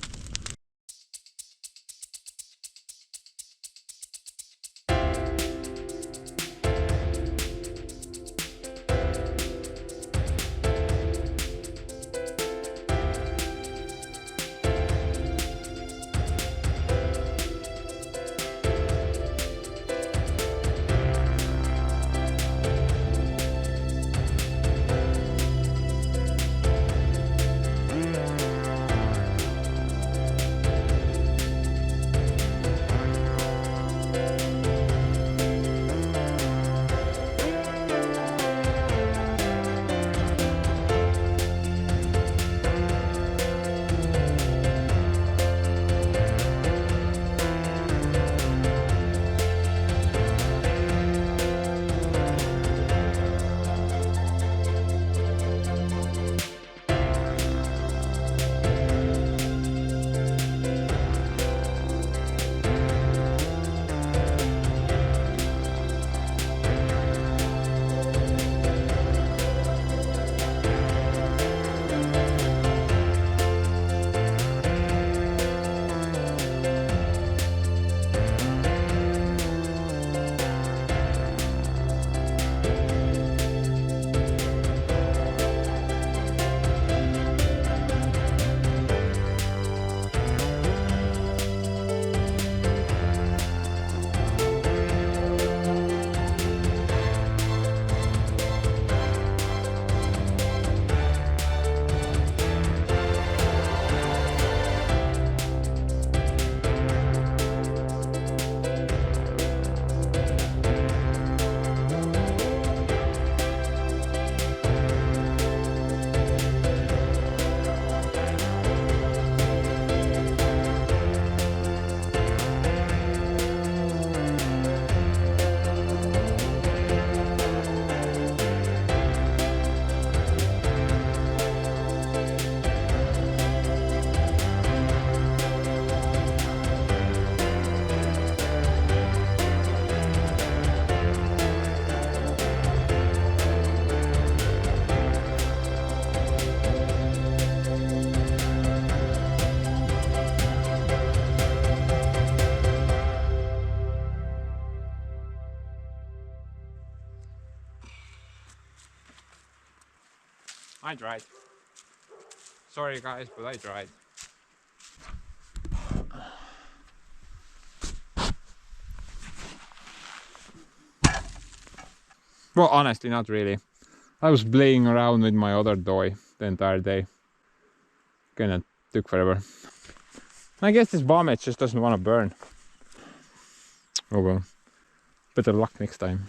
S1: I tried. Sorry guys, but I tried. Well, honestly, not really. I was playing around with my other toy the entire day. Kinda took forever. I guess this Bandage just doesn't want to burn. Oh well. Better luck next time.